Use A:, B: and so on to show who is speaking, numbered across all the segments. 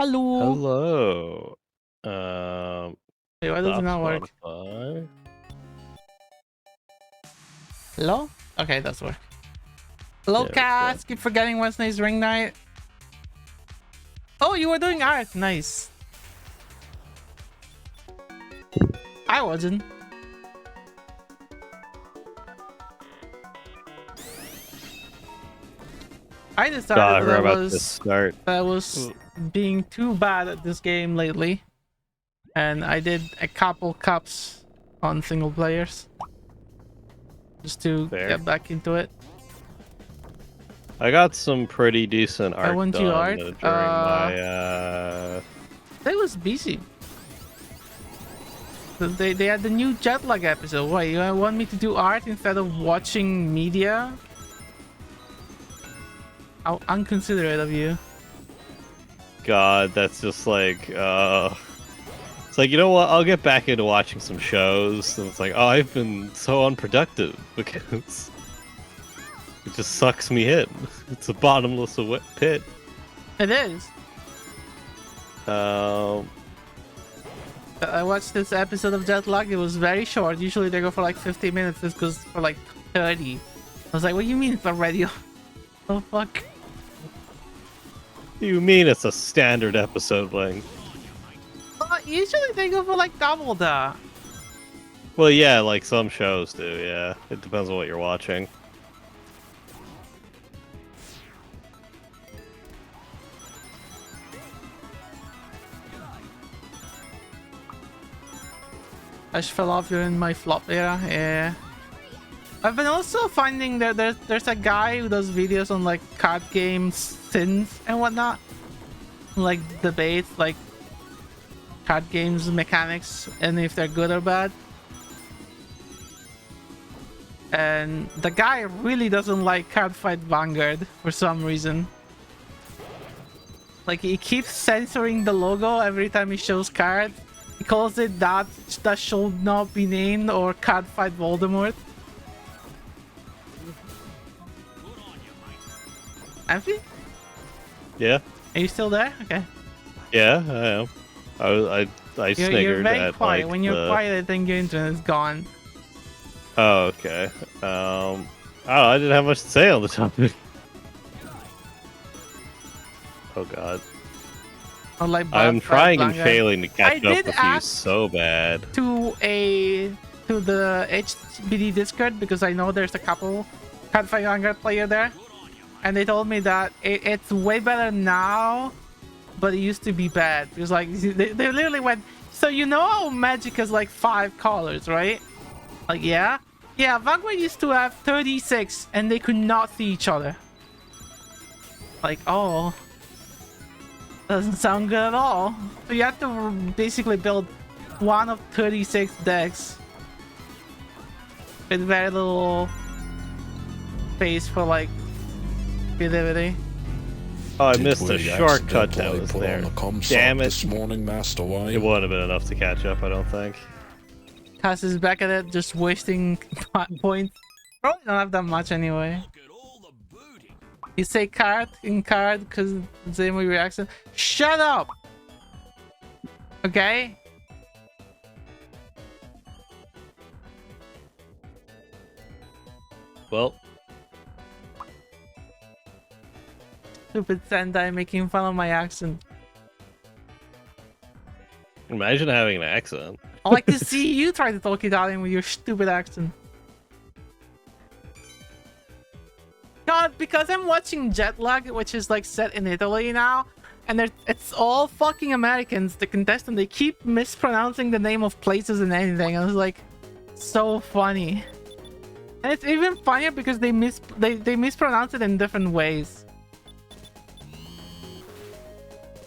A: Hello.
B: Hello.
A: Wait, why does it
B: Stop
A: not work?
B: Spotify.
A: Hello? Okay, that's work. Hello, Cass. Keep forgetting Wednesday's ring night. Oh, you were doing art. Nice. I wasn't. I decided that I was being too bad at this game lately, and I did a couple cups on single players just to get back into it.
B: I got some pretty decent art done during my
A: It was busy. They had the new jet lag episode. What, you want me to do art instead of watching media? How unconsiderate of you.
B: God, that's just like it's like, you know what, I'll get back into watching some shows, and it's like, oh, I've been so unproductive because it just sucks me in. It's a bottomless pit.
A: It is. I watched this episode of Jet Lag. It was very short. Usually they go for like 50 minutes. This goes for like 30. I was like, what do you mean it's already? Oh, fuck.
B: What do you mean it's a standard episode length?
A: Usually they go for like double that.
B: Well, yeah, like some shows do, yeah. It depends on what you're watching.
A: I just fell off during my flop era, yeah. I've been also finding that there's a guy who does videos on like card games, sins and whatnot. Like debates, like card games mechanics and if they're good or bad. And the guy really doesn't like Cardfight Vanguard for some reason. Like he keeps censoring the logo every time he shows cards. He calls it that should not be named or Cardfight Voldemort. Empty?
B: Yeah.
A: Are you still there? Okay.
B: Yeah, I am. I sniggered
A: you're very
B: at
A: quiet.
B: like
A: when you're quiet, I think your internet is gone.
B: Oh, okay. Oh, I didn't have much to say on the topic. Oh god.
A: Or like
B: I'm trying and failing to catch up with you so bad.
A: To the HBD Discord because I know there's a couple Cardfight Vanguard player there. And they told me that it's way better now, but it used to be bad. It was like, they literally went, so you know how Magic has like 5 colors, right? Like, yeah? Yeah, Vanguard used to have 36 and they could not see each other. Like, oh. Doesn't sound good at all. So you have to basically build one of 36 decks. With very little space for like creativity.
B: Oh, I missed a shortcut that was there. Damn it.
C: This morning, Master Wayne.
B: It wouldn't have been enough to catch up, I don't think.
A: Cass is back at it, just wasting points. Probably don't have that much anyway. You say card in card because the same way reaction. Shut up! Okay?
B: Well.
A: Stupid Sendai making fun of my accent.
B: Imagine having an accent.
A: I like to see you try to talk Italian with your stupid accent. God, because I'm watching Jet Lag, which is like set in Italy now, and it's all fucking Americans, the contestant, they keep mispronouncing the name of places and anything. I was like, so funny. And it's even funnier because they mispronounce it in different ways.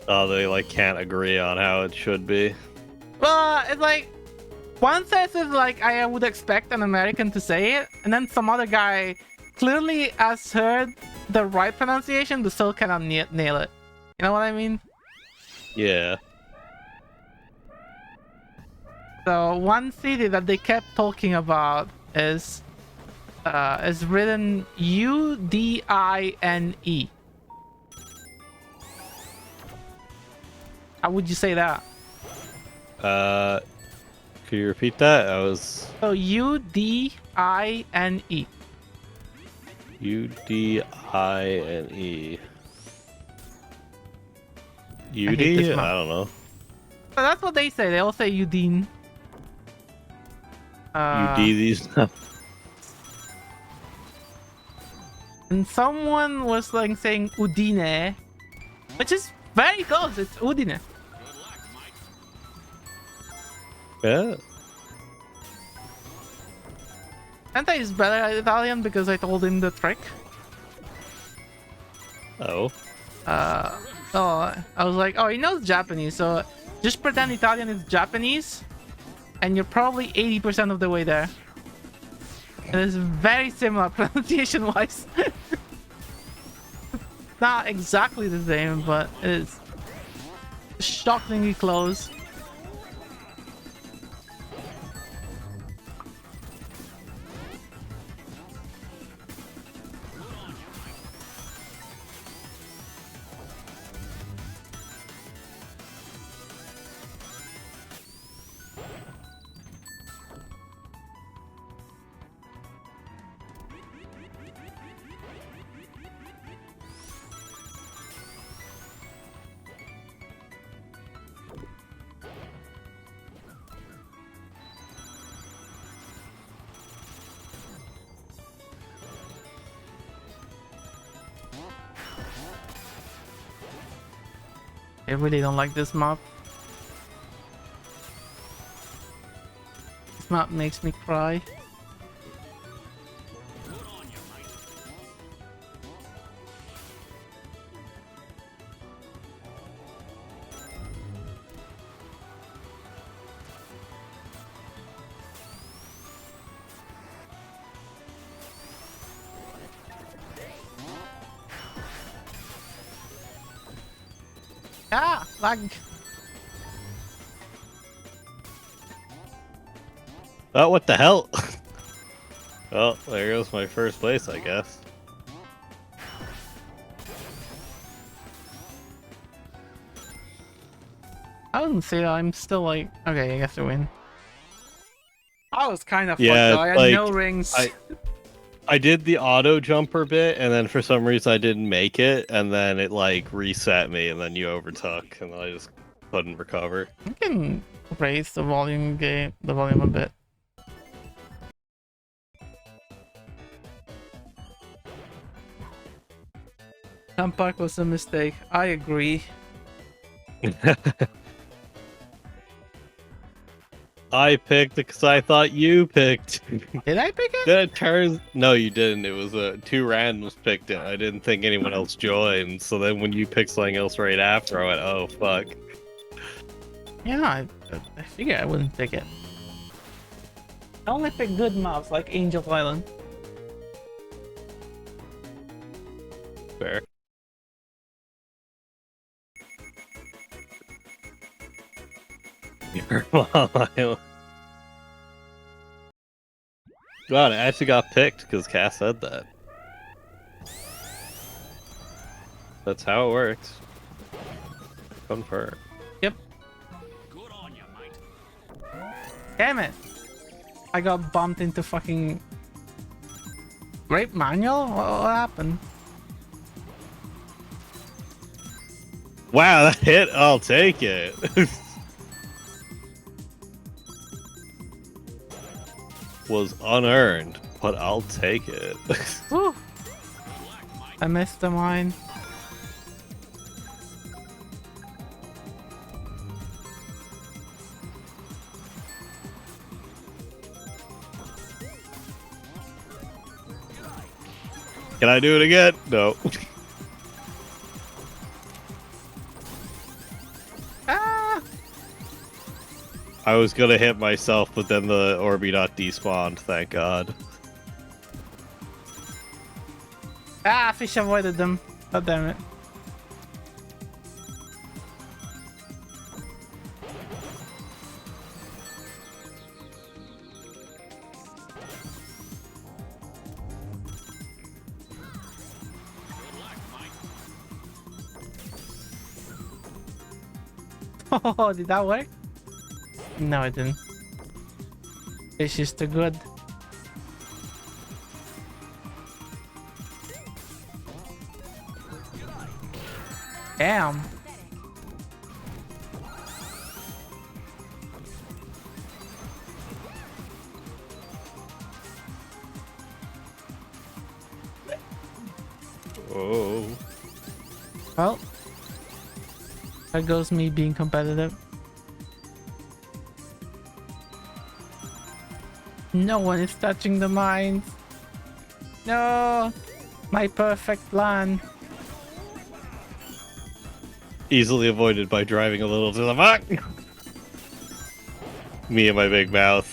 B: Oh, they like can't agree on how it should be.
A: Well, it's like one says it like I would expect an American to say it, and then some other guy clearly has heard the right pronunciation but still cannot nail it. You know what I mean?
B: Yeah.
A: So one city that they kept talking about is written Udine. How would you say that?
B: Could you repeat that? I was
A: So Udine.
B: Udine.
A: I hate this
B: I
A: map.
B: don't know.
A: So that's what they say. They all say Udine.
B: These.
A: And someone was like saying Udine, which is very close. It's Udine.
B: Yeah.
A: Santa is better at Italian because I told him the trick.
B: Oh.
A: So I was like, oh, he knows Japanese, so just pretend Italian is Japanese, and you're probably 80% of the way there. It is very similar pronunciation-wise. Not exactly the same, but it is shockingly close. I really don't like this map. This map makes me cry. Ah, lag.
B: Oh, what the hell? Well, there goes my first place, I guess.
A: I wouldn't say I'm still like, okay, I guess I win. I was kind of
B: Yeah,
A: fucked though. I had
B: like,
A: no rings.
B: I did the auto jumper bit, and then for some reason I didn't make it, and then it like reset me, and then you overtook, and I just couldn't recover.
A: I can raise the volume a bit. Tampak was a mistake. I agree.
B: I picked it because I thought you picked.
A: Did I pick it?
B: Then it turns no, you didn't. It was two randoms picked it. I didn't think anyone else joined. So then when you picked something else right after, I went, "Oh fuck."
A: Yeah, I figured I wouldn't pick it. I only pick good maps like Angel Island.
B: Fair. God, it actually got picked because Cass said that. That's how it works. Confirm.
A: Yep. Damn it! I got bumped into fucking rape manual. What happened?
B: Wow, that hit. I'll take it. Was unearned, but I'll take it.
A: Woo. I missed the mine.
B: Can I do it again? No.
A: Ah!
B: I was gonna hit myself, but then the Orby not despawned, thank God.
A: Ah, fish avoided them. God damn it. Oh, did that work? No, it didn't. It's just too good. Damn.
B: Oh.
A: Well, there goes me being competitive. No one is touching the mines. No, my perfect plan.
B: Easily avoided by driving a little to the back. Me and my big mouth.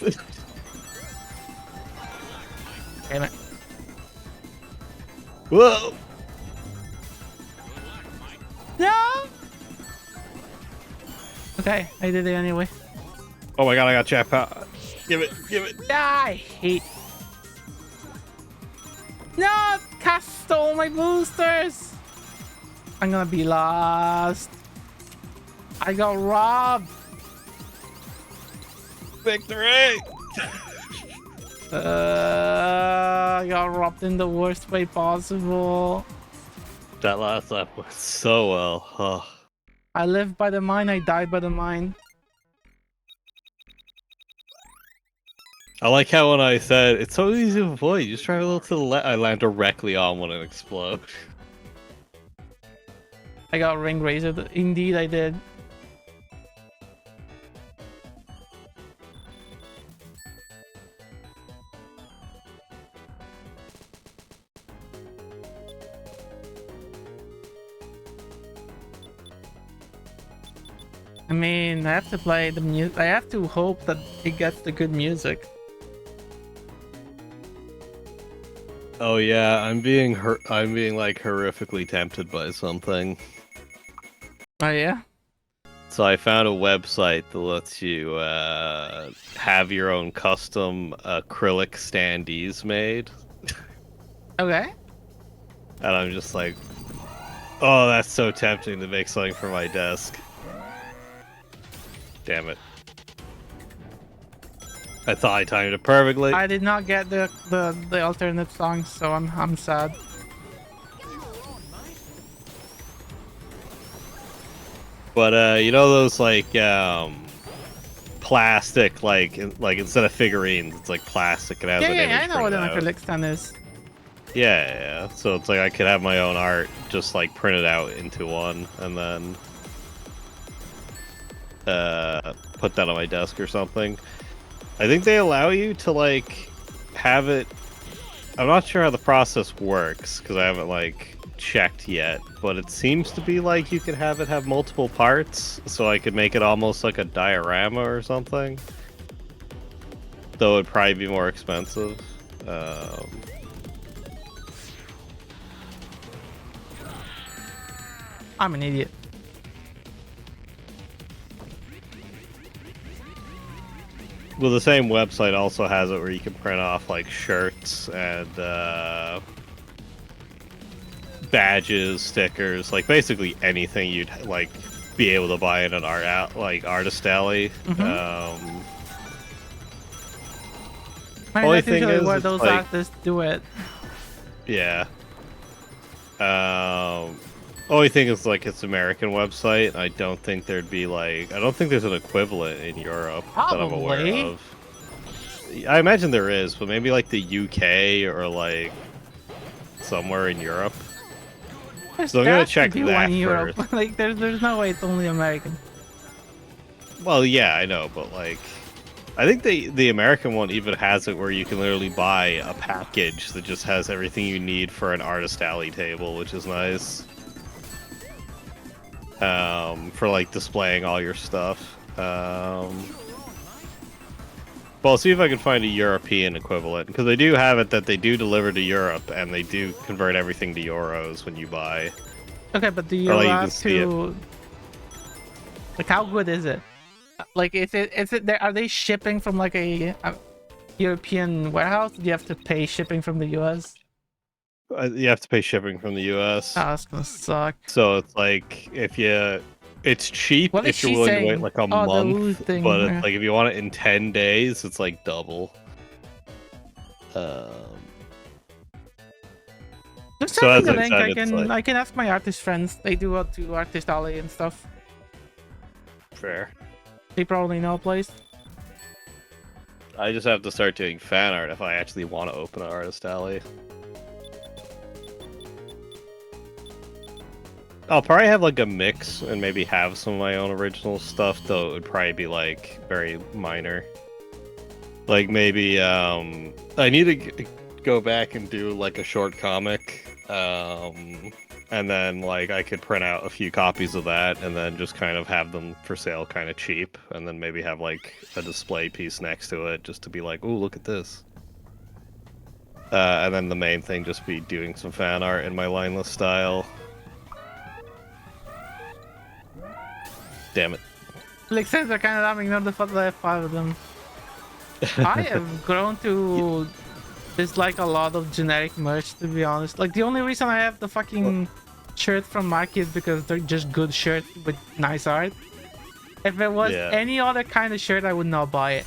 A: Damn it.
B: Whoa!
A: No! Okay, I did it anyway.
B: Oh my god, I got jackpot. Give it, give it.
A: I hate. No! Cass stole my boosters! I'm gonna be lost. I got robbed.
B: Victory!
A: I got robbed in the worst way possible.
B: That last lap went so well. Oh.
A: I lived by the mine, I died by the mine.
B: I like how when I said, it's so easy to avoid, you just drive a little to the left, I land directly on one and explode.
A: I got ring razored. Indeed, I did. I mean, I have to play the music. I have to hope that it gets the good music.
B: Oh yeah, I'm being like horrifically tempted by something.
A: Oh yeah?
B: So I found a website that lets you have your own custom acrylic standees made.
A: Okay.
B: And I'm just like, oh, that's so tempting to make something for my desk. Damn it. I thought I timed it perfectly.
A: I did not get the alternate songs, so I'm sad.
B: But you know those like plastic like instead of figurines, it's like plastic. It has an image
A: I know what
B: printed
A: an
B: out.
A: acrylic stand is.
B: Yeah. So it's like I could have my own art just like printed out into one and then put that on my desk or something. I think they allow you to like have it. I'm not sure how the process works because I haven't like checked yet, but it seems to be like you could have it have multiple parts, so I could make it almost like a diorama or something. Though it'd probably be more expensive.
A: I'm an idiot.
B: Well, the same website also has it where you can print off like shirts and badges, stickers, like basically anything you'd like be able to buy in an artist alley.
A: I mean,
B: Only
A: that's
B: thing
A: usually
B: is,
A: where
B: it's
A: those
B: like-
A: artists do it.
B: Yeah. Only thing is like it's American website. I don't think there'd be like I don't think there's an equivalent in Europe that I'm aware
A: Probably.
B: of. I imagine there is, but maybe like the UK or like somewhere in Europe. So I'm gonna
A: There's
B: check
A: to be
B: that
A: one in Europe.
B: first.
A: Like there's no way it's only American.
B: Well, yeah, I know, but like I think the American one even has it where you can literally buy a package that just has everything you need for an artist alley table, which is nice. For like displaying all your stuff. Well, I'll see if I can find a European equivalent, because they do have it that they do deliver to Europe, and they do convert everything to euros when you buy.
A: Okay, but do you
B: Or, like, you can
A: have
B: see it.
A: to? Like, how good is it? Like, is it? Are they shipping from like a European warehouse? Do you have to pay shipping from the US?
B: You have to pay shipping from the US.
A: Oh, that's gonna suck.
B: So it's like if you It's cheap
A: What is
B: if you're
A: she
B: willing to wait
A: saying?
B: like a
A: Oh, the Woo
B: month,
A: thing.
B: but it's
A: Yeah.
B: like if you want it in 10 days, it's like double.
A: Just
B: So
A: send me
B: as
A: the
B: I
A: link.
B: said, it's like
A: I can ask my artist friends. They do what to Artist Alley and stuff.
B: fair.
A: They probably know a place.
B: I just have to start doing fan art if I actually want to open an artist alley. I'll probably have like a mix and maybe have some of my own original stuff, though it would probably be like very minor. Like maybe I need to go back and do like a short comic, and then like I could print out a few copies of that and then just kind of have them for sale kind of cheap, and then maybe have like a display piece next to it just to be like, ooh, look at this. And then the main thing just be doing some fan art in my lineless style. Damn it.
A: Like, since I kind of ignore the fact that I have 5 of them. I have grown to dislike a lot of generic merch, to be honest. Like, the only reason I have the fucking shirt from Mark is because they're just good shirts with nice art. If it was any other kind of shirt, I would not buy it.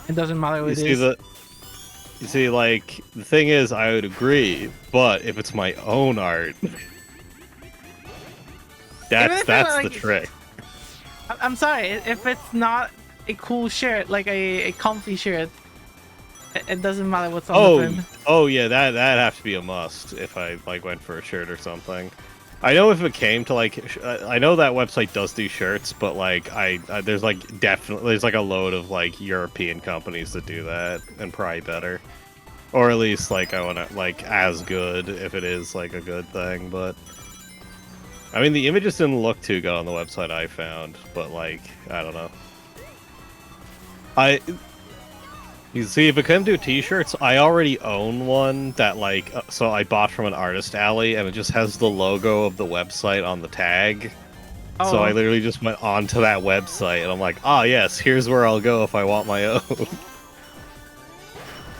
A: It doesn't matter what it is.
B: You see, like, the thing is, I would agree, but if it's my own art, that's the trick.
A: I'm sorry, if it's not a cool shirt, like a comfy shirt, it doesn't matter what's on the print.
B: Oh yeah, that'd have to be a must if I like went for a shirt or something. I know if it came to like, I know that website does do shirts, but like there's like definitely there's like a load of like European companies that do that and probably better, or at least like I want to like as good if it is like a good thing. But I mean the images didn't look too good on the website I found, but like I don't know. You see, if it comes to t-shirts, I already own one that, like, so I bought from an artist alley, and it just has the logo of the website on the tag. Oh. So I literally just went onto that website, and I'm like, ah, yes, here's where I'll go if I want my own.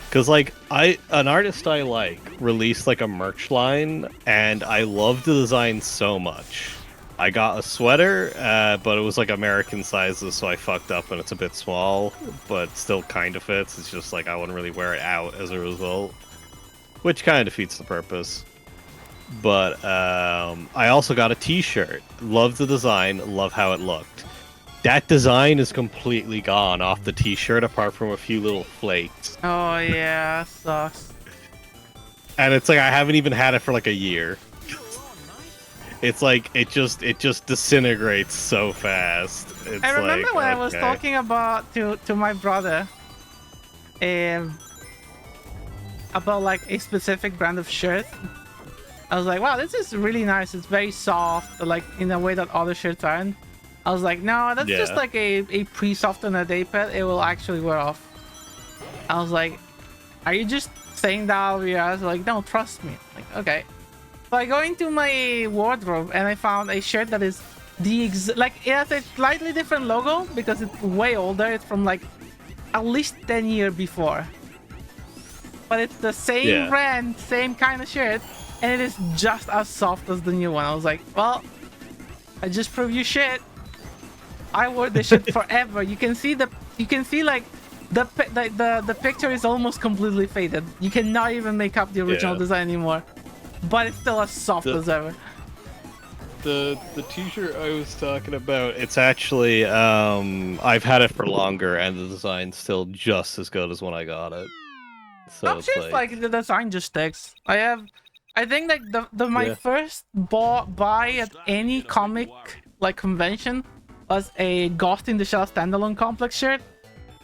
B: Because, like, an artist I like released, like, a merch line, and I love the design so much. I got a sweater, but it was like American sizes, so I fucked up and it's a bit small, but still kind of fits. It's just like I wouldn't really wear it out as a result, which kind of defeats the purpose. But I also got a t-shirt. Love the design, love how it looked. That design is completely gone off the t-shirt apart from a few little flakes.
A: Oh yeah, sucks.
B: And it's like I haven't even had it for like a year. It's like it just disintegrates so fast. It's
A: I remember when I was talking about to my brother about like a specific brand of shirt. I was like, wow, this is really nice. It's very soft, like in a way that other shirts aren't. I was like, no, that's just like a pre-soft on a day pad. It will actually wear off. I was like, are you just saying that out of your ass? Like, no, trust me. Like, okay. So I go into my wardrobe and I found a shirt that is like it has a slightly different logo because it's way older. It's from like at least 10 years before. But it's the same brand, same kind of shirt, and it is just as soft as the new one. I was like, well, I just proved you shit. I wore this shit forever. You can see like the picture is almost completely faded. You cannot even make up the original design anymore. But it's still as soft as ever.
B: The t-shirt I was talking about, it's actually I've had it for longer and the design's still just as good as when I got it. So
A: it's just like the design just sticks. I think like my first buy at any comic like convention was a Ghost in the Shell standalone complex shirt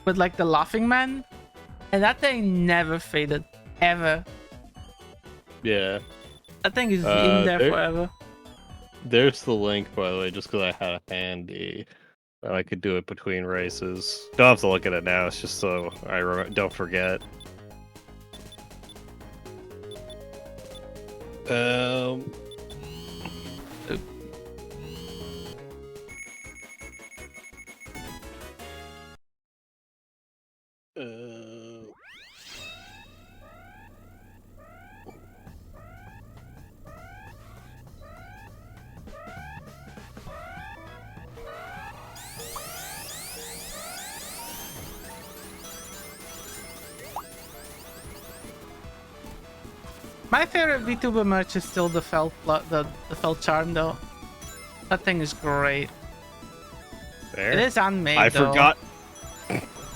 A: with like the Laughing Man, and that thing never faded ever.
B: Yeah.
A: That thing is in there forever.
B: There's the link, by the way, just because I had it handy. And I could do it between races. Don't have to look at it now, it's just so I don't forget.
A: My favorite VTuber merch is still the the felt charm though. That thing is great.
B: There.
A: It is handmade
B: I
A: though.
B: forgot.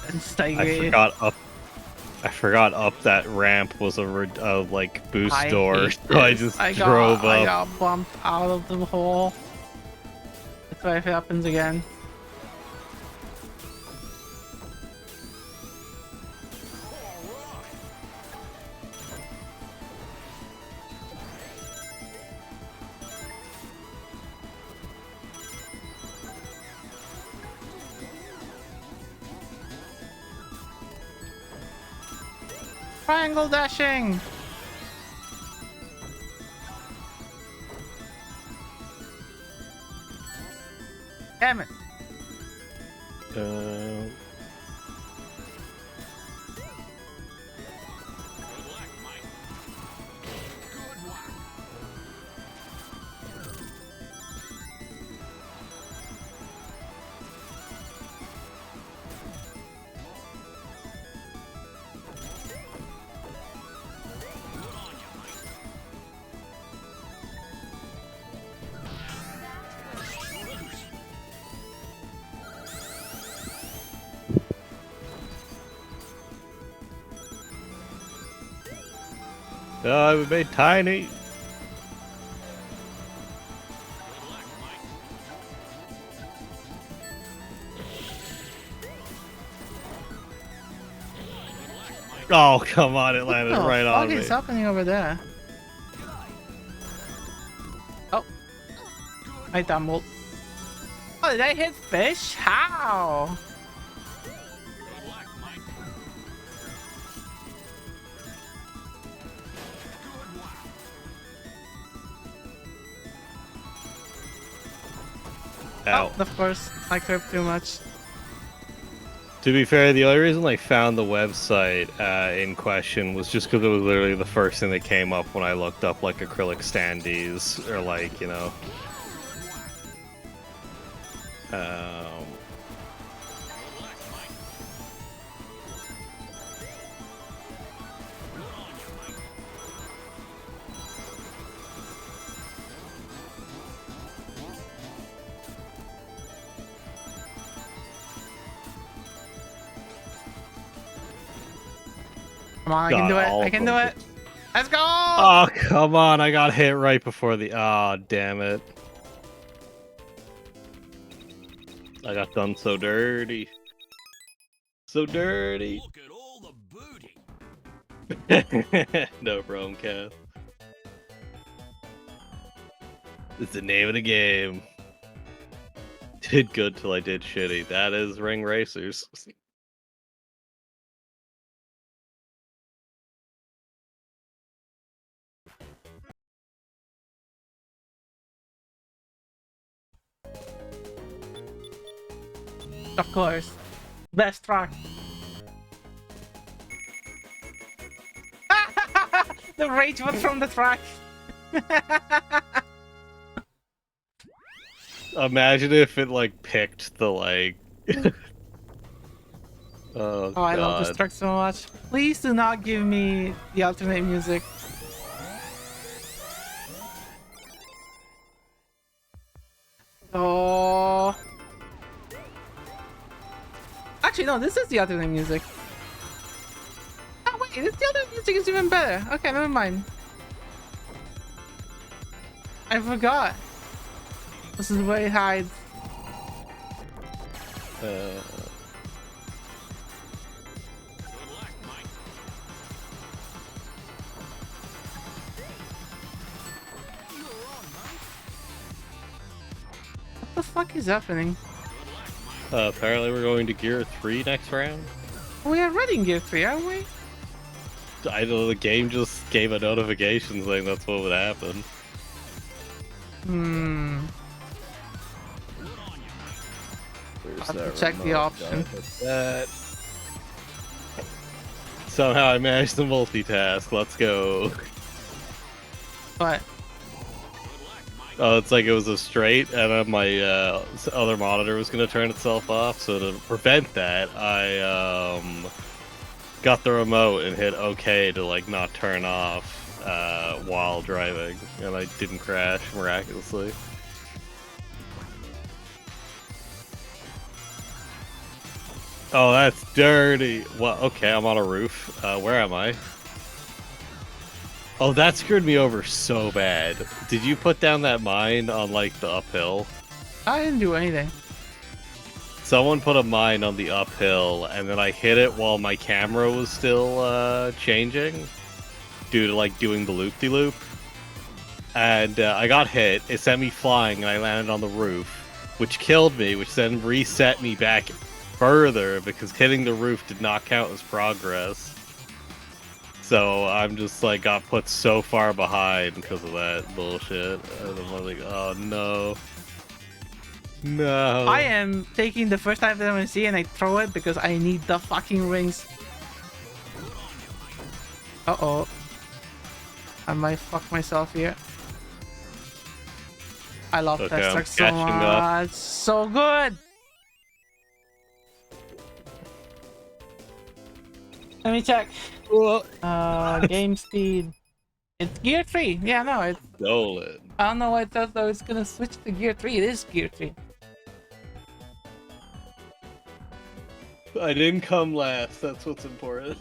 A: It's like
B: I forgot up that ramp was a like boost door,
A: hate
B: so I
A: this.
B: just
A: I
B: drove up.
A: I got bumped out of the hole. That's why if it happens again. Triangle dashing! Damn it.
B: Oh, we made tiny. Oh, come on, it landed right on me.
A: What is happening over there? Oh. I tumbled. Oh, did I hit fish? How?
B: Ow.
A: Oh, of course. I curved too much.
B: To be fair, the only reason I found the website in question was just because it was literally the first thing that came up when I looked up like acrylic standees or like, you know.
A: Come on, I can do it. I can do it. Let's go!
B: Oh, come on. I got hit right before the... Oh, damn it. I got done so dirty. So dirty.
C: Look at all the booty.
B: No problem, Cass. It's the name of the game. Did good till I did shitty. That is Ring Racers.
A: Of course. Best track. The rage was from the track.
B: Imagine if it like picked the like. Oh,
A: I love
B: God.
A: this track so much. Please do not give me the alternate music. Oh. Actually, no, this is the alternate music. Oh, wait, the alternate music is even better. Okay, never mind. I forgot. This is where it hides. What the fuck is happening?
B: Apparently we're going to Gear 3 next round.
A: We are already in Gear 3, aren't we?
B: I don't know, the game just gave a notification saying that's what would happen.
A: I'll have to check the option.
B: That. Somehow I managed to multitask. Let's go.
A: What?
B: Oh, it's like it was a straight, and then my other monitor was going to turn itself off. So to prevent that, I got the remote and hit OK to like not turn off, while driving, and I didn't crash miraculously. Oh, that's dirty. Well, okay, I'm on a roof. Where am I? Oh, that screwed me over so bad. Did you put down that mine on, like, the uphill?
A: I didn't do anything.
B: Someone put a mine on the uphill, and then I hit it while my camera was still, changing. Due to, like, doing the loop-de-loop. And, I got hit, it sent me flying, and I landed on the roof. Which killed me, which then reset me back further, because hitting the roof did not count as progress. So I'm just like got put so far behind because of that bullshit. And I'm like, oh no. No.
A: I am taking the first time that I'm gonna see and I throw it because I need the fucking rings. Uh-oh. I might fuck myself here. I love
B: Okay,
A: that
B: I'm
A: truck so
B: catching up.
A: much. So good. Let me check. Game speed. It's gear 3. Yeah, no, it's
B: Stolen.
A: I don't know why I thought though it's gonna switch to gear 3. It is gear 3.
B: I didn't come last, that's what's important.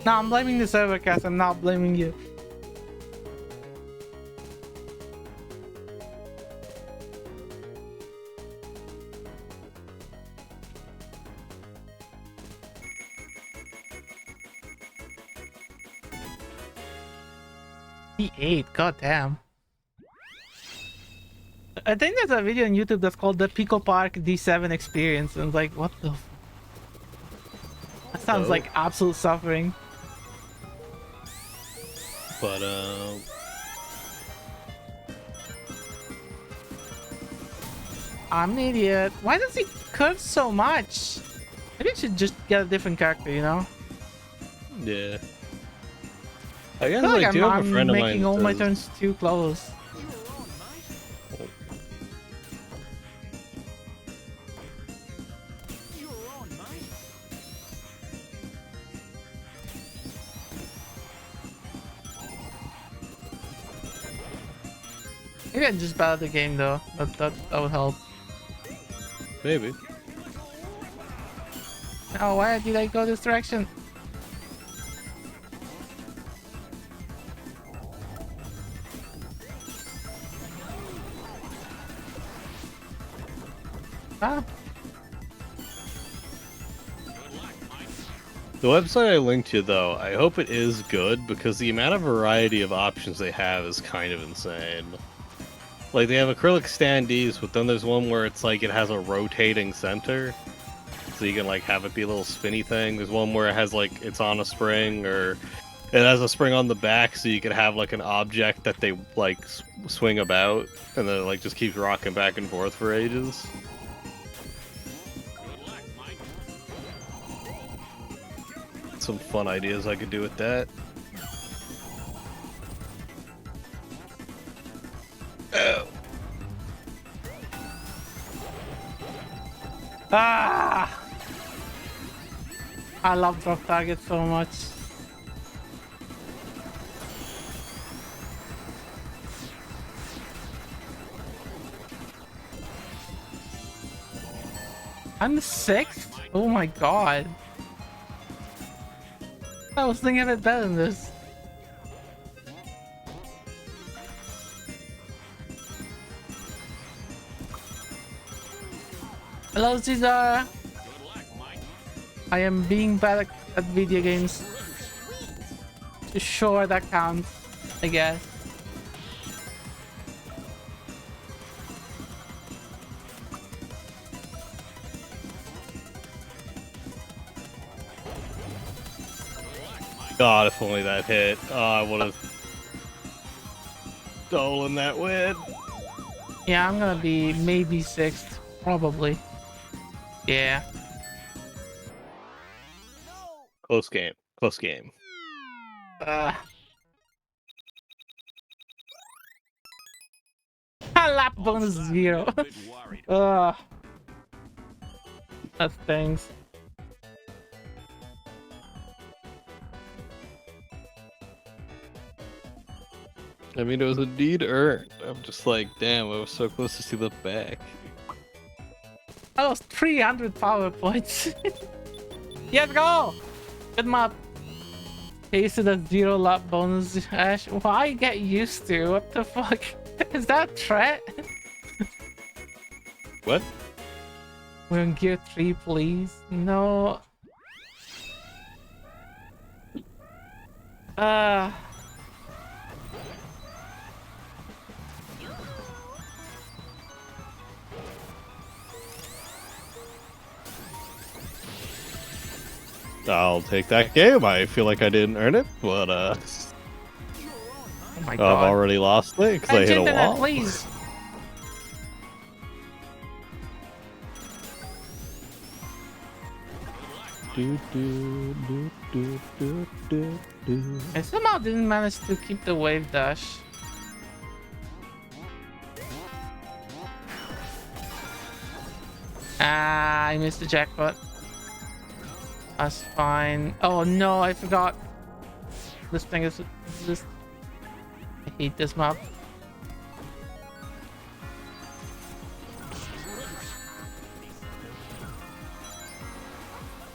A: No, I'm blaming the server, Cass. I'm not blaming you. D8, goddamn. I think there's a video on YouTube that's called the Pico Park D7 experience, and like, what the? That sounds like absolute suffering.
B: But
A: I'm an idiot. Why does he curve so much? Maybe I should just get a different character, you know?
B: yeah. I guess
A: I feel like
B: I do have a
A: I'm
B: friend of mine
A: making
B: that
A: all my
B: does-
A: turns too close. Maybe I just battle the game though. That would help.
B: Maybe.
A: Oh, why did I go this direction? Ah,
B: The website I linked you, though, I hope it is good, because the amount of variety of options they have is kind of insane. Like, they have acrylic standees, but then there's one where it's like it has a rotating center, so you can, like, have it be a little spinny thing. There's one where it has, like, it's on a spring, or it has a spring on the back, so you can have, like, an object that they, like, swing about, and then it, like, just keeps rocking back and forth for ages. Some fun ideas I could do with that. Oh.
A: ah! I love drop target so much. I'm 6th? Oh my god. I was thinking of it better than this. Hello, Caesar. I am being bad at video games. Sure, that counts, I guess.
B: God, if only that hit. Oh, I would have stolen that win.
A: Yeah, I'm gonna be maybe 6th, probably. Yeah.
B: Close game. Close game.
A: Lap bonus 0. Ugh. That stings.
B: I mean, it was indeed earned. I'm just like, damn, I was so close to see the back.
A: That was 300 power points. Let's go! Good map. Tasted a 0 lap bonus, Ash. Why get used to? What the fuck? Is that a threat?
B: What?
A: We're on gear 3, please. No.
B: I'll take that game. I feel like I didn't earn it, but
A: Oh my
B: I've
A: god.
B: already lost it because I hit a
A: Internet,
B: wall.
A: please. I somehow didn't manage to keep the wave dash. Ah, I missed the jackpot. That's fine. Oh no, I forgot. This thing is just. I hate this map.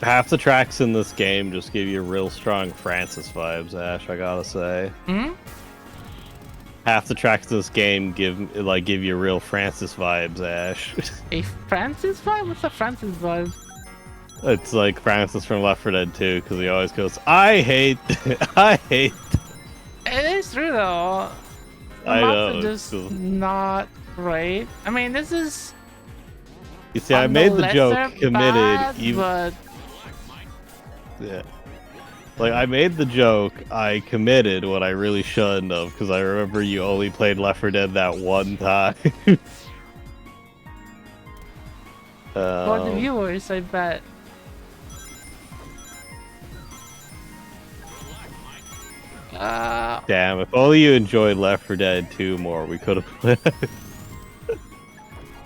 B: Half the tracks in this game just give you real strong Francis vibes, Ash. I gotta say.
A: Hmm.
B: Half the tracks in this game give you real Francis vibes, Ash.
A: A Francis vibe? What's a Francis vibe?
B: It's like Francis from Left 4 Dead 2 because he always goes, "I hate, I hate."
A: It is true though. The
B: I
A: maps
B: know,
A: are just
B: it's cool.
A: not great. I mean, this is.
B: You see, I
A: on
B: made the
A: lesser
B: joke, committed,
A: bad,
B: even.
A: but
B: Yeah. Like, I made the joke, I committed what I really shouldn't have, because I remember you only played Left 4 Dead that one time.
A: for the viewers, I bet.
B: Damn, if only you enjoyed Left 4 Dead 2 more, we could have played.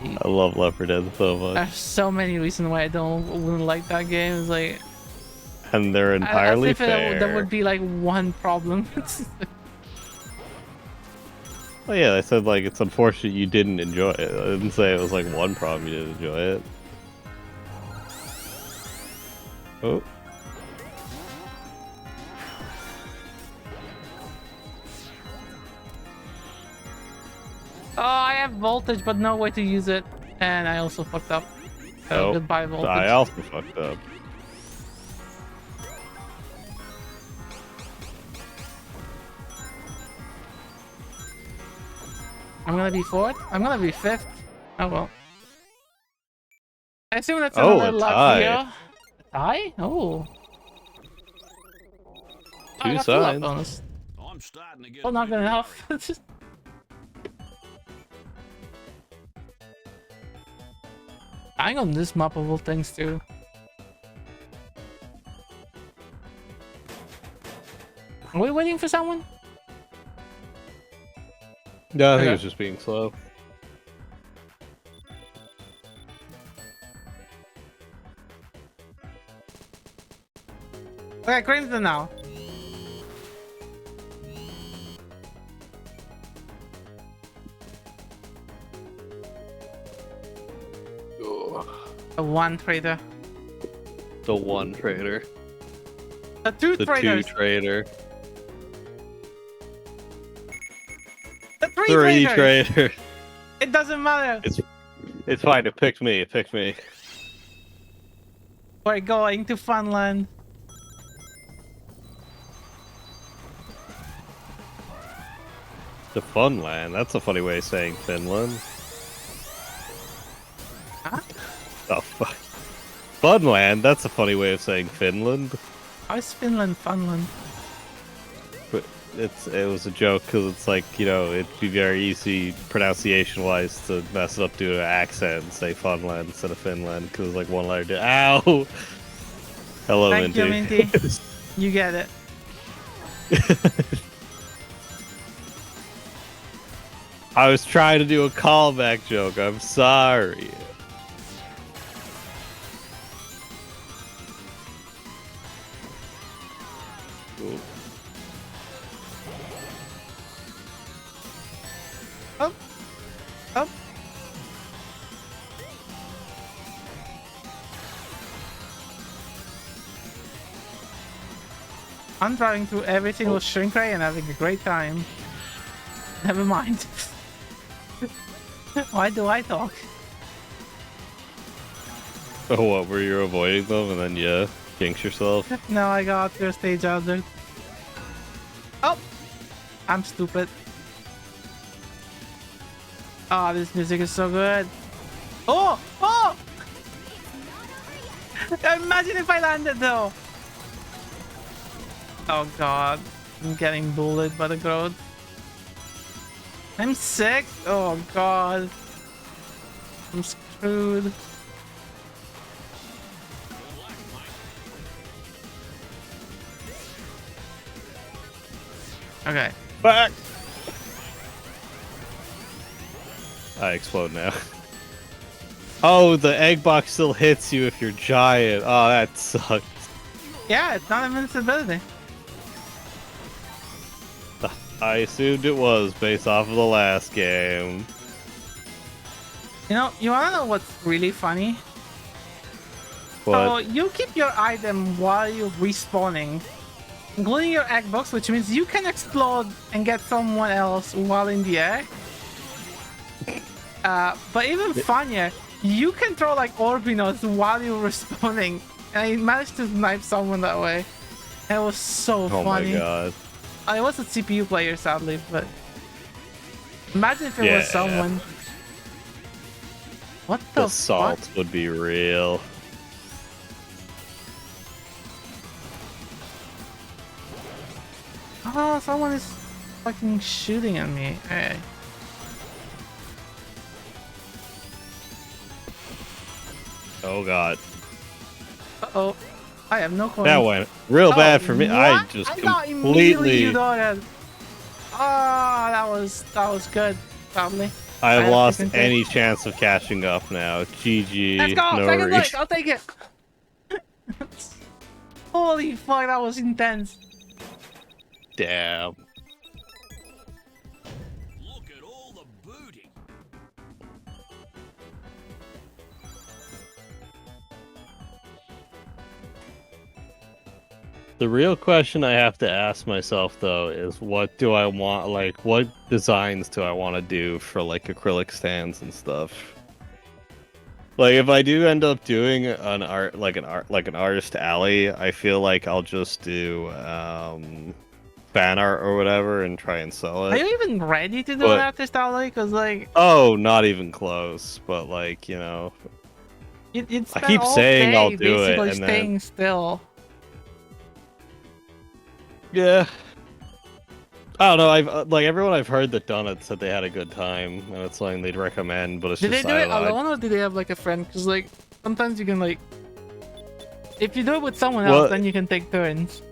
B: I love Left 4 Dead so much.
A: There's so many reasons why I wouldn't like that game. It's like,
B: And they're entirely
A: as if
B: fair.
A: there would be like one problem.
B: Oh yeah, I said like it's unfortunate you didn't enjoy it. I didn't say it was like one problem you didn't enjoy it. Oh.
A: Oh, I have voltage, but no way to use it, and I also fucked up. So
B: Oh,
A: goodbye voltage.
B: I also fucked up.
A: I'm gonna be 4th. I'm gonna be 5th. Oh well. I assume that's
B: Oh,
A: another
B: a
A: luck
B: tie.
A: here. A tie? Oh. I
B: Two
A: got 2 luck
B: signs.
A: bonus.
C: I'm starting to get.
A: Oh, not good enough. Hang on this map of all things too. Are we waiting for someone?
B: No, I think
A: Okay.
B: it was just being slow.
A: Okay, Crimson now. The 1 trader.
B: The one trader.
A: The 2
B: The
A: traders.
B: two trader.
A: The 3
B: Three
A: traders.
B: trader.
A: It doesn't matter.
B: It's fine. It picked me. It picked me.
A: We're going to Funland.
B: The fun land. That's a funny way of saying Finland.
A: Huh?
B: Oh fuck. Funland. That's a funny way of saying Finland.
A: How is Finland Funland?
B: But it was a joke because it's like, you know, it'd be very easy pronunciation wise to mess it up due to accent and say Funland instead of Finland because like one letter. Ow! Hello,
A: Thank you,
B: Minty.
A: Minty. You get it.
B: I was trying to do a callback joke. I'm sorry. Ooh.
A: Up. Up. I'm driving through every single shrink ray and having a great time. Never mind. Why do I talk?
B: Oh, what, were you avoiding them and then you jinx yourself?
A: No, I got your stage out there. Oh! I'm stupid. Oh, this music is so good. Oh! Oh! Imagine if I landed though! Oh god. I'm getting bullied by the growth. I'm sick. Oh god. I'm screwed. Okay.
B: Back! I explode now. Oh, the egg box still hits you if you're giant. Oh, that sucks.
A: Yeah, it's not invincibility.
B: I assumed it was based off of the last game.
A: You know, you wanna know what's really funny?
B: What?
A: So you keep your item while you're respawning, including your egg box, which means you can explode and get someone else while in the air. But even funnier, you can throw like Orbinos while you're respawning, and I managed to snipe someone that way. It was so funny.
B: Oh my god.
A: I was a CPU player, sadly, but imagine if it was someone. What the
B: salt
A: fuck?
B: would be real.
A: Oh, someone is fucking shooting at me. Hey.
B: Oh god.
A: Uh-oh. I have no coins.
B: That went real bad for me.
A: What?
B: I just
A: I thought immediately you
B: completely...
A: know that. Oh, that was good. Probably.
B: I've lost any chance of catching up now. GG.
A: Let's go.
B: No
A: Second
B: worries.
A: place. I'll take it. Holy fuck, that was intense.
B: Damn.
C: Look at all the booty.
B: The real question I have to ask myself though is what do I want, like what designs do I want to do for like acrylic stands and stuff? Like if I do end up doing an artist alley, I feel like I'll just do fan art or whatever and try and sell it.
A: Are you even ready to do an artist alley? Because like,
B: oh, not even close. But like, you know,
A: you'd
B: I keep
A: all
B: saying
A: day
B: I'll do it,
A: basically
B: and
A: staying
B: then
A: still.
B: yeah. I don't know. I've like everyone I've heard that done it said they had a good time, and it's something they'd recommend. But it's
A: Did
B: just
A: they do it alone or did they have like a friend? Because like sometimes you can like, if you do it with someone else, then you can take turns.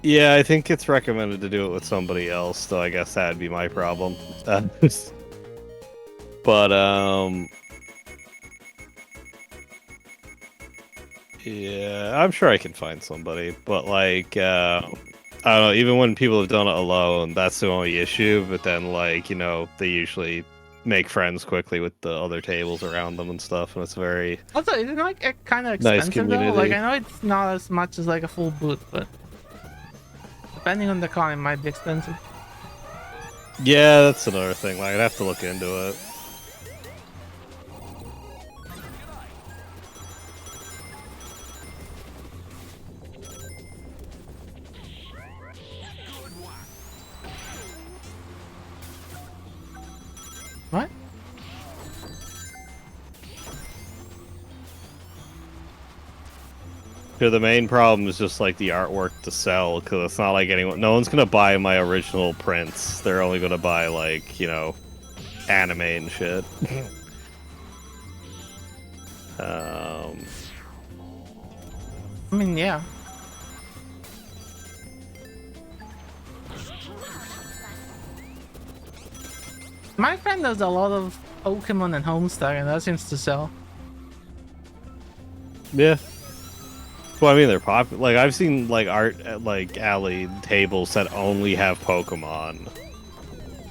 B: Yeah, I think it's recommended to do it with somebody else. So I guess that'd be my problem. But yeah, I'm sure I can find somebody. But like, I don't know, even when people have done it alone, that's the only issue. But then, like, you know, they usually make friends quickly with the other tables around them and stuff, and it's very
A: Also, isn't like it kind of
B: nice
A: expensive
B: community.
A: though? Like, I know it's not as much as like a full boot, but depending on the con, it might be expensive.
B: Yeah, that's another thing. Like, I'd have to look into it.
A: What?
B: Here, the main problem is just like the artwork to sell, because it's not like anyone. No one's gonna buy my original prints. They're only gonna buy like, you know, anime and shit.
A: I mean, yeah. My friend does a lot of Pokemon and Homestuck, and that seems to sell.
B: Yeah. Well, I mean, they're popular. Like, I've seen like art at like alley tables that only have Pokemon,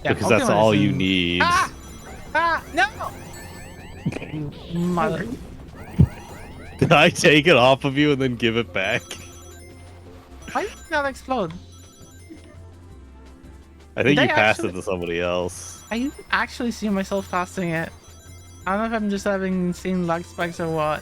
A: Yeah,
B: because that's
A: Pokemon
B: all
A: is
B: you
A: in-
B: need.
A: Ah! Ah! No! You mother.
B: Did I take it off of you and then give it back?
A: Why did it not explode?
B: I think
A: Did
B: you
A: I
B: passed
A: actually-
B: it to somebody else.
A: I didn't actually see myself passing it. I don't know if I'm just having insane lag spikes or what.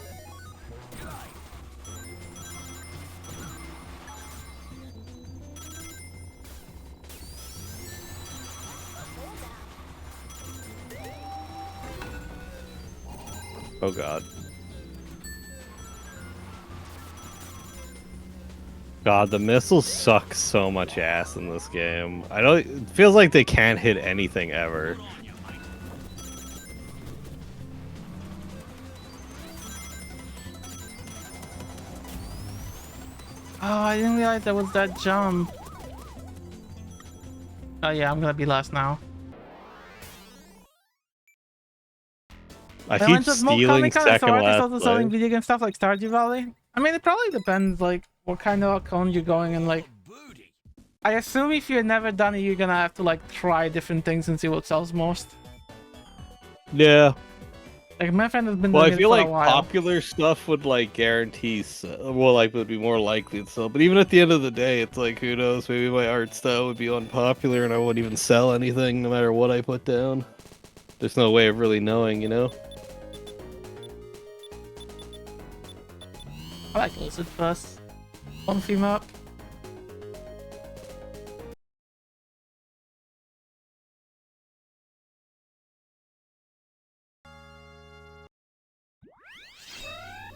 B: Oh god. God, the missiles suck so much ass in this game. I don't. It feels like they can't hit anything ever.
A: Oh, I didn't realize there was that jump. Oh yeah, I'm gonna be last now.
B: I
A: went
B: keep
A: to Smoke
B: stealing
A: Comic-Con,
B: second
A: so
B: last
A: also selling
B: place.
A: video game stuff like Stardew Valley. I mean, it probably depends like what kind of account you're going and like.
C: Booty.
A: I assume if you've never done it, you're gonna have to like try different things and see what sells most.
B: Yeah.
A: Like my friend has been
B: Well,
A: doing
B: I
A: it
B: feel
A: for
B: like
A: a while.
B: popular stuff would like guarantee, well, like would be more likely to sell. But even at the end of the day, it's like, who knows? Maybe my art style would be unpopular, and I wouldn't even sell anything, no matter what I put down. There's no way of really knowing, you know.
A: I like Lizard Bus. One theme up.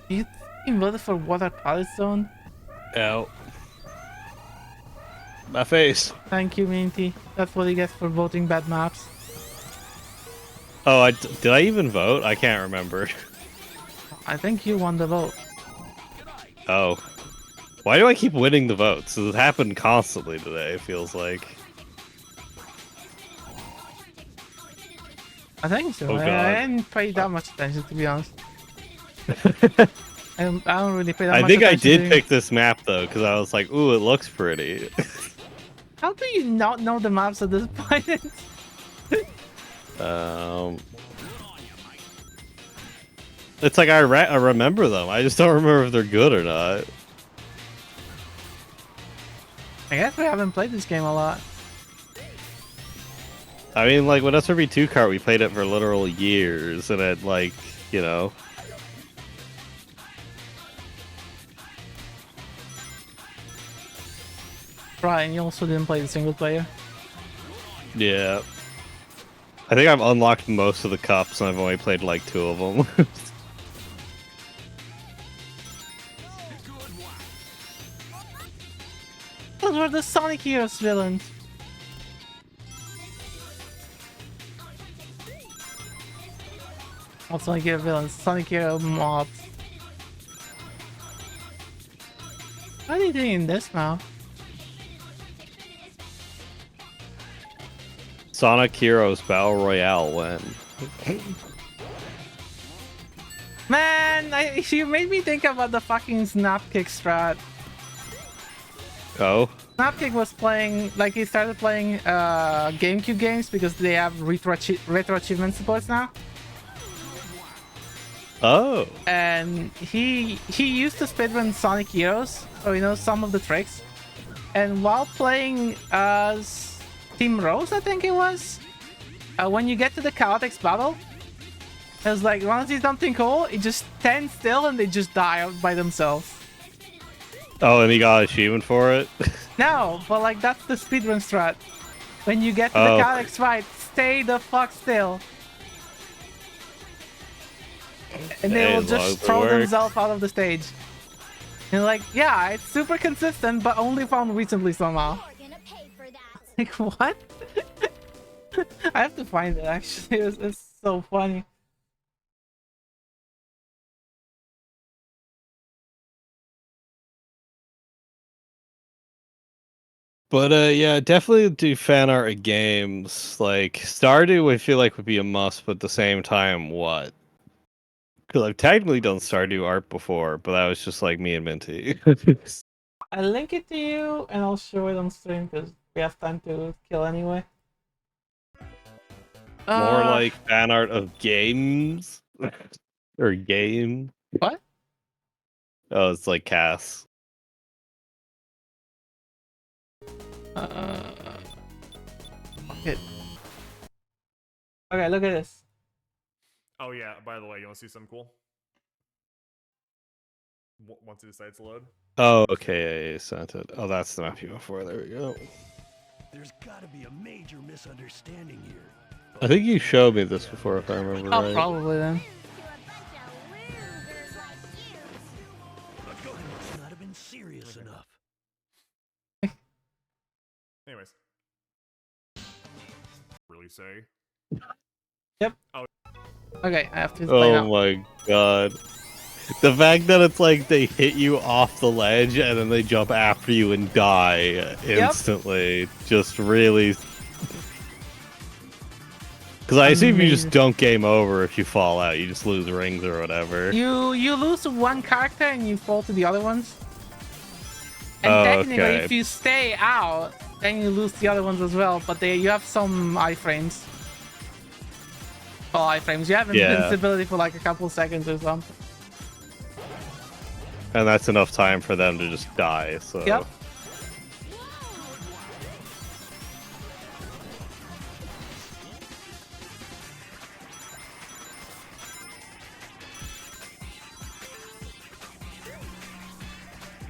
A: You voted for Water Palette Zone?
B: Ow. My face.
A: Thank you, Minty. That's what he gets for voting bad maps.
B: Oh, did I even vote? I can't remember.
A: I think you won the vote.
B: Oh. Why do I keep winning the votes? It happened constantly today, it feels like.
A: I think so.
B: Oh,
A: I
B: God.
A: didn't pay that much attention, to be honest. I don't really pay that
B: I
A: much
B: think I
A: attention
B: did
A: to-
B: pick this map, though, because I was like, ooh, it looks pretty.
A: How do you not know the maps at this point?
B: It's like I remember them. I just don't remember if they're good or not.
A: I guess we haven't played this game a lot.
B: I mean, like, with SRB2 Kart, we played it for literal years, and it, like, you know...
A: Brian, you also didn't play the single player.
B: Yeah. I think I've unlocked most of the cups, and I've only played, like, 2 of them.
A: Those were the Sonic Heroes villains. Not Sonic Hero villains, Sonic Hero mobs. What are they doing in this now?
B: Sonic Heroes Battle Royale win.
A: Man, you made me think about the fucking Snapkick strat.
B: Oh?
A: Snapkick was playing, like he started playing GameCube games because they have retro achievement supports now.
B: Oh.
A: And he used to speedrun Sonic Heroes, so he knows some of the tricks. And while playing as Team Rose, I think it was, when you get to the Chaotix battle, it was like, once he's something cool, it just stands still and they just die out by themselves.
B: Oh, and he got an achievement for it?
A: No, but like that's the speedrun strat. When you get to
B: Oh.
A: the Chaotix fight, stay the fuck still. And they
B: Hey,
A: will
B: as long as
A: just
B: it
A: throw
B: works.
A: themselves out of the stage. And like, yeah, it's super consistent, but only found recently somehow.
D: You're gonna pay for that.
A: Like, what? I have to find it, actually. It's so funny.
B: But yeah, definitely do fan art of games. Like Stardew, I feel like would be a must, but at the same time, what? Because I've technically done Stardew art before, but that was just like me and Minty.
A: I'll link it to you, and I'll show it on stream, because we have time to kill anyway.
B: More like fan art of games or game.
A: What?
B: Oh, it's like Cass.
A: Okay. Okay, look at this.
E: Oh yeah, by the way, you want to see something cool? Once it decides to load.
B: Oh, okay, yeah, you sent it. Oh, that's the map you went for. There we go.
C: There's gotta be a major misunderstanding here.
B: I think you showed me this before, if I remember
A: Oh,
B: right.
A: probably then.
D: To a bunch of losers like you.
C: The gun must not have been serious enough.
E: Anyways. Really say?
A: Okay, I have to play
B: Oh
A: now.
B: my god. The fact that it's like they hit you off the ledge and then they jump after you and die instantly. Just really. Because I assume you just don't game over if you fall out. You just lose rings or whatever.
A: You lose one character and you fall to the other ones. And
B: Oh,
A: technically,
B: okay.
A: if you stay out, then you lose the other ones as well. But you have some iframes. Well, iframes. You have
B: Yeah.
A: invincibility for like a couple seconds or something.
B: And that's enough time for them to just die, so.
A: Yep.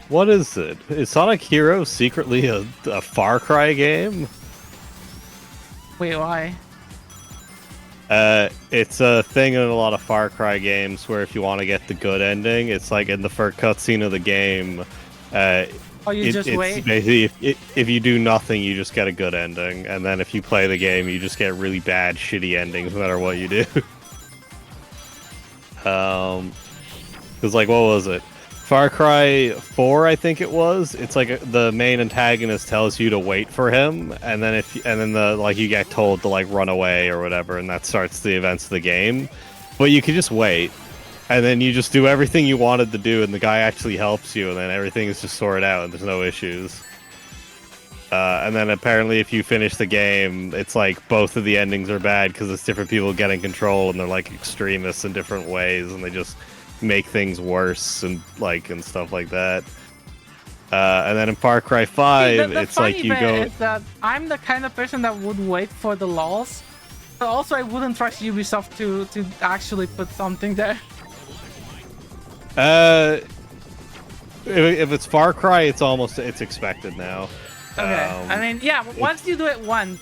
B: What is it? Is Sonic Heroes secretly a Far Cry game?
A: Wait, why?
B: It's a thing in a lot of Far Cry games where if you want to get the good ending, it's like in the first cutscene of the game.
A: Oh, you just
B: it's
A: wait?
B: basically if you do nothing, you just get a good ending, and then if you play the game, you just get really bad, shitty endings no matter what you do. Because like, what was it? Far Cry 4, I think it was. It's like the main antagonist tells you to wait for him, and then you get told to like run away or whatever, and that starts the events of the game. But you can just wait, and then you just do everything you wanted to do, and the guy actually helps you, and then everything is just sorted out, and there's no issues. And then apparently, if you finish the game, it's like both of the endings are bad because it's different people getting control, and they're like extremists in different ways, and they just make things worse and stuff like that. And then in Far Cry 5,
A: the
B: it's like
A: funny
B: you
A: bit
B: go.
A: is that I'm the kind of person that would wait for the laws, but also I wouldn't trust Ubisoft to actually put something there.
B: If it's Far Cry, it's expected now.
A: Okay, I mean, yeah, once you do it once,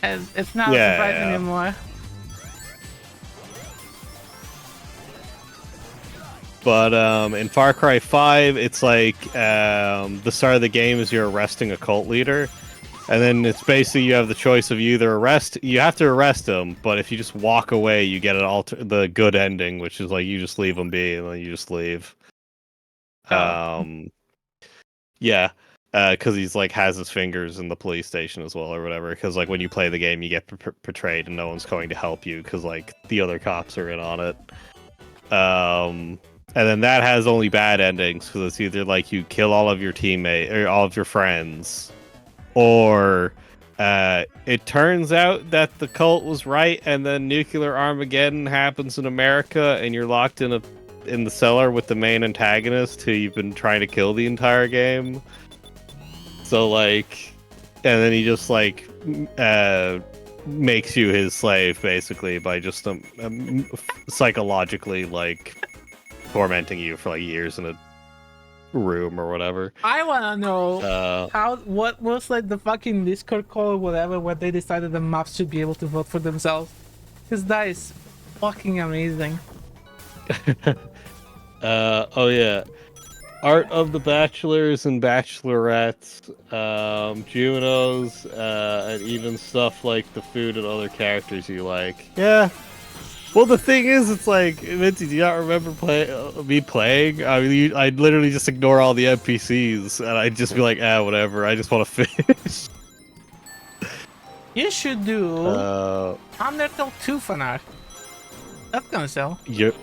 A: it's not
B: Yeah,
A: surprising
B: yeah.
A: anymore.
B: But in Far Cry 5, it's like the start of the game is you're arresting a cult leader, and then it's basically you have the choice of you have to arrest him, but if you just walk away, you get the good ending, which is like you just leave him be and then you just leave. Yeah, because he's like has his fingers in the police station as well or whatever. Because like when you play the game, you get portrayed and no one's going to help you because like the other cops are in on it. And then that has only bad endings because it's either like you kill all of your teammates or all of your friends, or it turns out that the cult was right, and then nuclear Armageddon happens in America, and you're locked in the cellar with the main antagonist who you've been trying to kill the entire game. So like, and then he just like makes you his slave basically by just psychologically like tormenting you for like years in a room or whatever.
A: I wanna know what was like the fucking Discord call or whatever where they decided the maps should be able to vote for themselves, because that is fucking amazing.
B: Oh yeah. Art of the Bachelors and Bachelorettes, Junos, and even stuff like the food and other characters you like. Yeah. Well, the thing is, it's like, Minty, do you not remember me playing? I mean, I'd literally just ignore all the NPCs, and I'd just be like, whatever, I just want to fish.
A: You should do Undertale 2 fanart. That's gonna sell.
B: You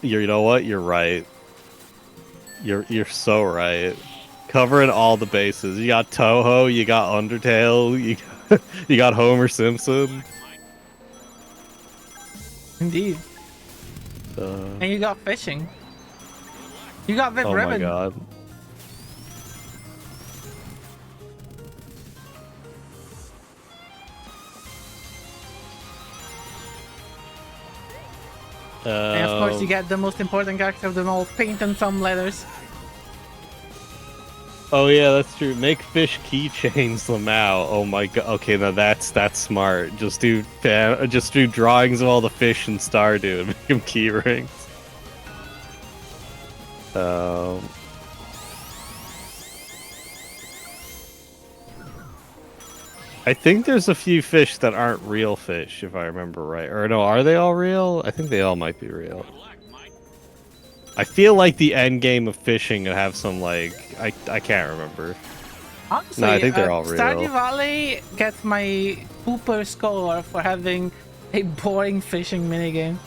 B: know what? You're right. You're so right. Covering all the bases. You got Toho, you got Undertale, you got Homer Simpson.
A: Indeed. And you got fishing. You got Vip
B: Oh
A: Ribbon.
B: my god.
A: And of course you get the most important character of them all, paint and some letters.
B: Oh yeah, that's true. Make fish keychains them out. Oh my god. Okay, now that's smart. Just do drawings of all the fish in Stardew and make them key rings. I think there's a few fish that aren't real fish, if I remember right. Or no, are they all real? I think they all might be real. I feel like the end game of fishing would have some, like, I can't remember.
A: Honestly,
B: No, I think they're all real.
A: Stardew Valley gets my pooper score for having a boring fishing minigame.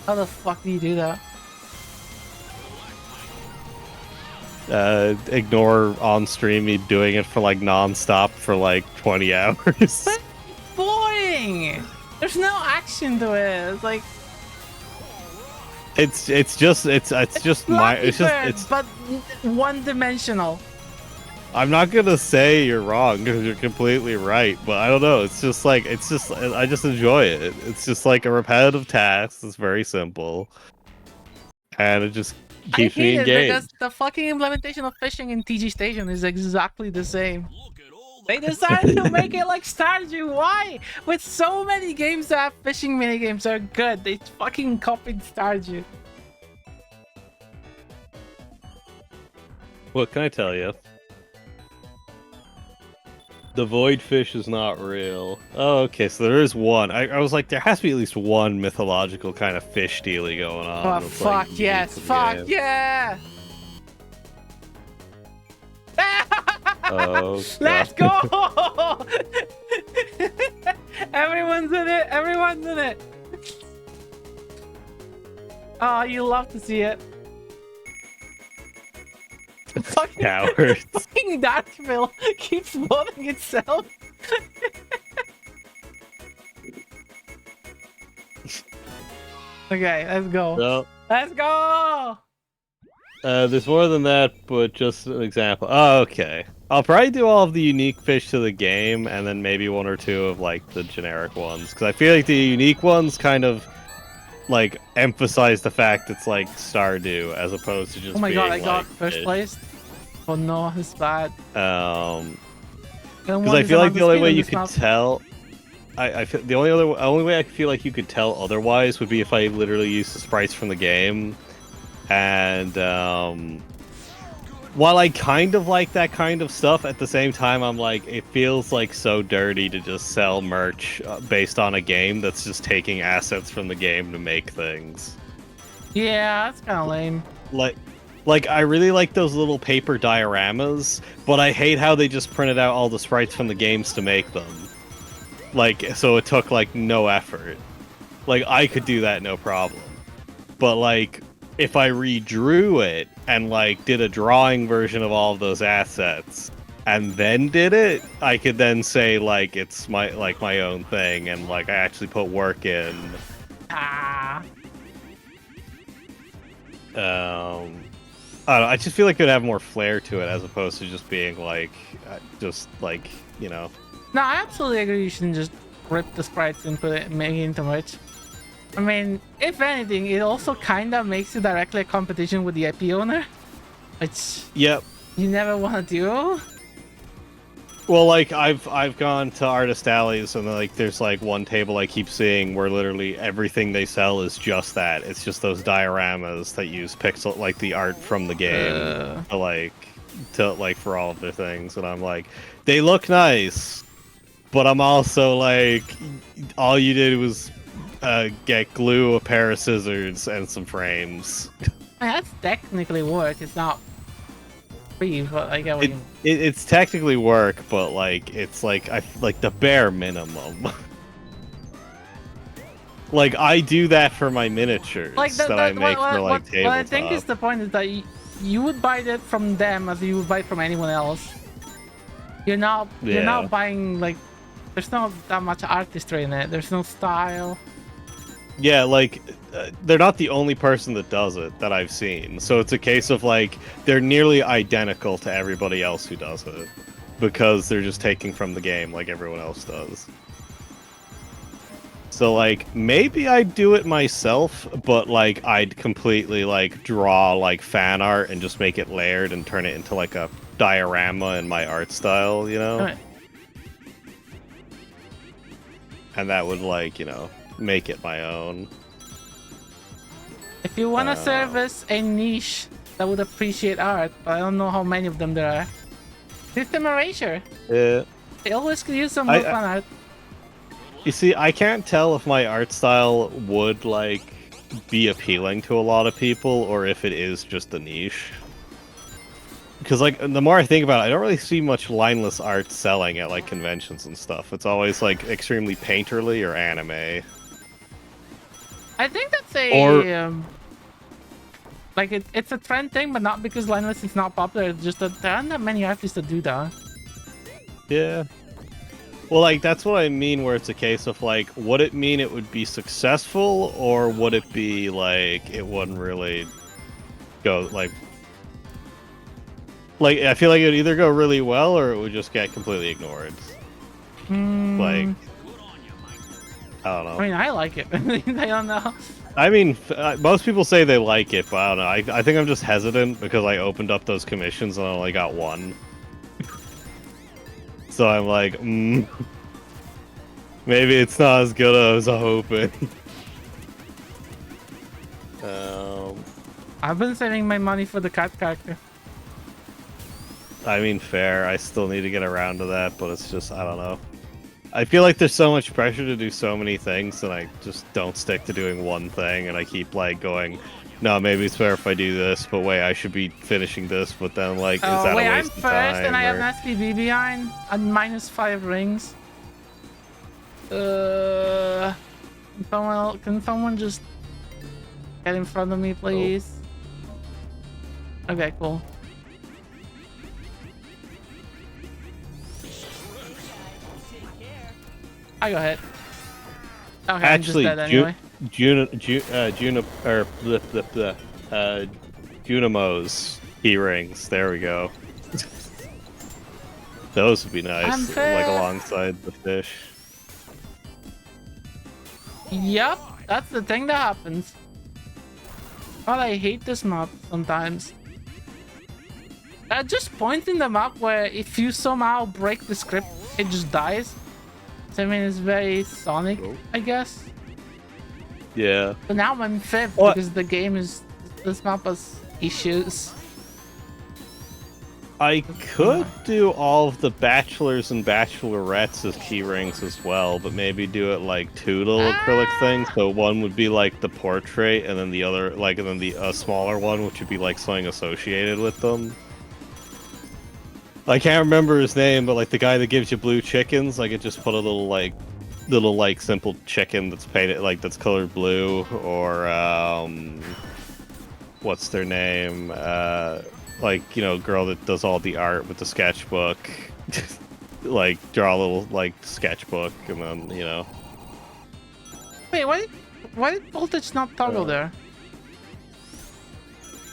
A: How the fuck do you do that?
B: Ignore on stream me doing it for like non-stop for like 20 hours.
A: But boring! There's no action to it. It's like
B: it's just
A: but one-dimensional.
B: I'm not gonna say you're wrong because you're completely right, but I don't know. It's just like I just enjoy it. It's just like a repetitive task. It's very simple, and it just keeps me
A: I hate it
B: engaged.
A: because the fucking implementation of fishing in TG Station is exactly the same. They decided to make it like Stardew. Why? With so many games that have fishing minigames are good, they fucking copied Stardew.
B: What can I tell you? The void fish is not real. Oh, okay, so there is one. I was like, there has to be at least one mythological kind of fish dealy going on.
A: Oh,
B: that's,
A: fuck
B: like,
A: yes.
B: unique to the
A: Fuck
B: game.
A: yeah.
B: Oh,
A: Let's
B: God.
A: go! Everyone's in it. Everyone's in it. Oh, you love to see it. Fucking,
B: Cowards.
A: fucking Darkville keeps voting itself. Okay, let's go.
B: No.
A: Let's go!
B: There's more than that, but just an example. Oh, okay. I'll probably do all of the unique fish to the game, and then maybe one or two of, like, the generic ones. Because I feel like the unique ones kind of, like, emphasize the fact it's, like, Stardew, as opposed to just
A: Oh my
B: being,
A: god, I got
B: like,
A: first
B: fish.
A: place. Oh no, it's bad.
B: Because I feel like the only way you could tell... I feel the only way I feel like you could tell otherwise would be if I literally used the sprites from the game. And while I kind of like that kind of stuff, at the same time I'm like, it feels like so dirty to just sell merch based on a game that's just taking assets from the game to make things.
A: Yeah, that's kind of lame.
B: Like I really like those little paper dioramas, but I hate how they just printed out all the sprites from the games to make them. Like, so it took like no effort. Like I could do that no problem. But like, if I redrew it and like did a drawing version of all of those assets and then did it, I could then say like it's my own thing and like I actually put work in.
A: Ah.
B: I don't know, I just feel like it would have more flair to it as opposed to just being like just like, you know.
A: No, I absolutely agree. You shouldn't just rip the sprites and make it into merch. I mean, if anything, it also kind of makes you directly a competition with the IP owner, which
B: Yep.
A: you never want to do.
B: Well, like I've gone to artist alleys and like there's like one table I keep seeing where literally everything they sell is just that. It's just those dioramas that use pixel like the art from the game to for all of their things, and I'm like, they look nice, but I'm also like, all you did was get glue, a pair of scissors, and some frames.
A: I mean, that's technically work. It's not free, but I get what you mean.
B: It's technically work, but like it's like like the bare minimum. Like I do that for my miniatures that I make for like tabletop.
A: What I think is the point is that you would buy it from them as you would buy it from anyone else. You're not buying like, there's not that much artistry in it. There's no style.
B: Yeah, like they're not the only person that does it that I've seen. So it's a case of like they're nearly identical to everybody else who does it because they're just taking from the game like everyone else does. So like maybe I'd do it myself, but like I'd completely like draw like fan art and just make it layered and turn it into like a diorama in my art style, you know?
A: Right.
B: And that would like, you know, make it my own.
A: If you want to service a niche that would appreciate art, but I don't know how many of them there are. System Erasure.
B: Yeah.
A: They always could use some more fun art.
B: You see, I can't tell if my art style would like be appealing to a lot of people or if it is just a niche. Because like the more I think about it, I don't really see much lineless art selling at like conventions and stuff. It's always like extremely painterly or anime.
A: I think that's a like it's a trend thing, but not because lineless is not popular. It's just that there aren't that many artists that do that.
B: Yeah. Well, like that's what I mean. Where it's a case of like, would it mean it would be successful, or would it be like it wouldn't really go like? Like I feel like it would either go really well or it would just get completely ignored. Like I don't know.
A: I mean, I like it. I don't know.
B: I mean, most people say they like it, but I don't know. I think I'm just hesitant because I opened up those commissions and I only got one. So I'm like, maybe it's not as good as I was hoping.
A: I've been saving my money for the cat character.
B: I mean, fair. I still need to get around to that, but it's just, I don't know. I feel like there's so much pressure to do so many things, and I just don't stick to doing one thing, and I keep, like, going, no, maybe it's better if I do this, but wait, I should be finishing this, but then, like, is that
A: wait,
B: a
A: I'm
B: waste
A: first,
B: of time?
A: and I have an SPB behind, and -5 rings. Can someone just get in front of me, please? Oh. Okay, cool. I go ahead. Okay,
B: Actually,
A: I'm just dead anyway.
B: Junimo's key rings. There we go. Those would be nice, like alongside the fish.
A: Yep, that's the thing that happens. God, I hate this map sometimes. Just points in the map where if you somehow break the script, it just dies. So, I mean, it's very Sonic, I guess.
B: Yeah.
A: But now I'm 5th because the game is... This map has issues.
B: I could do all of the bachelors and bachelorettes as key rings as well, but maybe do it like 2 little acrylic things. So one would be like the portrait, and then the other, like, and then the smaller one, which would be like something associated with them. I can't remember his name, but like the guy that gives you blue chickens, I could just put a little simple chicken that's painted like that's colored blue, or what's their name? Like, you know, girl that does all the art with the sketchbook. Like draw a little like sketchbook, and then, you know.
A: Wait, why did voltage not toggle there?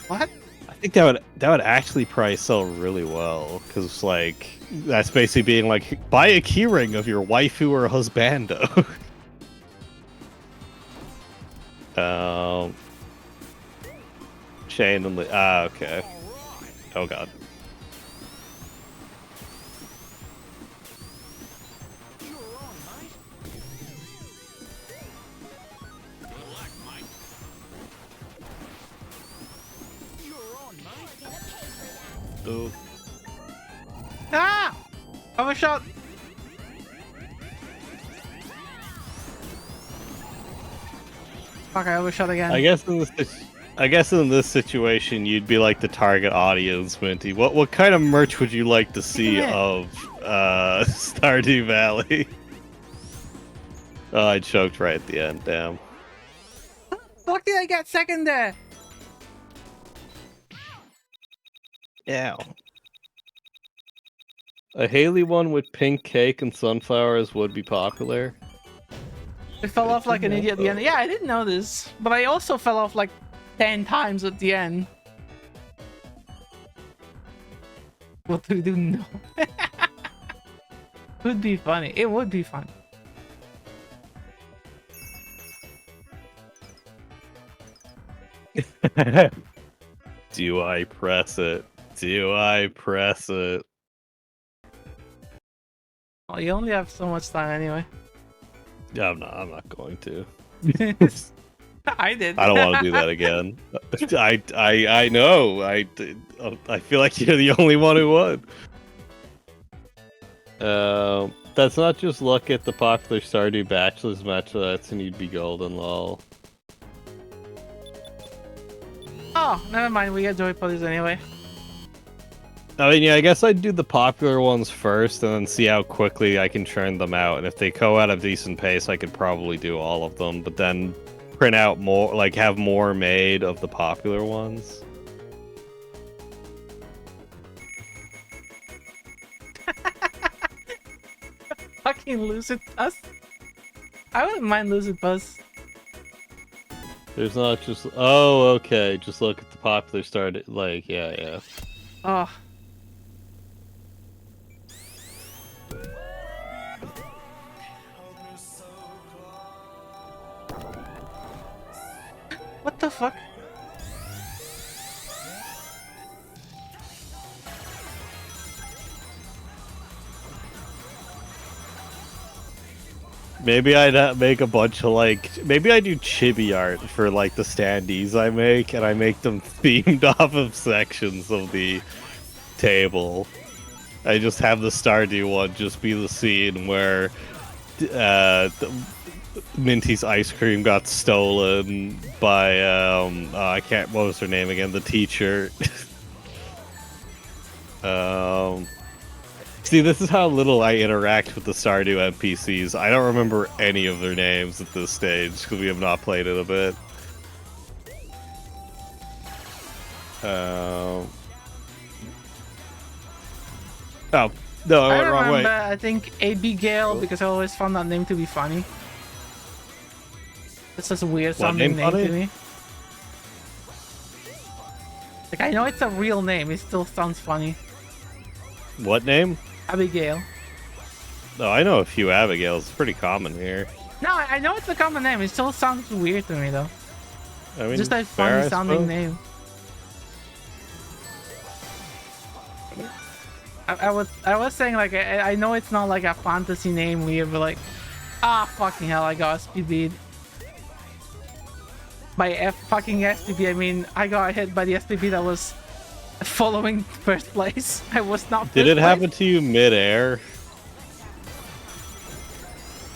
A: What?
B: I think that would actually probably sell really well, because like that's basically being like, buy a keyring of your waifu or husbando. Shane and okay. Oh god. Oh.
A: Ah! Overshot! Fuck, I overshot again.
B: I guess in this situation, you'd be like the target audience, Minty. What kind of merch would you like to see
A: Damn it.
B: of Stardew Valley? Oh, I choked right at the end. Damn.
A: Fuck did I get second there?
B: Ow. A Haley one with pink cake and sunflowers would be popular.
A: I fell off like an idiot at the end. Yeah, I didn't know this, but I also fell off like 10 times at the end. What do we do now? Would be funny. It would be fun.
B: Do I press it? Do I press it?
A: Well, you only have so much time anyway.
B: Yeah, I'm not going to.
A: I did.
B: I don't want to do that again. I know. I feel like you're the only one who would. That's not just look at the popular Stardew Bachelors match. That's and you'd be golden, lol.
A: Oh, never mind. We get joy pulleys anyway.
B: I mean, yeah, I guess I'd do the popular ones first and then see how quickly I can churn them out. And if they go at a decent pace, I could probably do all of them. But then print out more, like have more made of the popular ones.
A: Fucking Lucid Bus. I wouldn't mind Lucid Bus.
B: There's not just... Oh, okay. Just look at the popular start. Like, yeah.
A: Oh. What the fuck?
B: Maybe I'd make a bunch of like... Maybe I do chibi art for like the standees I make, and I make them themed off of sections of the table. I just have the Stardew one just be the scene where Minty's ice cream got stolen by I can't, what was her name again? The teacher. See, this is how little I interact with the Stardew NPCs. I don't remember any of their names at this stage because we have not played it a bit. Oh no, I
A: I
B: went wrong way.
A: remember, I think Abigail, because I always found that name to be funny. It's just a weird sounding
B: name
A: name
B: funny?
A: to me. Like, I know it's a real name, it still sounds funny.
B: What name?
A: Abigail.
B: No, I know a few Abigails. It's pretty common here.
A: No, I know it's a common name, it still sounds weird to me though.
B: I mean,
A: Just a
B: fair,
A: funny
B: I
A: sounding
B: suppose.
A: name. I was saying, like, I know it's not like a fantasy name weird, but like, fucking hell, I got SPB'd. By fucking SPB, I mean, I got hit by the SPB that was following first place. I was not
B: Did
A: first
B: it happen
A: place.
B: to you mid-air?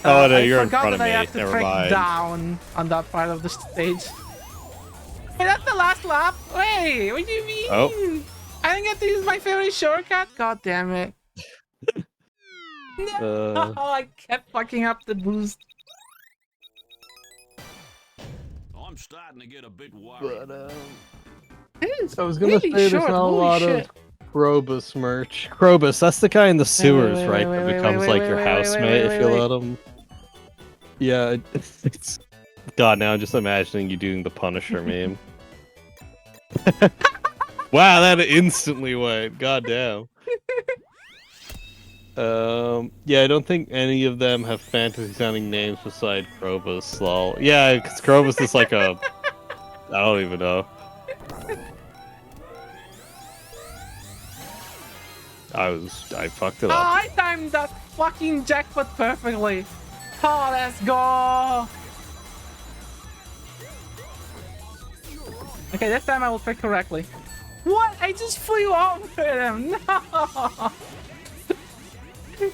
B: Oh, no, you're in front of me.
A: I have to
B: Never
A: track
B: mind.
A: down on that part of the stage. Hey, that's the last lap. Wait, what do you mean?
B: Oh.
A: I didn't get to use my favorite shortcut. God damn it. No, I kept fucking up the boost.
F: I'm starting to get a bit worried.
B: But,
A: It is
B: I was gonna
A: really
B: say there's
A: short.
B: not a
A: Holy
B: lot
A: shit.
B: of Krobus merch. Krobus, that's the guy in the sewers,
A: wait,
B: right?
A: wait,
B: That
A: wait,
B: becomes
A: wait,
B: like
A: wait,
B: your
A: wait,
B: housemate
A: wait,
B: if you
A: wait.
B: let him. Yeah, it's... God, now I'm just imagining you doing the Punisher meme. Wow, that instantly went. God damn. Yeah, I don't think any of them have fantasy-sounding names beside Krobus, lol. Yeah, because Krobus is like a... I don't even know. I fucked it
A: Oh,
B: up.
A: I timed that fucking jackpot perfectly. Oh, let's go. Okay, this time I will pick correctly. What? I just flew over him. No.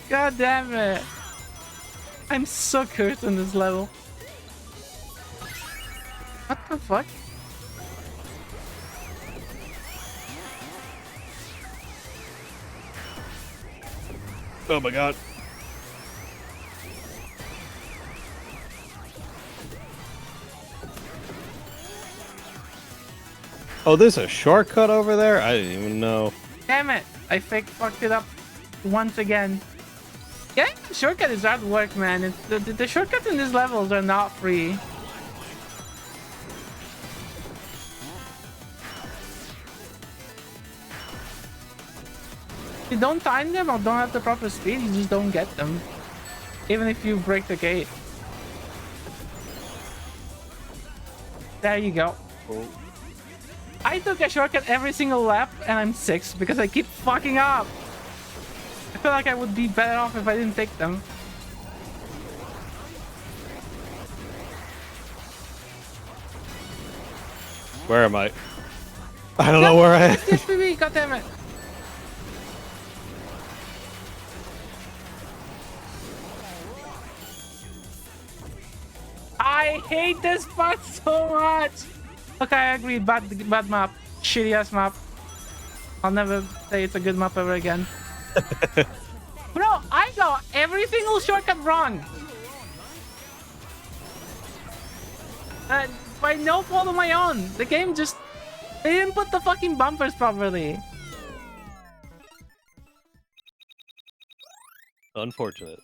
A: God damn it. I'm so cursed in this level. What the fuck?
B: Oh my god. Oh, there's a shortcut over there? I didn't even know.
A: Damn it. I fucked it up once again. Getting the shortcut is hard work, man. The shortcuts in these levels are not free. If you don't time them or don't have the proper speed, you just don't get them. Even if you break the gate. There you go.
B: Oh.
A: I took a shortcut every single lap and I'm 6th because I keep fucking up. I feel like I would be better off if I didn't take them.
B: Where am I? I don't know where I am.
A: Yes, baby, god damn it. I hate this part so much. Okay, I agree. Bad map. Shitty ass map. I'll never say it's a good map ever again. Bro, I got every single shortcut wrong. By no fault of my own. The game just... They didn't put the fucking bumpers properly.
B: Unfortunate.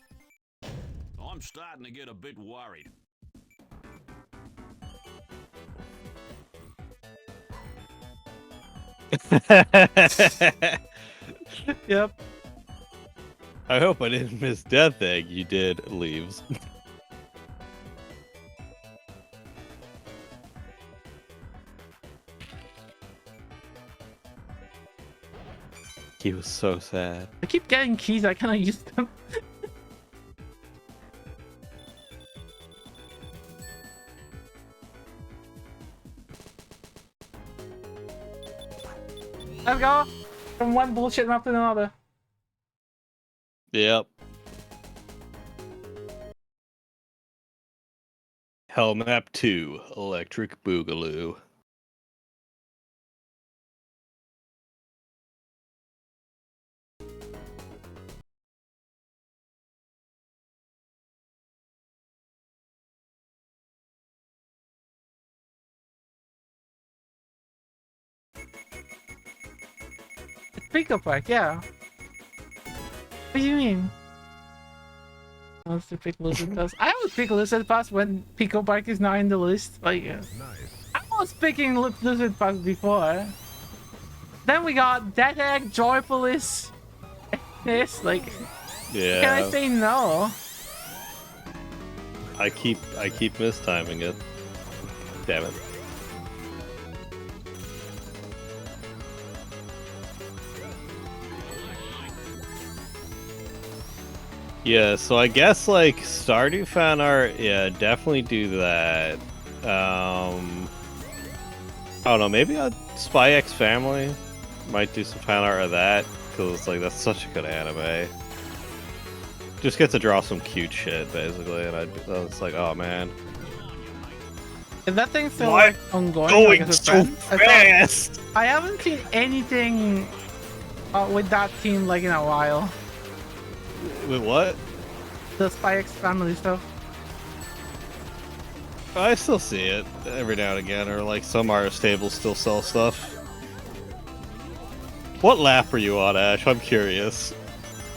F: I'm starting to get a bit worried.
A: Yep.
B: I hope I didn't miss Death Egg. You did. Leaves. He was so sad.
A: I keep getting keys, I cannot use them. Let's go from one bullshit map to another.
B: Yep. Hell Map 2, Electric Boogaloo.
A: It's Pico Park, yeah. What do you mean? Wants to pick Lizard Pass. I would pick Lizard Pass when Pico Park is not in the list. Like, I was picking Lizard Pass before. Then we got Death Egg, Joypolis. This, like,
B: Yeah.
A: can I say no?
B: I keep mistiming it. Damn it. Yeah, so I guess like Stardew fan art, yeah, definitely do that. I don't know, maybe Spy X Family might do some fan art of that because it's like that's such a good anime. Just get to draw some cute shit basically, and it's like, oh man,
A: If that thing's still
B: Why
A: like ongoing,
B: going
A: like, as a
B: so
A: trend,
B: fast.
A: I haven't seen anything with that team like in a while.
B: With what?
A: The Spy X Family stuff.
B: I still see it every now and again, or like some artist tables still sell stuff. What lap are you on, Ash? I'm curious.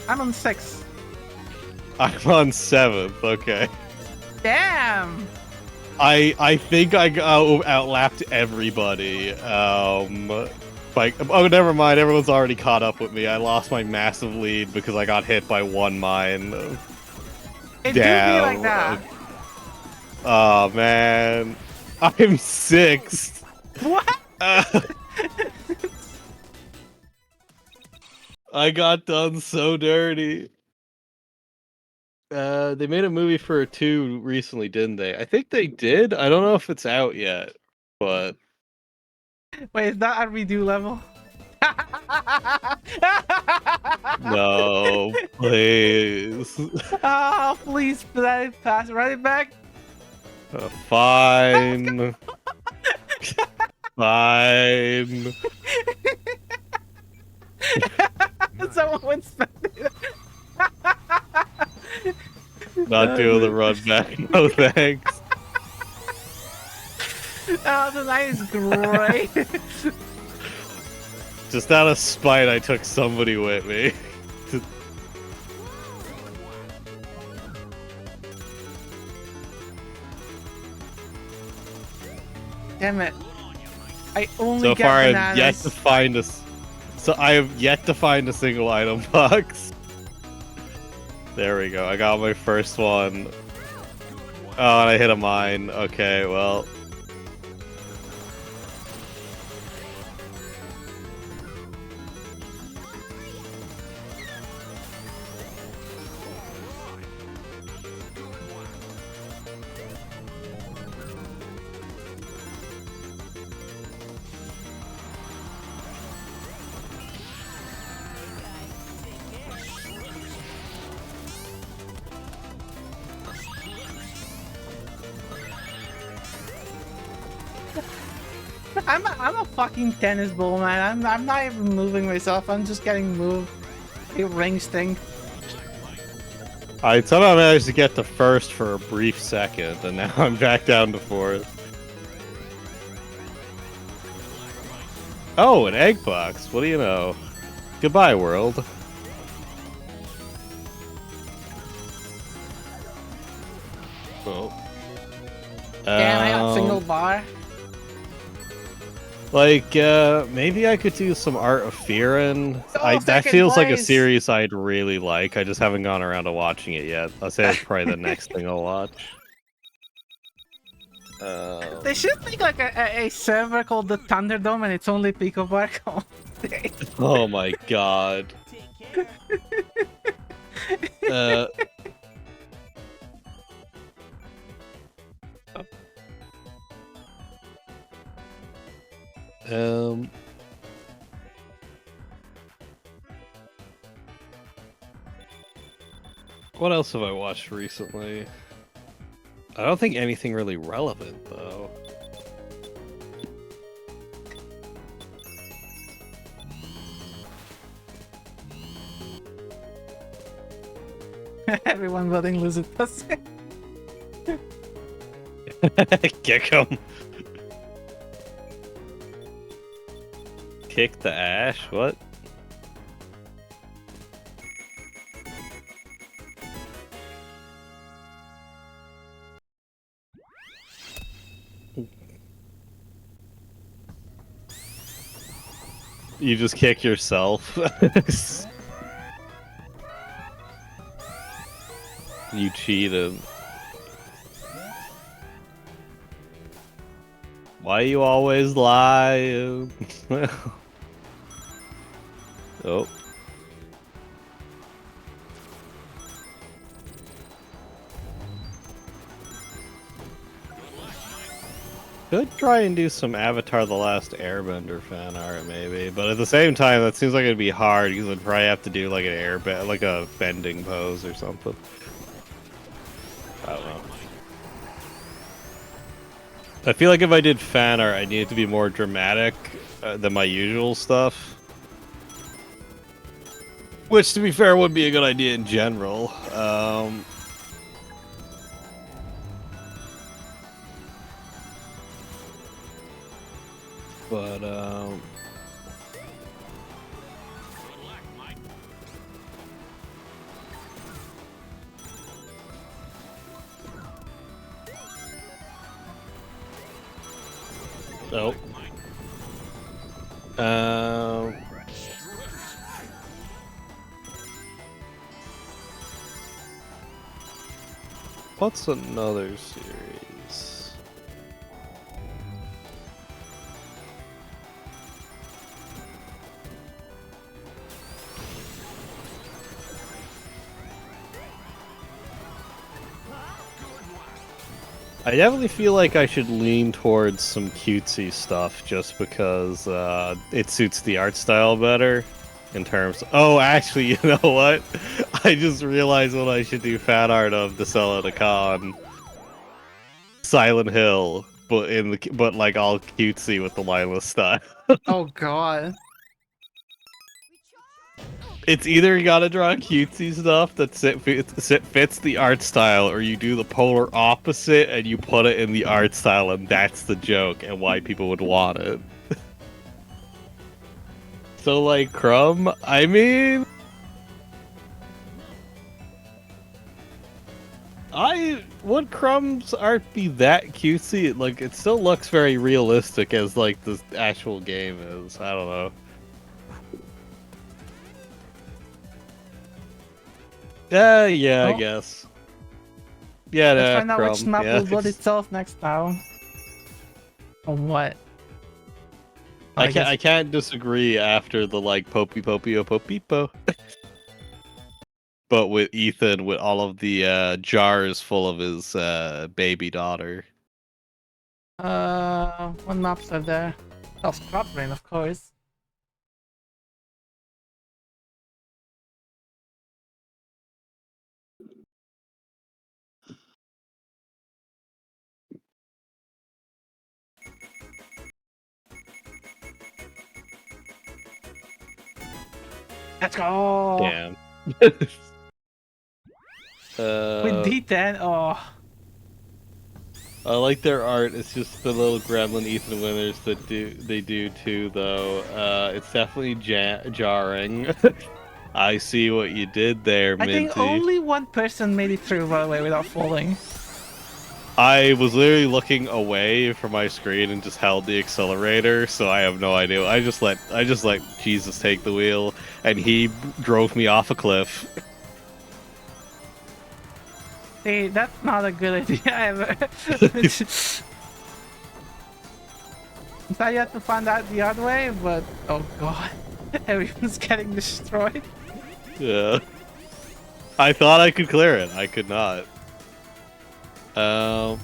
A: I'm on 6.
B: I'm on 7th. Okay.
A: Damn.
B: I think I outlapped everybody. Like, oh, never mind. Everyone's already caught up with me. I lost my massive lead because I got hit by one mine.
A: It do be like that.
B: Oh man, I'm 6th.
A: What?
B: I got done so dirty. They made a movie for 2 recently, didn't they? I think they did. I don't know if it's out yet, but
A: Wait, is that a redo level?
B: No, please.
A: Oh, please, pass right back.
B: Fine. Fine.
A: Someone went spectator.
B: Not doing the run back. No thanks.
A: Oh, the night is great.
B: Just out of spite, I took somebody with me.
A: Damn it. I only
B: So
A: get
B: far,
A: bananas.
B: I've yet to find a. So I have yet to find a single item box. There we go. I got my first one. Oh, and I hit a mine. Okay, well.
A: I'm a fucking tennis ball, man. I'm not even moving myself. I'm just getting moved. It rings thing.
B: I somehow managed to get to first for a brief second, and now I'm back down to fourth. Oh, an egg box. What do you know? Goodbye, world. Oh.
A: Damn, I got single bar.
B: Like, maybe I could do some Art of Fearin'.
A: Oh,
B: That
A: second
B: feels like a
A: place.
B: series I'd really like. I just haven't gone around to watching it yet. I'll say it's probably the next thing I'll watch.
A: They should make like a server called the Thunderdome and it's only Pico Bar.
B: Oh my god. Um. What else have I watched recently? I don't think anything really relevant, though.
A: Everyone voting lose it.
B: Kick him. Kick the ash? What? You just kick yourself. You cheated. Why you always lie? Oh. Could try and do some Avatar: The Last Airbender fan art, maybe, but at the same time, that seems like it'd be hard because I'd probably have to do like an like a bending pose or something. I don't know. I feel like if I did fan art, I need it to be more dramatic than my usual stuff. Which, to be fair, would be a good idea in general. But, nope. What's another series? I definitely feel like I should lean towards some cutesy stuff just because it suits the art style better. In terms, oh, actually, you know what? I just realized what I should do fan art of to sell at a con. Silent Hill, but like all cutesy with the Lila style.
A: Oh god.
B: It's either you gotta draw cutesy stuff that fits the art style, or you do the polar opposite and you put it in the art style, and that's the joke and why people would want it. So, like, Crumb, I mean... Would Crumb's art be that cutesy? Like, it still looks very realistic as, like, the actual game is. I don't know. Yeah,
A: Oh.
B: I guess. Yeah,
A: Let's find out
B: Crumb,
A: which map
B: yeah.
A: will load itself next now. Or what?
B: I can't disagree after the like popipo. But with Ethan with all of the jars full of his baby daughter.
A: What maps are there? Oh, Scrap Brain, of course. Let's go!
B: Damn.
A: With D10, oh.
B: I like their art. It's just the little gremlin Ethan Winters that they do too, though. It's definitely jarring. I see what you did there,
A: I
B: Minty.
A: think only one person made it through, by the way, without falling.
B: I was literally looking away from my screen and just held the accelerator, so I have no idea. I just let Jesus take the wheel, and he drove me off a cliff.
A: See, that's not a good idea ever. I'm sorry you have to find out the other way, but oh god, everyone's getting destroyed.
B: Yeah. I thought I could clear it. I could not. But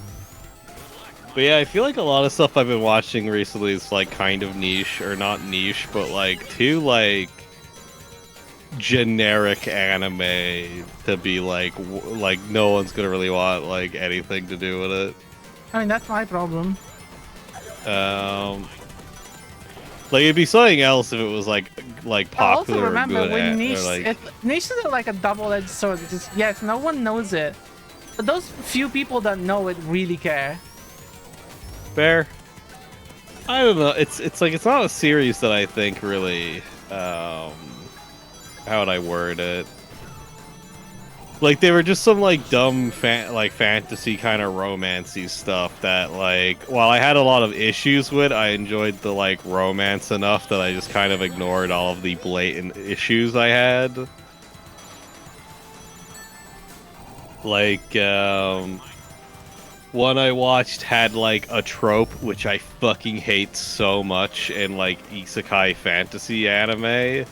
B: yeah, I feel like a lot of stuff I've been watching recently is like kind of niche, or not niche, but like too like generic anime to be like no one's gonna really want like anything to do with it.
A: I mean, that's my problem.
B: Like it'd be something else if it was like
A: I
B: popular.
A: also remember
B: or good
A: when niche,
B: or, like...
A: niche is like a double-edged sword. Because yes, no one knows it, but those few people that know it really care.
B: Fair. I don't know. It's like it's not a series that I think really. How would I word it? Like they were just some like dumb fantasy kind of romancy stuff that like while I had a lot of issues with, I enjoyed the like romance enough that I just kind of ignored all of the blatant issues I had. Like one I watched had like a trope which I fucking hate so much in like isekai fantasy anime,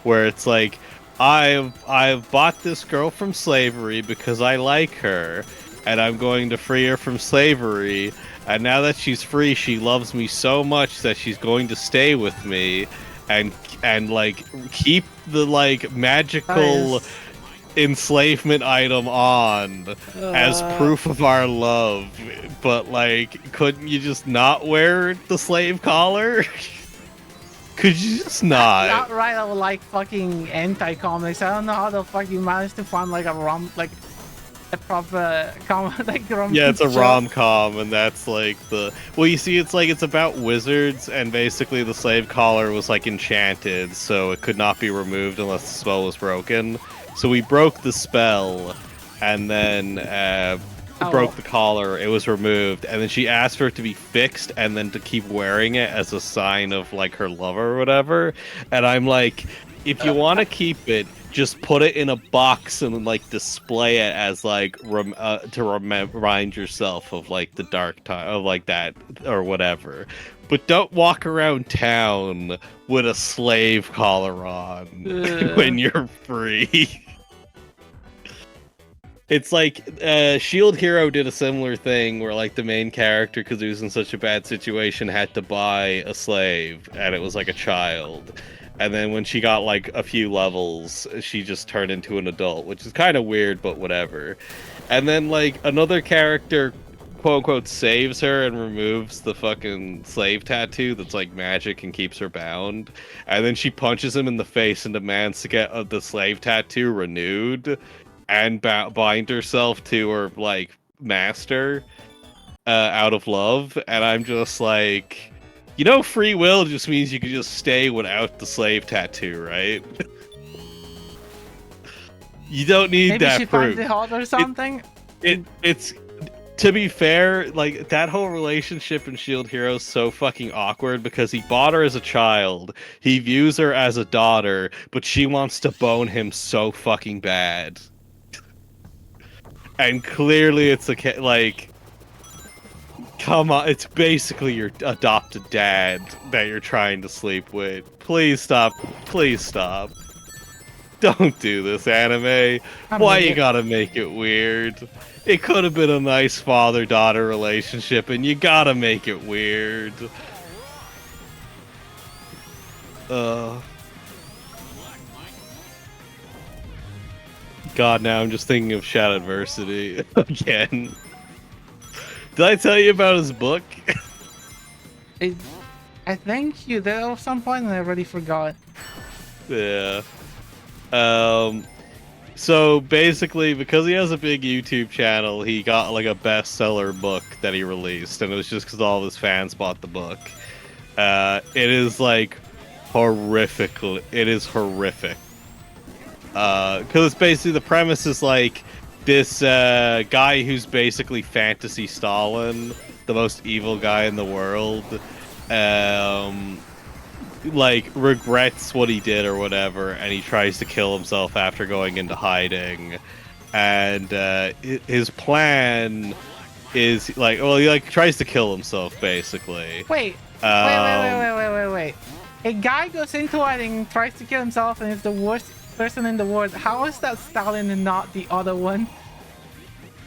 B: where it's like I've bought this girl from slavery because I like her, and I'm going to free her from slavery, and now that she's free, she loves me so much that she's going to stay with me and like keep the like magical enslavement item on as proof of our love. But like, couldn't you just not wear the slave collar? Could you just not?
A: Not right. I would like fucking anti-comics. I don't know how the fuck you managed to find like a proper like rom.
B: Yeah, it's a rom-com, and that's like the well. You see, it's like it's about wizards, and basically the slave collar was like enchanted, so it could not be removed unless the spell was broken. So we broke the spell, and then broke the collar. It was removed, and then she asked for it to be fixed, and then to keep wearing it as a sign of like her love or whatever. And I'm like, if you want to keep it, just put it in a box and like display it as like to remind yourself of like the dark time of like that or whatever. But don't walk around town with a slave collar on when you're free. It's like Shield Hero did a similar thing where like the main character, because he was in such a bad situation, had to buy a slave, and it was like a child. And then when she got like a few levels, she just turned into an adult, which is kind of weird, but whatever. And then like another character, quote unquote, saves her and removes the fucking slave tattoo that's like magic and keeps her bound. And then she punches him in the face and demands to get the slave tattoo renewed and bind herself to her like master out of love. And I'm just like, you know, free will just means you can just stay without the slave tattoo, right? You don't need
A: Maybe
B: that
A: she
B: proof.
A: finds it hot or something.
B: It's to be fair, like that whole relationship in Shield Hero is so fucking awkward because he bought her as a child, he views her as a daughter, but she wants to bone him so fucking bad. And clearly it's like, come on, it's basically your adopted dad that you're trying to sleep with. Please stop. Please stop. Don't do this, anime. Why you gotta make it weird? It could have been a nice father-daughter relationship, and you gotta make it weird. God, now I'm just thinking of Shadow Adversity again. Did I tell you about his book?
A: I think you did at some point, and I already forgot.
B: Yeah. So basically, because he has a big YouTube channel, he got like a bestseller book that he released, and it was just because all of his fans bought the book. It is like horrific. It is horrific. Because it's basically the premise is like this guy who's basically fantasy Stalin, the most evil guy in the world, like regrets what he did or whatever, and he tries to kill himself after going into hiding. And his plan is like, well, he like tries to kill himself basically.
A: Wait. A guy goes into hiding, tries to kill himself, and is the worst person in the world. How is that Stalin and not the other one?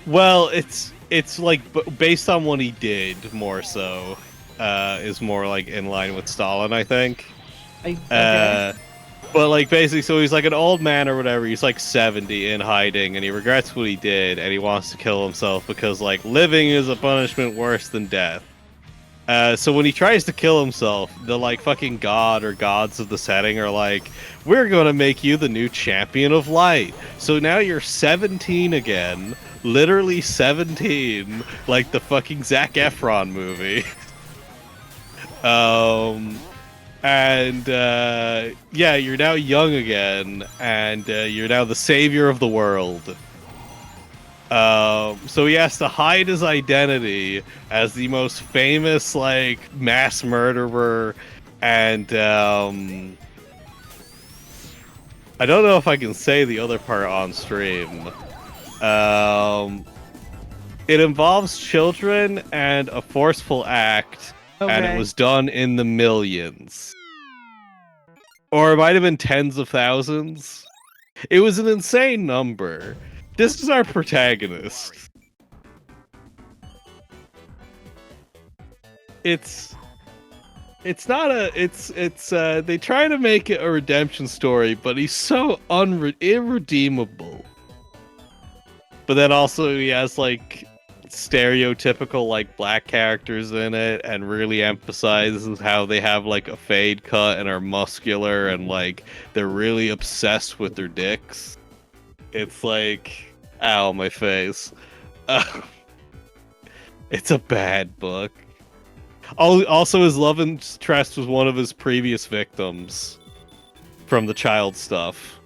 B: Well, it's like based on what he did more so. Is more like in line with Stalin, I think.
A: Okay.
B: But like basically, so he's like an old man or whatever. He's like 70 in hiding, and he regrets what he did, and he wants to kill himself because like living is a punishment worse than death. So when he tries to kill himself, the like fucking god or gods of the setting are like, we're gonna make you the new champion of light. So now you're 17 again, literally 17, like the fucking Zac Efron movie. Yeah, you're now young again, and you're now the savior of the world. So he has to hide his identity as the most famous, like, mass murderer, and, I don't know if I can say the other part on stream. It involves children and a forceful act, and it was done in the millions. Or it might have been tens of thousands. It was an insane number. This is our protagonist. It's not a they try to make it a redemption story, but he's so irredeemable. But then also he has like stereotypical like black characters in it, and really emphasizes how they have like a fade cut and are muscular, and like they're really obsessed with their dicks. It's like, ow, my face. It's a bad book. Also, his love interest was one of his previous victims from the child stuff.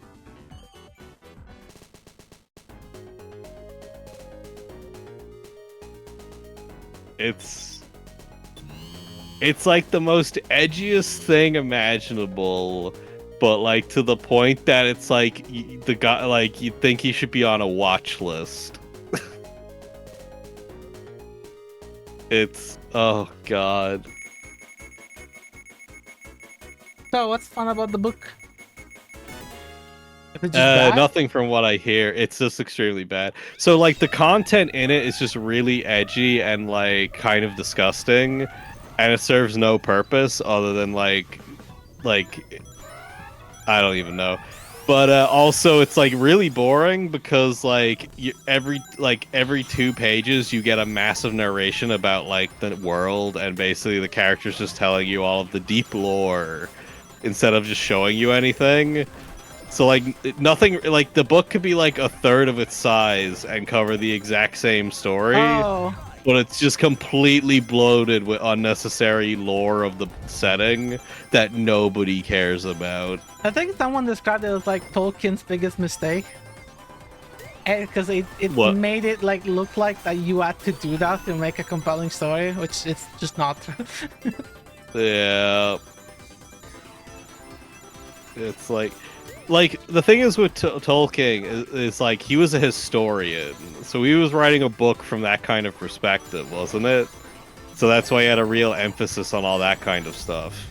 B: It's like the most edgiest thing imaginable, but like to the point that it's like the guy, like you'd think he should be on a watch list. It's, oh god.
A: So what's fun about the book? It's just bad?
B: Nothing from what I hear. It's just extremely bad. So like the content in it is just really edgy and like kind of disgusting, and it serves no purpose other than like I don't even know. But also it's like really boring because like every 2 pages you get a massive narration about like the world, and basically the characters just telling you all of the deep lore instead of just showing you anything. So like nothing, like the book could be like a third of its size and cover the exact same story,
A: Oh,
B: but it's just completely bloated with unnecessary lore of the setting that nobody cares about.
A: I think someone described it as like Tolkien's biggest mistake. Because it
B: What?
A: made it like look like that you had to do that to make a compelling story, which it's just not true.
B: Yeah. It's like the thing is with Tolkien is like he was a historian, so he was writing a book from that kind of perspective, wasn't it? So that's why he had a real emphasis on all that kind of stuff.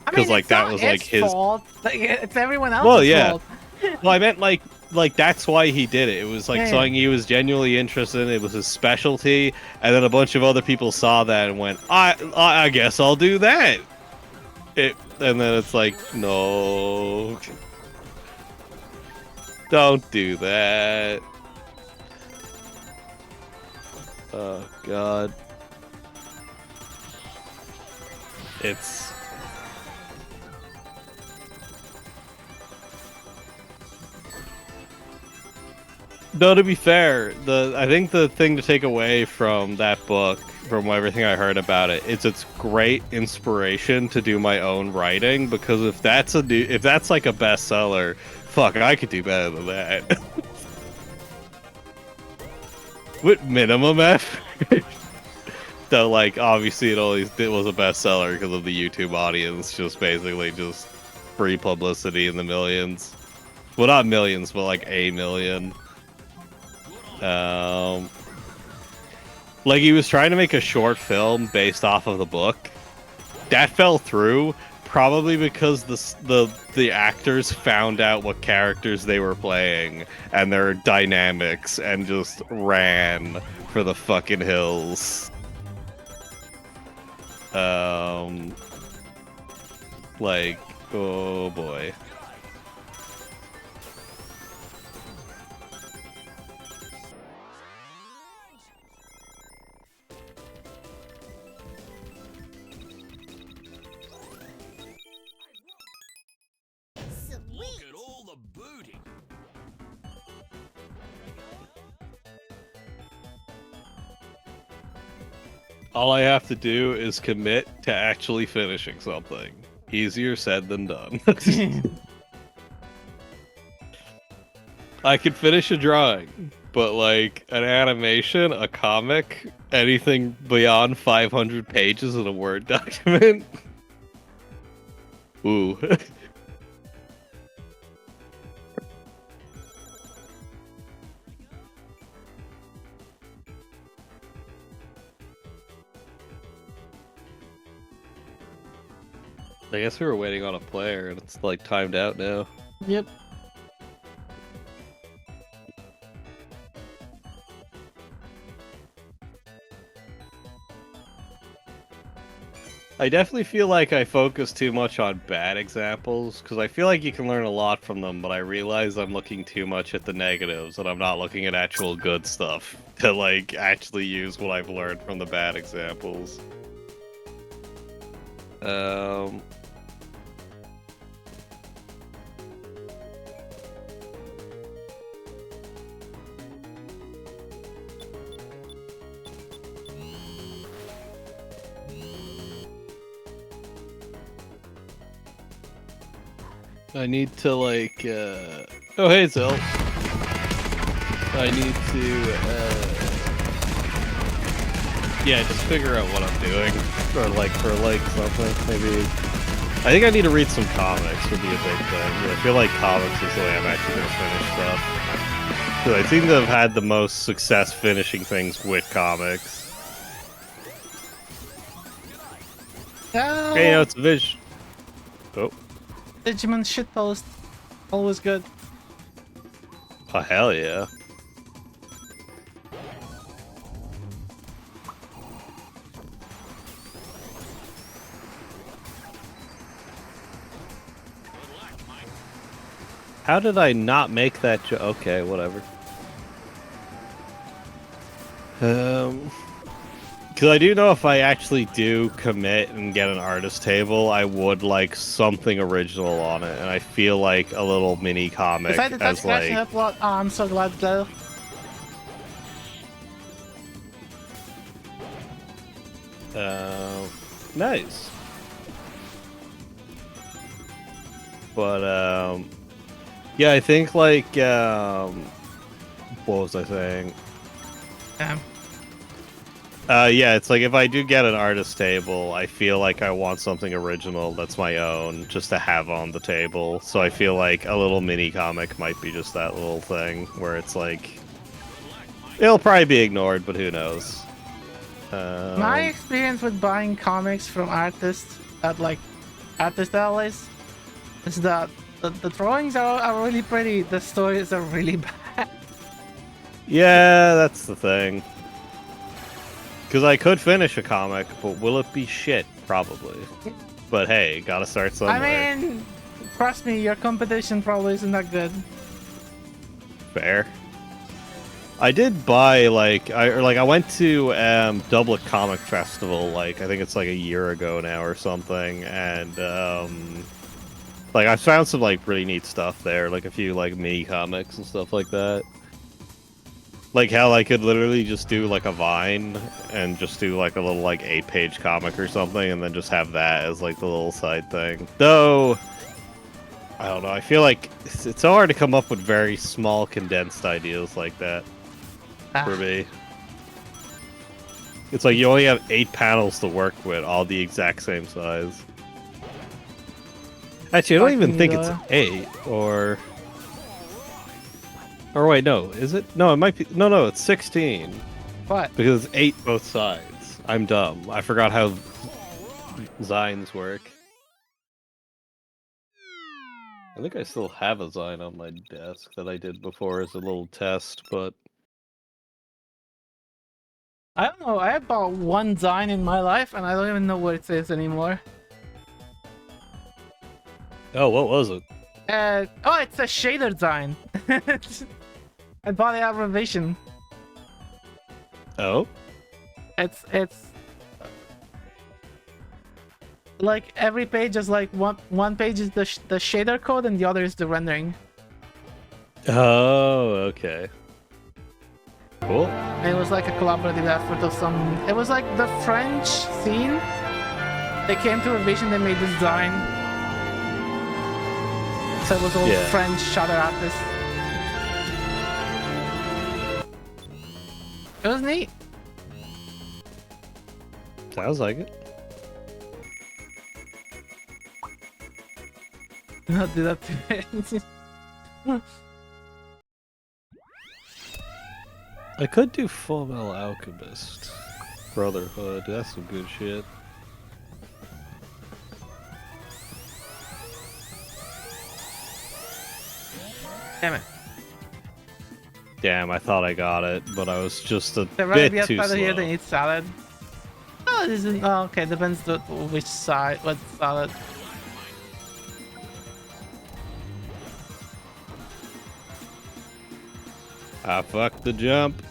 A: I mean,
B: like
A: it's
B: that
A: not
B: was
A: his
B: like his
A: fault. Like, it's everyone else's
B: Well, yeah.
A: fault.
B: Well, I meant like that's why he did it. It was like
A: Yeah.
B: something he was genuinely interested in. It was his specialty, and then a bunch of other people saw that and went, I guess I'll do that. And then it's like, no, don't do that. Oh God, it's. No, to be fair, I think the thing to take away from that book, from everything I heard about it, is it's great inspiration to do my own writing. Because if that's like a bestseller, fuck, I could do better than that. With minimum effort. So, like, obviously, it was a bestseller because of the YouTube audience, just basically just free publicity in the millions. Well, not millions, but like a million. Like he was trying to make a short film based off of the book. That fell through, probably because the actors found out what characters they were playing and their dynamics and just ran for the fucking hills. Like, oh boy.
F: Look at all the booty.
B: All I have to do is commit to actually finishing something. Easier said than done. I could finish a drawing, but like an animation, a comic, anything beyond 500 pages in a Word document? Ooh. I guess we were waiting on a player, and it's like timed out now.
A: Yep.
B: I definitely feel like I focus too much on bad examples, because I feel like you can learn a lot from them, but I realize I'm looking too much at the negatives, and I'm not looking at actual good stuff to, like, actually use what I've learned from the bad examples. I need to, like, oh, hey, Zell. I need to, yeah, just figure out what I'm doing. Or, like, for, like, something, maybe. I think I need to read some comics would be a big thing. I feel like comics is the way I'm actually going to finish stuff. Because I seem to have had the most success finishing things with comics.
A: Oh,
B: Hey, it's a vision. Oh.
A: Digimon shitpost. Always good.
B: Oh, hell yeah. How did I not make that okay, whatever. Because I do know if I actually do commit and get an artist table, I would like something original on it, and I feel like a little mini comic
A: Besides the touch
B: as
A: crashing
B: like.
A: upload, oh, I'm so glad though.
B: Nice. But yeah, I think like what was I saying?
A: Damn.
B: Yeah, it's like if I do get an artist table, I feel like I want something original that's my own, just to have on the table. So I feel like a little mini comic might be just that little thing where it's like it'll probably be ignored, but who knows?
A: My experience with buying comics from artists at like artist alleys is that the drawings are really pretty, the stories are really bad.
B: Yeah, that's the thing. Because I could finish a comic, but will it be shit? Probably. But hey, gotta start somewhere.
A: I mean, trust me, your competition probably isn't that good.
B: Fair. I did buy I went to Dublin Comic Festival like I think it's like a year ago now or something, and like I found some like really neat stuff there, like a few like mini comics and stuff like that. Like how I could literally just do like a Vine and just do like a little like 8-page comic or something, and then just have that as like the little side thing. Though I don't know, I feel like it's so hard to come up with very small condensed ideas like that. For me, it's like you only have 8 panels to work with, all the exact same size. Actually, I don't even think it's 8, or wait, no, is it? No, it might be. No, it's 16.
A: What?
B: Because it's 8 both sides. I'm dumb. I forgot how Zines work. I think I still have a Zine on my desk that I did before as a little test, but.
A: I don't know, I bought one Zine in my life and I don't even know what it says anymore.
B: Oh, what was it?
A: Oh, it's a shader Zine. I bought it at Revision.
B: Oh?
A: It's like every page is like one page is the shader code and the other is the rendering.
B: Oh, okay. Cool.
A: It was like a collaborative effort of some. It was like the French scene. They came to Revision, they made this design. So it was all French shadow artists. It was neat.
B: Sounds like it.
A: Do not do that to it.
B: I could do Full Metal Alchemist. Brotherhood, that's some good shit.
A: Damn it.
B: Damn, I thought I got it, but I was just a
A: They'd rather
B: bit
A: be a
B: too
A: feather
B: slow.
A: here than eat salad. Oh, this isn't. Oh, okay, depends on which side, what salad.
B: I fucked the jump.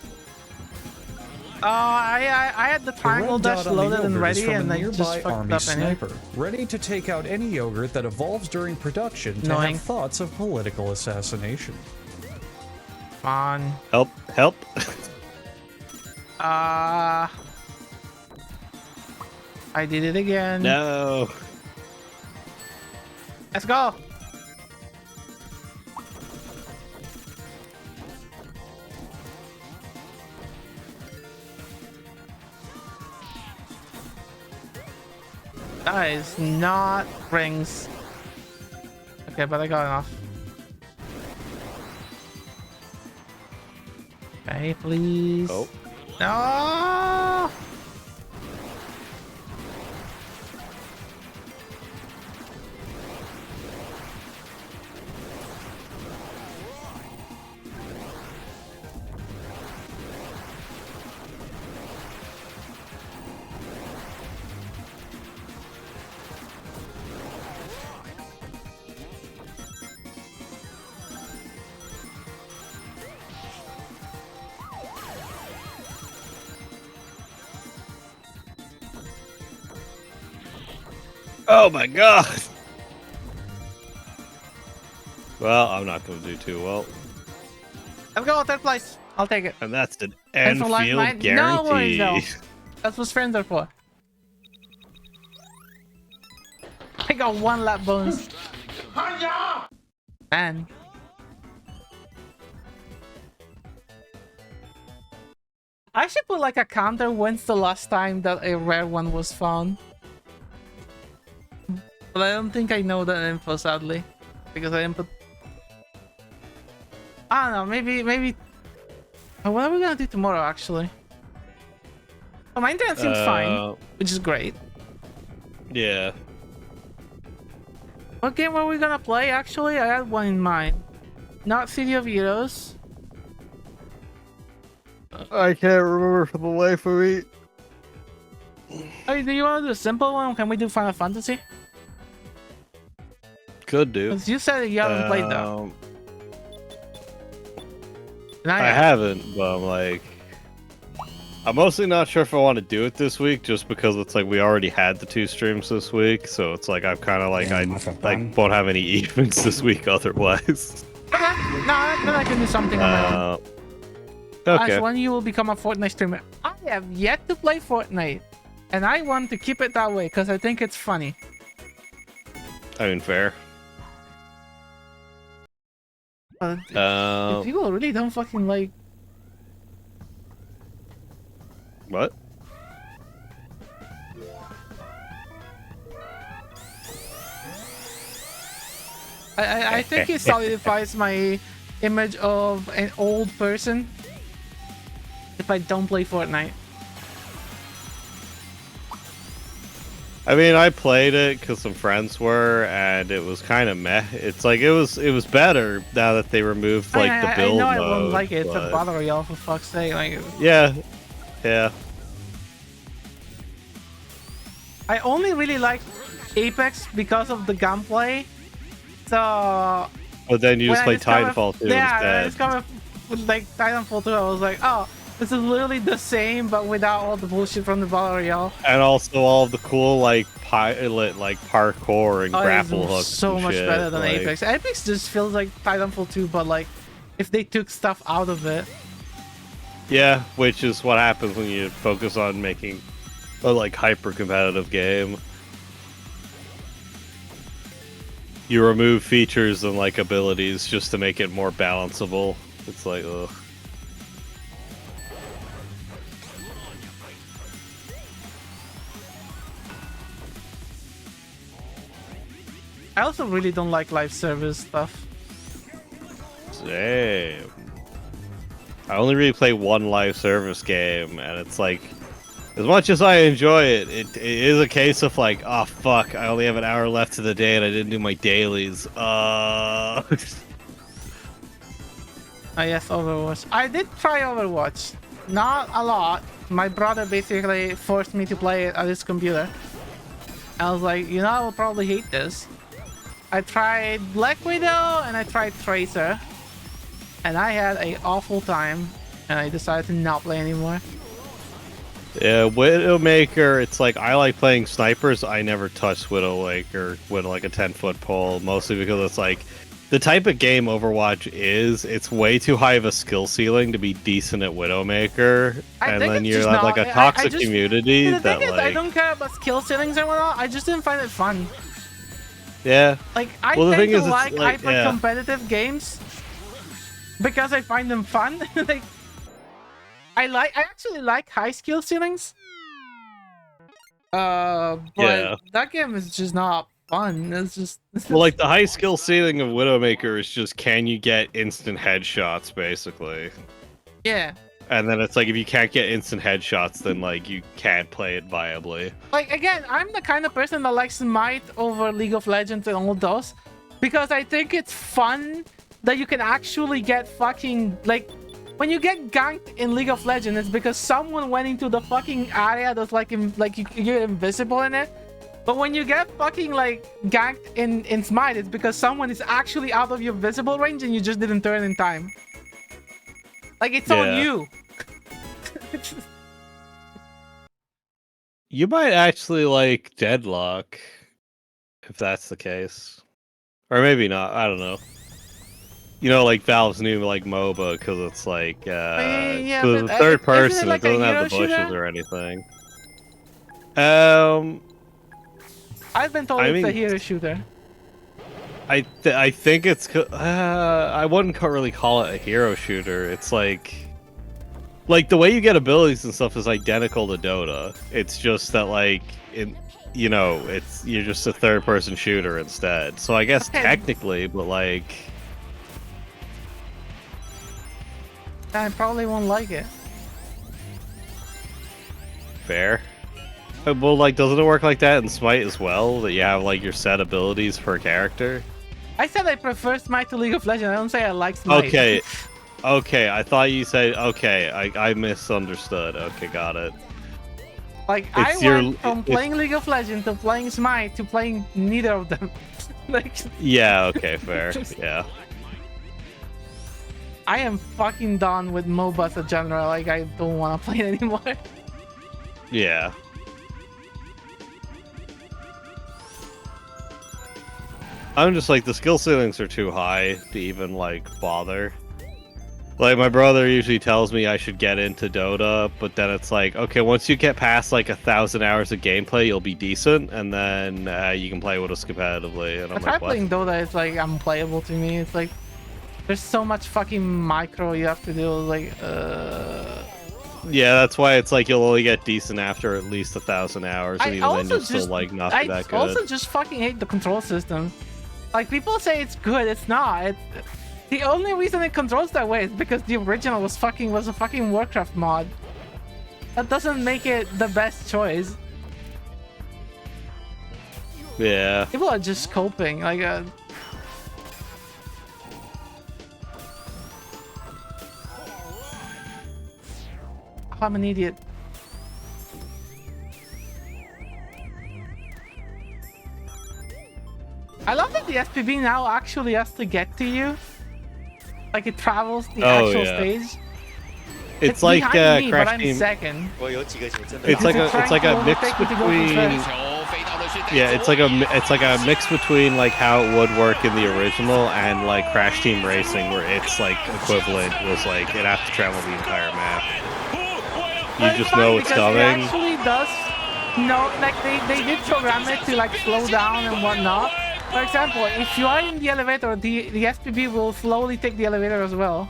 A: Oh, I had the triangle
G: red
A: dash
G: dot on the
A: loaded and
G: yogurt is
A: ready,
G: from a
A: and they just
G: nearby
A: fucked
G: army
A: up anyway.
G: sniper, ready to take out any yogurt that evolves during production to
A: Annoying.
G: have thoughts of political assassination.
A: Come on.
B: Help, help.
A: I did it again.
B: No.
A: Let's go. That is not rings. Okay, but I got enough. Okay, please.
B: Oh.
A: No!
B: Oh my god! Well, I'm not going to do too well.
A: Let's go, third place. I'll take it.
B: And that's an
A: Thanks for liking mine.
B: Enfield
A: No worries,
B: guarantee.
A: though. That's what friends are for. I got 1 lap bonus. Man. I should put like a counter when's the last time that a rare one was found. But I don't think I know that info, sadly. Because I didn't put... I don't know, maybe... What are we gonna do tomorrow, actually? Oh, my internet seems fine, which is great.
B: Yeah.
A: What game were we gonna play, actually? I had one in mind. Not City of Heroes.
B: I can't remember for the life of me.
A: Hey, do you want to do a simple one? Can we do Final Fantasy?
B: Could do.
A: Because you said you haven't played that. And
B: I haven't, but I'm like... I'm mostly not sure if I want to do it this week, just because it's like we already had the 2 streams this week, so it's like I'm kind of like I won't have any evenings this week otherwise.
A: Okay, no, then I can do something on my own.
B: Okay.
A: Ash, when you will become a Fortnite streamer? I have yet to play Fortnite, and I want to keep it that way because I think it's funny.
B: I mean, fair.
A: If people really don't fucking like...
B: What?
A: I think it solidifies my image of an old person if I don't play Fortnite.
B: I mean, I played it because some friends were, and it was kind of meh. It's like it was better now that they removed like the build
A: I know
B: mode.
A: I won't like it. It's
B: but...
A: a battle royale, for fuck's sake. Like,
B: yeah.
A: I only really like Apex because of the gunplay. So.
B: But then you just play Titanfall 2
A: yeah,
B: instead.
A: I discovered like Titanfall 2. I was like, oh, this is literally the same, but without all the bullshit from the battle royale.
B: And also all of the cool like pilot, like parkour and grapple hooks.
A: So
B: and
A: much
B: shit.
A: better than
B: like...
A: Apex. Apex just feels like Titanfall 2, but like if they took stuff out of it.
B: Yeah, which is what happens when you focus on making a like hyper competitive game. You remove features and like abilities just to make it more balanceable. It's like, ugh.
A: I also really don't like live service stuff.
B: Same. I only really play one live service game, and it's like, as much as I enjoy it, it is a case of like, oh fuck, I only have an hour left of the day and I didn't do my dailies.
A: Oh yes, Overwatch. I did try Overwatch. Not a lot. My brother basically forced me to play it on his computer. I was like, you know, I will probably hate this. I tried Black Widow and I tried Tracer. And I had an awful time. And I decided to not play anymore.
B: Yeah, Widowmaker, it's like, I like playing snipers. I never touched Widowmaker with like a 10-foot pole. Mostly because it's like, the type of game Overwatch is, it's way too high of a skill ceiling to be decent at Widowmaker. And then you have like a toxic community that like...
A: I don't care about skill ceilings and whatnot. I just didn't find it fun.
B: Yeah.
A: Like, I tend to like hyper-competitive games because I find them fun. Like, I actually like high skill ceilings. But that game is just not fun. It's just...
B: Well, like, the high skill ceiling of Widowmaker is just, can you get instant headshots, basically.
A: Yeah.
B: And then it's like, if you can't get instant headshots, then, like, you can't play it viably.
A: Like, again, I'm the kind of person that likes Smite over League of Legends and all those. Because I think it's fun that you can actually get fucking, like... When you get ganked in League of Legends, it's because someone went into the fucking area that's like, you're invisible in it. But when you get fucking, like, ganked in Smite, it's because someone is actually out of your visible range and you just didn't turn in time. Like, it's on you.
B: You might actually like Deadlock. if that's the case, or maybe not. I don't know. You know, like Valve's new like MOBA, because it's like
A: yeah,
B: 'cause
A: but
B: it's third
A: isn't it
B: person.
A: like
B: It
A: a
B: doesn't have
A: hero
B: the bushes
A: shooter?
B: or anything.
A: I've been told
B: I
A: it's a
B: mean,
A: hero shooter.
B: I think it's I wouldn't really call it a hero shooter. It's like the way you get abilities and stuff is identical to Dota. It's just that like you're just a third person shooter instead. So I guess
A: Okay.
B: technically, but like
A: I probably won't like it.
B: fair. Well, like, doesn't it work like that in Smite as well? That you have like your set abilities per character?
A: I said I prefer Smite to League of Legends. I don't say I like Smite.
B: Okay. Okay, I thought you said okay. I misunderstood. Okay, got it.
A: Like
B: It's
A: I
B: your-
A: went from
B: it's-
A: playing League of Legends to playing Smite to playing neither of them. Like
B: Yeah. Okay. Fair. Yeah.
A: I am fucking done with MOBAs in general. Like I don't want to play it anymore.
B: Yeah. I'm just like the skill ceilings are too high to even like bother. Like my brother usually tells me I should get into Dota, but then it's like, okay, once you get past like 1,000 hours of gameplay, you'll be decent, and then you can play with us competitively. And
A: I
B: I'm
A: try
B: like, what?
A: playing Dota. It's like unplayable to me. It's like there's so much fucking micro you have to do. Like
B: Yeah, that's why it's like you'll only get decent after at least 1,000 hours, and
A: I
B: even then
A: also
B: you'll still
A: just
B: like not be
A: I
B: that good.
A: also just fucking hate the control system. Like people say it's good, it's not. It's the only reason it controls that way is because the original was a fucking Warcraft mod. That doesn't make it the best choice.
B: Yeah.
A: People are just coping. Like I'm an idiot. I love that the SPB now actually has to get to you. Like it travels the actual
B: yeah.
A: stage.
B: It's like
A: behind me, but
B: Crash
A: I'm
B: Team.
A: second.
B: It's like a
A: Trying to
B: mix
A: overtake me to go
B: between.
A: first.
B: Yeah, it's like a mix between like how it would work in the original and like Crash Team Racing, where it's like equivalent was like it'd have to travel the entire map.
A: But
B: You
A: it's
B: just
A: fine
B: know it's
A: because
B: coming.
A: It actually does. No, like they did program it to like slow down and whatnot. For example, if you are in the elevator, the SPB will slowly take the elevator as well.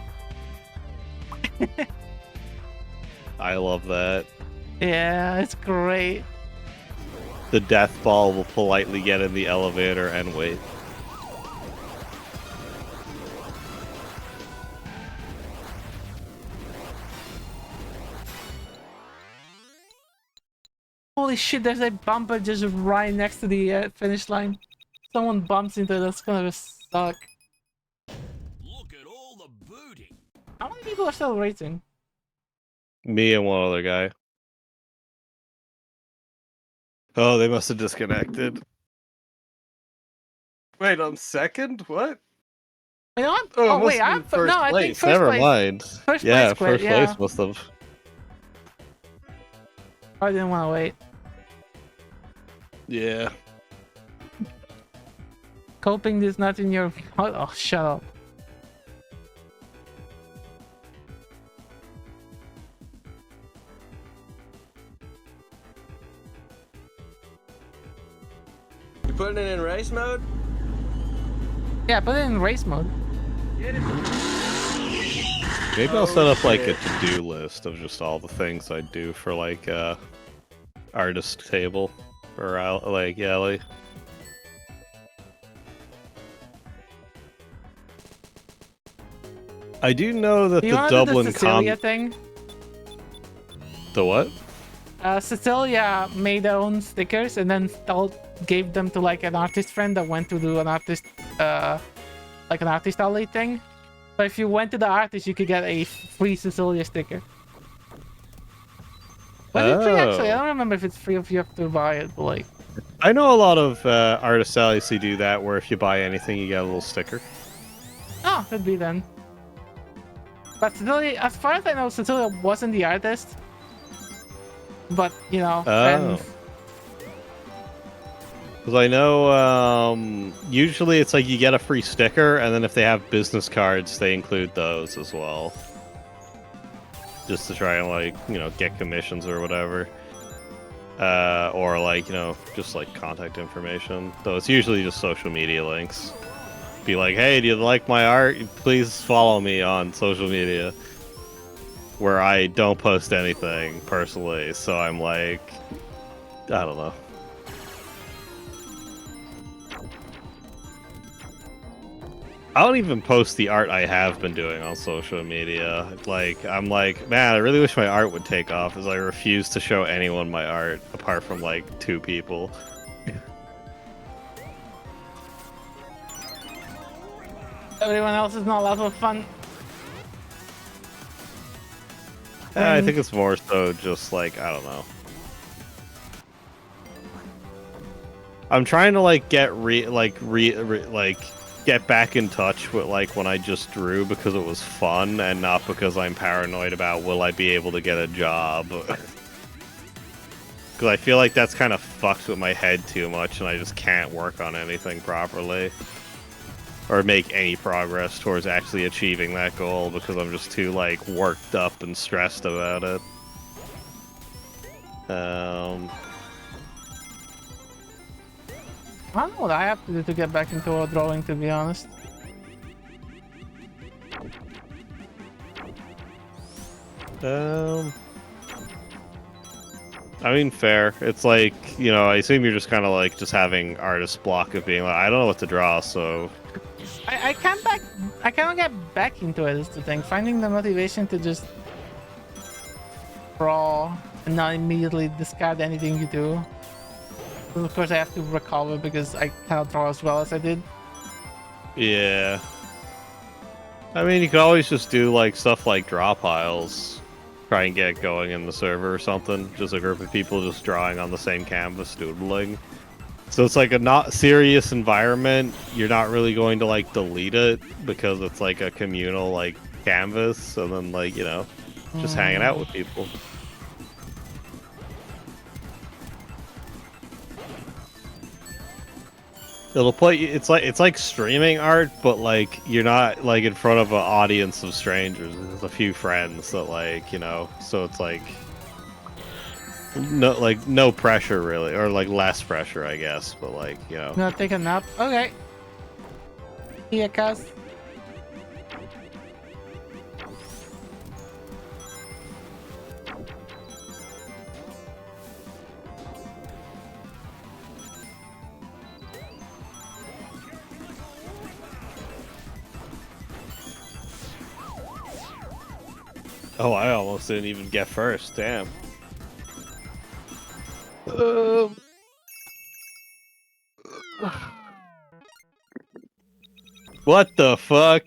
B: I love that.
A: Yeah, it's great.
B: The death ball will politely get in the elevator and wait.
A: Holy shit, there's a bumper just right next to the finish line. Someone bumps into it, that's gonna suck.
F: Look at all the booty.
A: How many people are still racing?
B: Me and one other guy. Oh, they must have disconnected. Wait, I'm second? What?
A: You know what?
B: Oh, it
A: Oh
B: must
A: wait,
B: have
A: I'm
B: been first
A: no, I think
B: place.
A: first
B: Never
A: place.
B: mind.
A: First
B: Yeah,
A: place quit,
B: first
A: yeah.
B: place must have.
A: I didn't want to wait.
B: Yeah.
A: Coping is not in your. Oh, shut up.
H: You putting it in race mode?
A: Yeah, put it in race mode.
B: Maybe I'll set up like a to-do list of just all the things I do for like artist table or like alley. I do know that
A: Do you
B: the
A: want to do
B: Dublin
A: the Cecilia
B: Com.
A: thing?
B: The what?
A: Cecilia made her own stickers and then gave them to like an artist friend that went to do an artist, like an artist alley thing. So if you went to the artist, you could get a free Cecilia sticker. Was it free actually? I don't remember if it's free if you have to buy it, but like.
B: I know a lot of artist alleys who do that, where if you buy anything, you get a little sticker.
A: Oh, could be then. But Cecilia, as far as I know, Cecilia wasn't the artist. But, you know,
B: Oh. Because I know usually it's like you get a free sticker, and then if they have business cards, they include those as well. Just to try and, like, you know, get commissions or whatever. Or, like, you know, just, like, contact information. Though it's usually just social media links. Be like, hey, do you like my art? Please follow me on social media. Where I don't post anything, personally, so I'm like... I don't know. I don't even post the art I have been doing on social media. Like, I'm like, man, I really wish my art would take off, as I refuse to show anyone my art, apart from, like, 2 people.
A: Everyone else is not allowed to have fun.
B: I think it's more so just, like, I don't know. I'm trying to, like, get get back in touch with, like, when I just drew because it was fun and not because I'm paranoid about will I be able to get a job. Because I feel like that's kind of fucks with my head too much and I just can't work on anything properly. Or make any progress towards actually achieving that goal because I'm just too, like, worked up and stressed about it.
A: I don't know what I have to do to get back into drawing, to be honest.
B: I mean, fair. It's like, you know, I assume you're just kind of like just having artist block of being like, I don't know what to draw, so...
A: I cannot get back into it is the thing. Finding the motivation to just draw and not immediately discard anything you do. And of course I have to recover because I cannot draw as well as I did.
B: Yeah. I mean, you could always just do, like, stuff like draw piles. Try and get going in the server or something. Just a group of people just drawing on the same canvas, doodling. So it's like a not serious environment. You're not really going to, like, delete it because it's like a communal, like, canvas. And then, like, you know, just hanging out with people. It'll put you, it's like streaming art, but, like, you're not, like, in front of an audience of strangers. There's a few friends that, like, you know, so it's like no pressure really, or like less pressure, I guess, but, like, you know.
A: Gonna take a nap. Okay. Yeah, cuz.
B: Oh, I almost didn't even get first. Damn. What the fuck?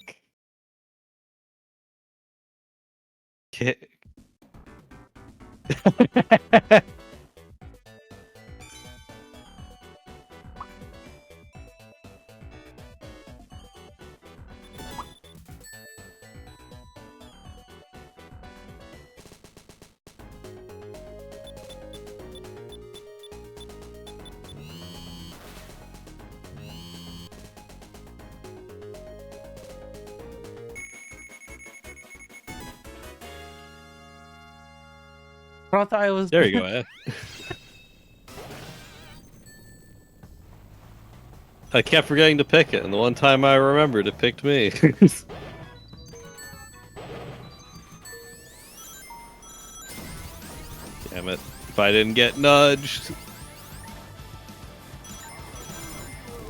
A: Thought I was.
B: There you go, eh? I kept forgetting to pick it, and the one time I remembered, it picked me. Damn it. If I didn't get nudged.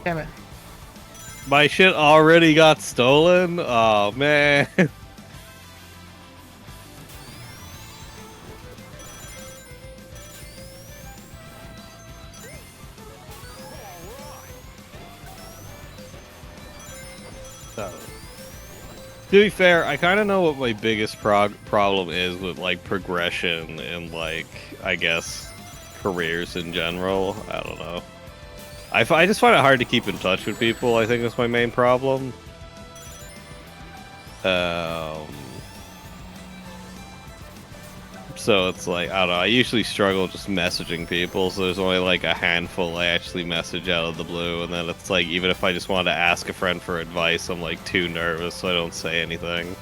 A: Damn it.
B: My shit already got stolen? Oh, man. To be fair, I kind of know what my biggest problem is with, like, progression and, like, I guess, careers in general. I don't know. I just find it hard to keep in touch with people, I think that's my main problem. So it's like, I don't know, I usually struggle just messaging people, so there's only like a handful I actually message out of the blue, and then it's like, even if I just want to ask a friend for advice, I'm like too nervous, so I don't say anything.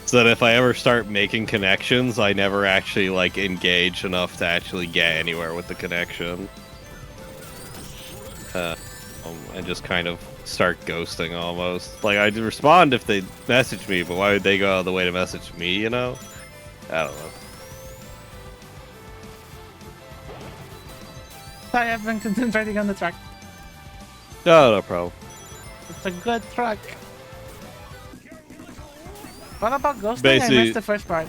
B: So that if I ever start making connections, I never actually like engage enough to actually get anywhere with the connection. And just kind of start ghosting almost. Like, I'd respond if they message me, but why would they go out of the way to message me, you know? I don't know.
A: Sorry, I've been concentrating on the track.
B: No problem.
A: It's a good track. What about ghosting? I
B: Basically-
A: missed the first part.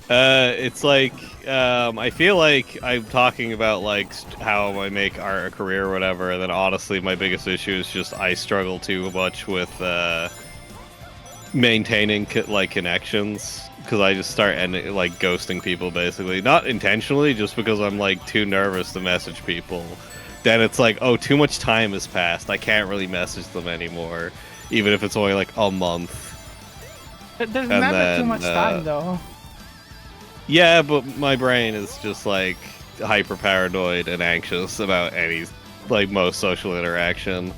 B: It's like, I feel like I'm talking about, like, how I make art a career or whatever, and then honestly, my biggest issue is just I struggle too much with, maintaining, like, connections, because I just start ending, like, ghosting people, basically. Not intentionally, just because I'm, like, too nervous to message people. Then it's like, oh, too much time has passed, I can't really message them anymore, even if it's only, like, a month.
A: There's
B: And
A: never too
B: then,
A: much time, though.
B: Yeah, but my brain is just like hyper paranoid and anxious about any, like, most social interaction.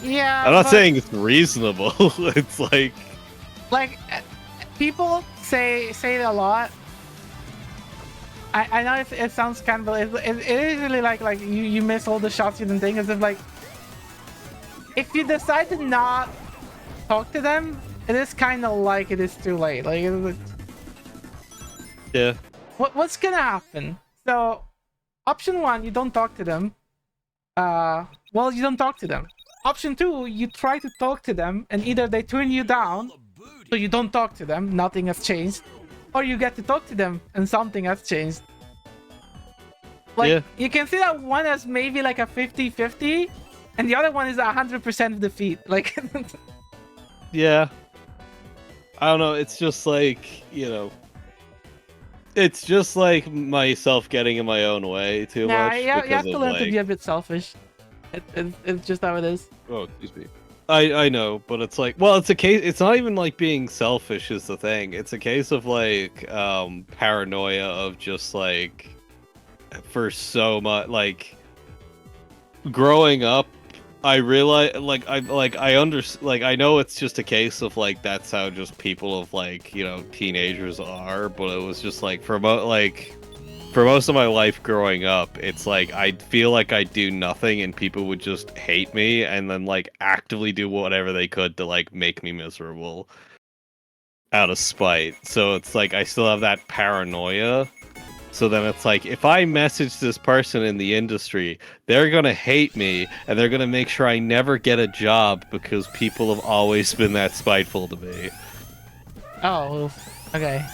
A: Yeah.
B: I'm not
A: but,
B: saying it's reasonable. It's like,
A: people say it a lot. I know it sounds kind of, it is really like you miss all the shots you didn't take. As if, like, if you decide to not talk to them, it is kind of like it is too late. Like,
B: yeah,
A: what's gonna happen? So, option one, you don't talk to them. Well, you don't talk to them. Option two, you try to talk to them, and either they turn you down, so you don't talk to them, nothing has changed, or you get to talk to them, and something has changed. Like,
B: Yeah.
A: you can see that one as maybe like a 50-50, and the other one is 100% defeat. Like,
B: yeah. I don't know. It's just like, you know, it's just like myself getting in my own way too
A: nah,
B: much.
A: you have
B: because
A: to
B: of,
A: learn to
B: like-
A: be a bit selfish. It's just how it is.
B: Oh, excuse me. I know, but it's like, well, it's a case. It's not even like being selfish is the thing. It's a case of like paranoia of just like, for so much, like, growing up, I realize, I know it's just a case of like that's how just people of, like, you know, teenagers are, but it was just like for most of my life growing up, it's like I feel like I do nothing and people would just hate me and then like actively do whatever they could to like make me miserable out of spite. So it's like I still have that paranoia. So then it's like, if I message this person in the industry, they're gonna hate me and they're gonna make sure I never get a job because people have always been that spiteful to me.
A: Oh, okay.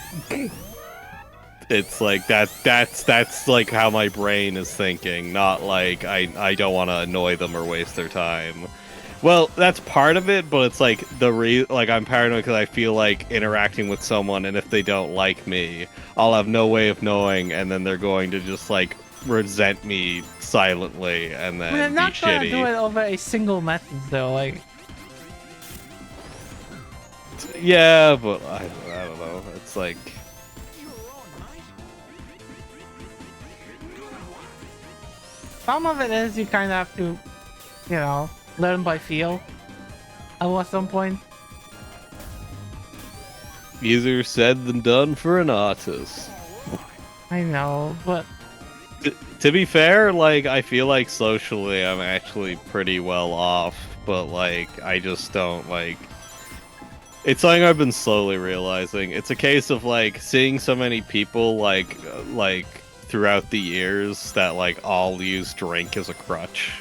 B: It's like that's like how my brain is thinking, not like I don't want to annoy them or waste their time. Well, that's part of it, but it's like like I'm paranoid because I feel like interacting with someone, and if they don't like me, I'll have no way of knowing, and then they're going to just like resent me silently and then
A: I'm
B: be
A: not gonna
B: shitty.
A: do it over a single method though. Like,
B: Yeah, but I don't know. It's like,
A: some of it is you kind of have to, you know, learn by feel. At some point.
B: easier said than done for an artist.
A: I know, but
B: To be fair, like, I feel like socially I'm actually pretty well off, but like I just don't like. It's something I've been slowly realizing. It's a case of like seeing so many people like throughout the years that like all use drink as a crutch,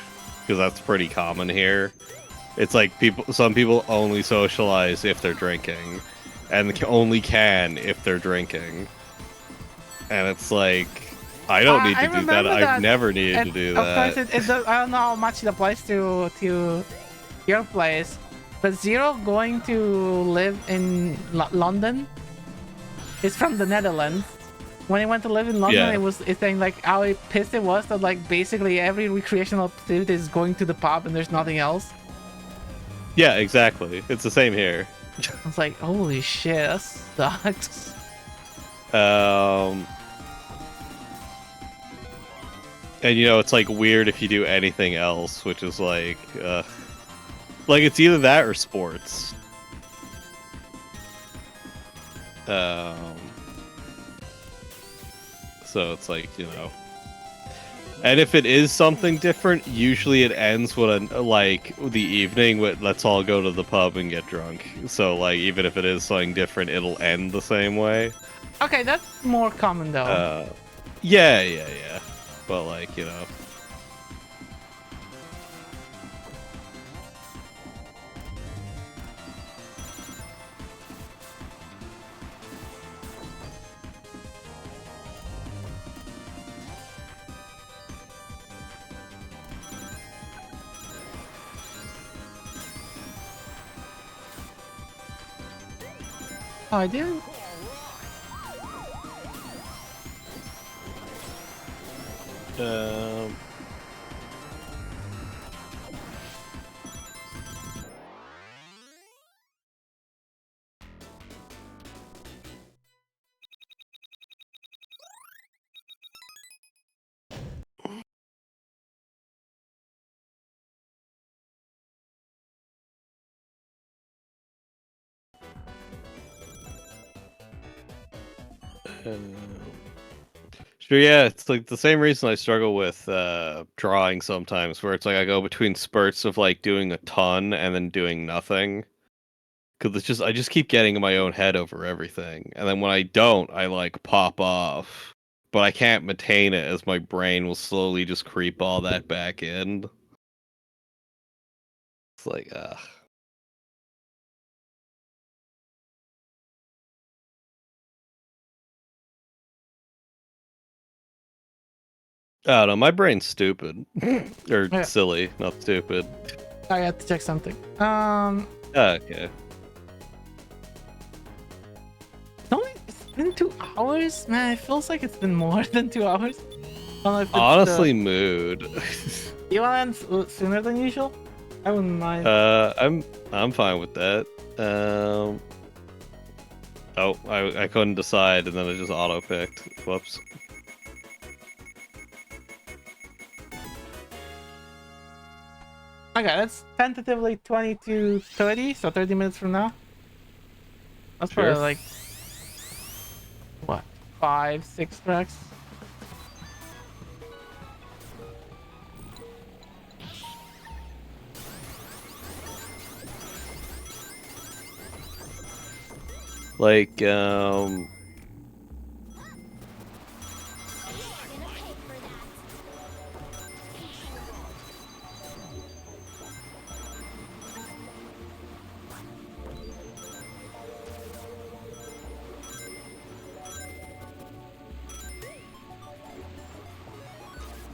B: because that's pretty common here. It's like some people only socialize if they're drinking, and only can if they're drinking. And it's like, I don't need
A: I
B: to do that.
A: remember
B: I've
A: that,
B: never needed
A: and
B: to do
A: of
B: that.
A: course, it does, I don't know how much it applies to your place, but Zero going to live in London is from the Netherlands. When he went to live in London,
B: Yeah.
A: it's saying like how pissed it was that like basically every recreational activity is going to the pub and there's nothing else.
B: Yeah, exactly. It's the same here.
A: I was like, holy shit, that sucks.
B: And you know, it's like weird if you do anything else, which is like it's either that or sports. So it's like, you know. And if it is something different, usually it ends with like the evening with let's all go to the pub and get drunk. So like even if it is something different, it'll end the same way.
A: Okay, that's more common though.
B: Yeah. But like, you know.
A: Oh, I didn't.
B: Sure, yeah, it's like the same reason I struggle with drawing sometimes, where it's like I go between spurts of like doing a ton and then doing nothing. Because it's just I just keep getting in my own head over everything, and then when I don't, I like pop off. But I can't maintain it as my brain will slowly just creep all that back in. It's like, I don't know, my brain's stupid. Or
A: Yeah.
B: silly, not stupid.
A: I have to check something.
B: Okay.
A: It's been 2 hours, man. It feels like it's been more than 2 hours. I don't know if it's
B: Honestly, mood.
A: you want to end sooner than usual? I wouldn't mind.
B: I'm fine with that. Oh, I couldn't decide, and then it just auto picked. Whoops.
A: Okay, that's tentatively 20 to 30, so 30 minutes from now. That's
B: Sure.
A: probably like what, 5-6 tracks.
B: Like,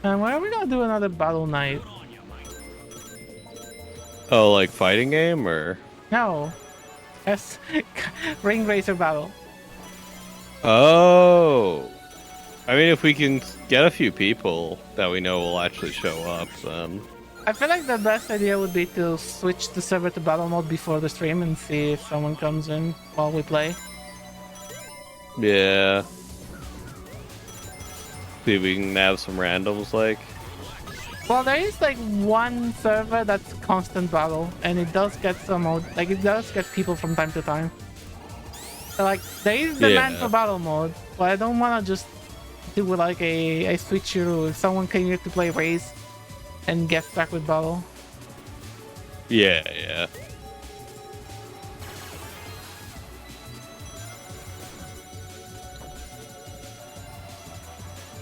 A: And when are we gonna do another battle night?
B: oh, like fighting game or?
A: No. Yes. Ring racer battle.
B: Oh. I mean, if we can get a few people that we know will actually show up, then.
A: I feel like the best idea would be to switch the server to battle mode before the stream and see if someone comes in while we play.
B: Yeah. See if we can have some randoms, like.
A: Well, there is like one server that's constant battle, and it does get it does get people from time to time. So, like, there is demand
B: Yeah.
A: for battle mode, but I don't want to just do like a switcheroo. If someone came here to play race and get stuck with battle.
B: Yeah.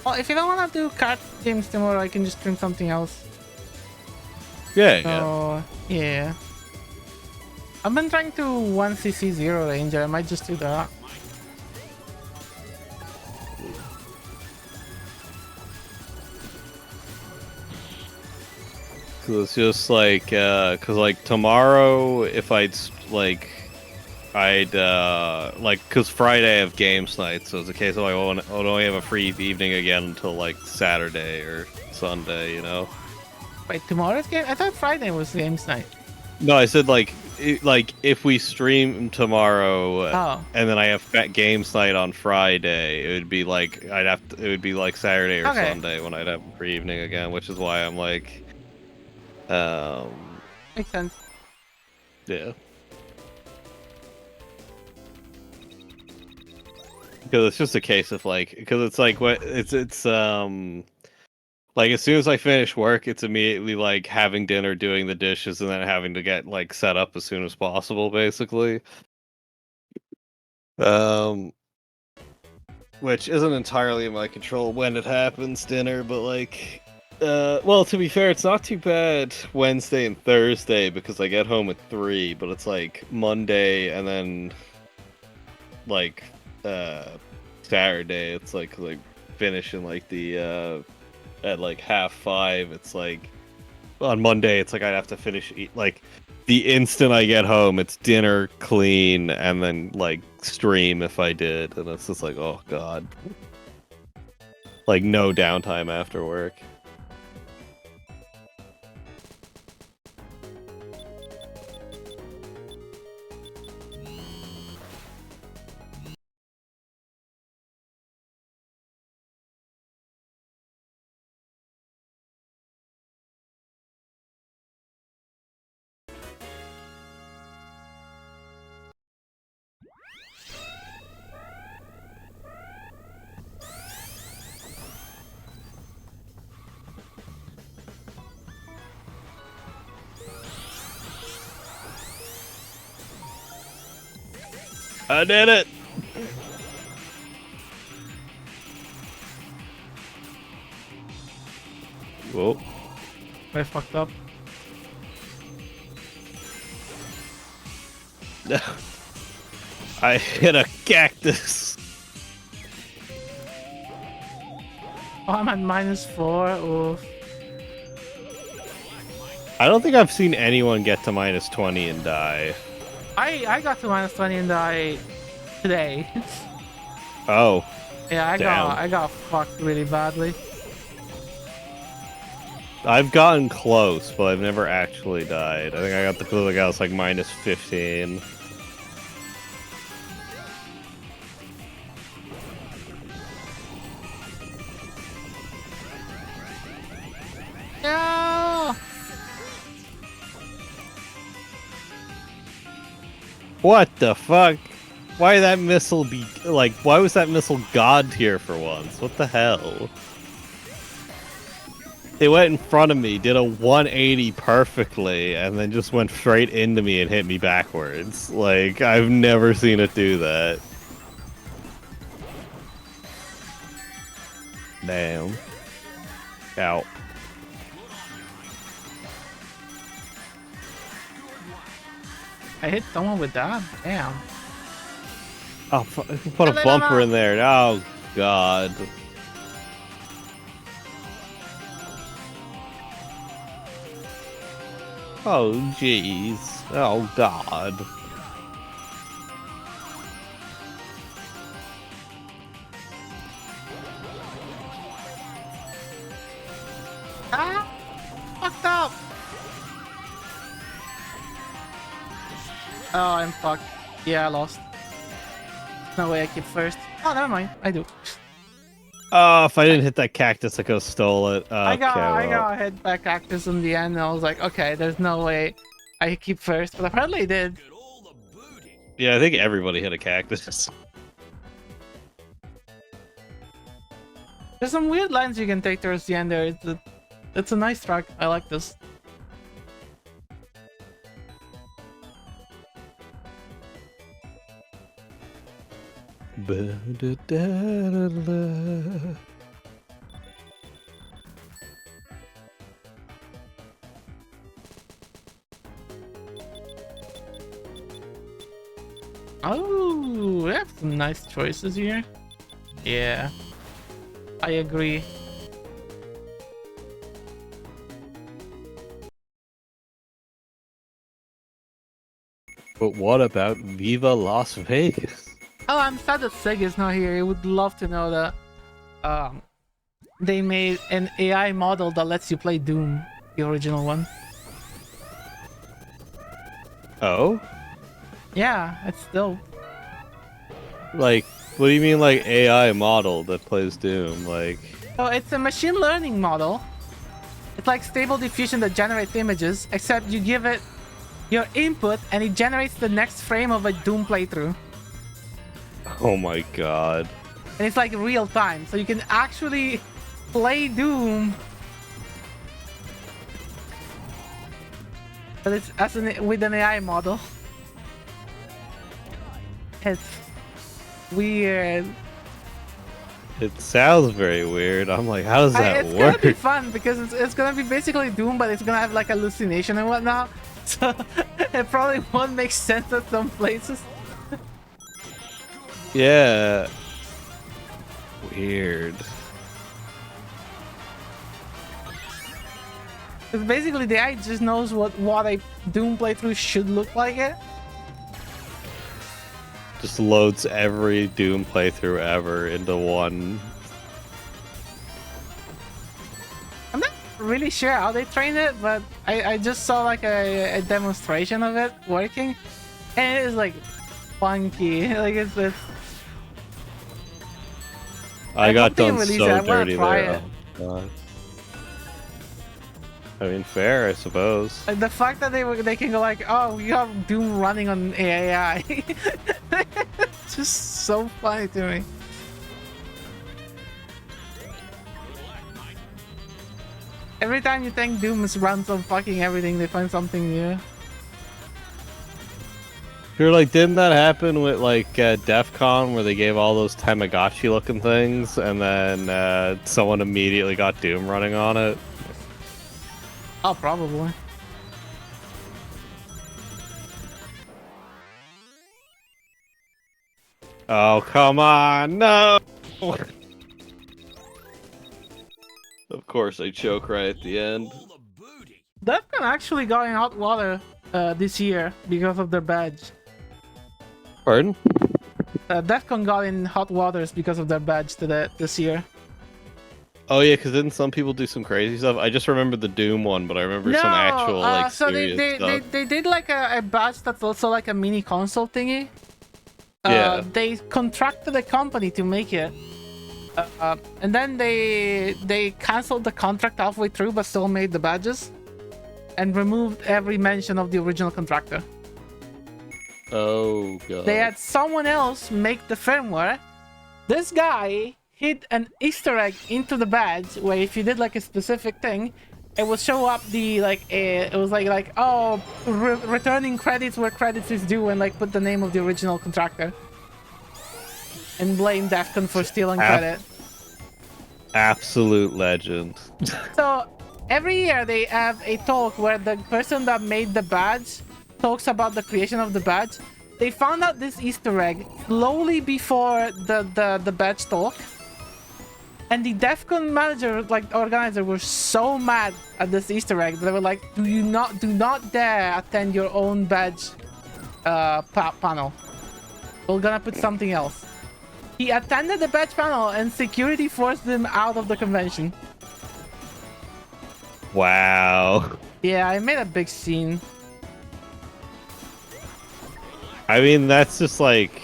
A: Well, if you don't want to do card games tomorrow, I can just stream something else.
B: Yeah.
A: So, yeah. I've been trying to 1cc 0 Ranger. I might just do that.
B: Cause it's just like, cause like tomorrow, if cause Friday I have games night, so it's a case of I would only have a free evening again until like Saturday or Sunday, you know?
A: Wait, tomorrow's game? I thought Friday was games night.
B: No, I said like like if we stream tomorrow
A: Oh.
B: and then I have Fat Games Night on Friday, it would be like it would be like Saturday or
A: Okay.
B: Sunday when I'd have a free evening again, which is why I'm like,
A: Makes sense.
B: yeah. Because it's just a case of like, because it's like what it's like as soon as I finish work, it's immediately like having dinner, doing the dishes, and then having to get like set up as soon as possible, basically. Um, which isn't entirely in my control when it happens, dinner, but like, well, to be fair, it's not too bad Wednesday and Thursday because I get home at 3, but it's like Monday and then like Saturday, it's like finishing like the at like 5:30. It's like on Monday, it's like I'd have to finish like the instant I get home, it's dinner, clean, and then like stream if I did, and it's just like, oh god, like no downtime after work. I did it! Whoa.
A: I fucked up.
B: I hit a cactus.
A: Oh, I'm at -4. Oof.
B: I don't think I've seen anyone get to -20 and die.
A: I got to -20 and die today.
B: Oh.
A: Yeah,
B: Damn.
A: I got fucked really badly.
B: I've gotten close, but I've never actually died. I think I got the clue like I was like -15.
A: No!
B: What the fuck? Why did that missile be like? Why was that missile god tier for once? What the hell? It went in front of me, did a 180 perfectly, and then just went straight into me and hit me backwards. Like, I've never seen it do that. Damn. Ow.
A: I hit someone with that? Damn.
B: Oh, put a bumper in there. Oh, God. Oh, jeez. Oh, God.
A: Ah! Fucked up! Oh, I'm fucked. Yeah, I lost. No way I keep first. Oh, never mind. I do.
B: Oh, if I didn't hit that cactus, I could have stole it. Okay,
A: I
B: well.
A: got hit by cactus in the end, and I was like, okay, there's no way I keep first, but apparently I did.
B: Yeah, I think everybody hit a cactus.
A: There's some weird lines you can take towards the end there. It's a nice track. I like this. Oh, we have some nice choices here. Yeah, I agree.
B: But what about Viva Las Vegas?
A: Oh, I'm sad that Sega's not here. I would love to know that they made an AI model that lets you play Doom, the original one.
B: Oh?
A: Yeah, it's still.
B: Like, what do you mean, like, AI model that plays Doom? Like,
A: So it's a machine learning model. It's like Stable Diffusion that generates images, except you give it your input and it generates the next frame of a Doom playthrough.
B: oh my god.
A: And it's like real time, so you can actually play Doom. But it's with an AI model. It's weird.
B: It sounds very weird. I'm like, how does that
A: It's
B: work?
A: gonna be fun because it's gonna be basically Doom, but it's gonna have like hallucination and whatnot. So it probably won't make sense at some places.
B: Yeah. Weird.
A: Because basically the AI just knows what a Doom playthrough should look like it.
B: Just loads every Doom playthrough ever into one.
A: I'm not really sure how they train it, but I just saw like a demonstration of it working, and it is like funky. Like it's
B: I got
A: hope they
B: done
A: release
B: so
A: it. I wanna
B: dirty
A: try
B: there.
A: it.
B: Oh, God. I mean, fair, I suppose.
A: like the fact that they can go like, oh, we have Doom running on AI. It's just so funny to me. Every time you think Doom is runs on fucking everything, they find something new.
B: You're like, didn't that happen with like DEF CON where they gave all those Tamagotchi looking things and then someone immediately got Doom running on it?
A: Oh, probably.
B: Oh, come on, no! Of course, I choke right at the end.
F: All the booty.
A: DEFCON actually got in hot water this year because of their badge.
B: Pardon?
A: DEFCON got in hot waters because of their badge this year.
B: Oh yeah, because didn't some people do some crazy stuff? I just remember the Doom one, but I remember some actual like
A: so
B: serious stuff.
A: they did like a badge that's also like a mini console thingy.
B: Yeah.
A: They contracted a company to make it. And then they canceled the contract halfway through, but still made the badges, and removed every mention of the original contractor.
B: Oh god.
A: They had someone else make the firmware. This guy hid an Easter egg into the badge where if you did like a specific thing, it would show up the it was like oh returning credits where credits is due, and like put the name of the original contractor. And blame DEFCON for stealing credit.
B: Absolute legend.
A: So every year they have a talk where the person that made the badge talks about the creation of the badge. They found out this Easter egg slowly before the badge talk. And the DEFCON manager, like organizer, were so mad at this Easter egg that they were like, do not dare attend your own badge panel. We're gonna put something else. He attended the badge panel and security forced him out of the convention.
B: Wow.
A: Yeah, I made a big scene.
B: I mean, that's just like,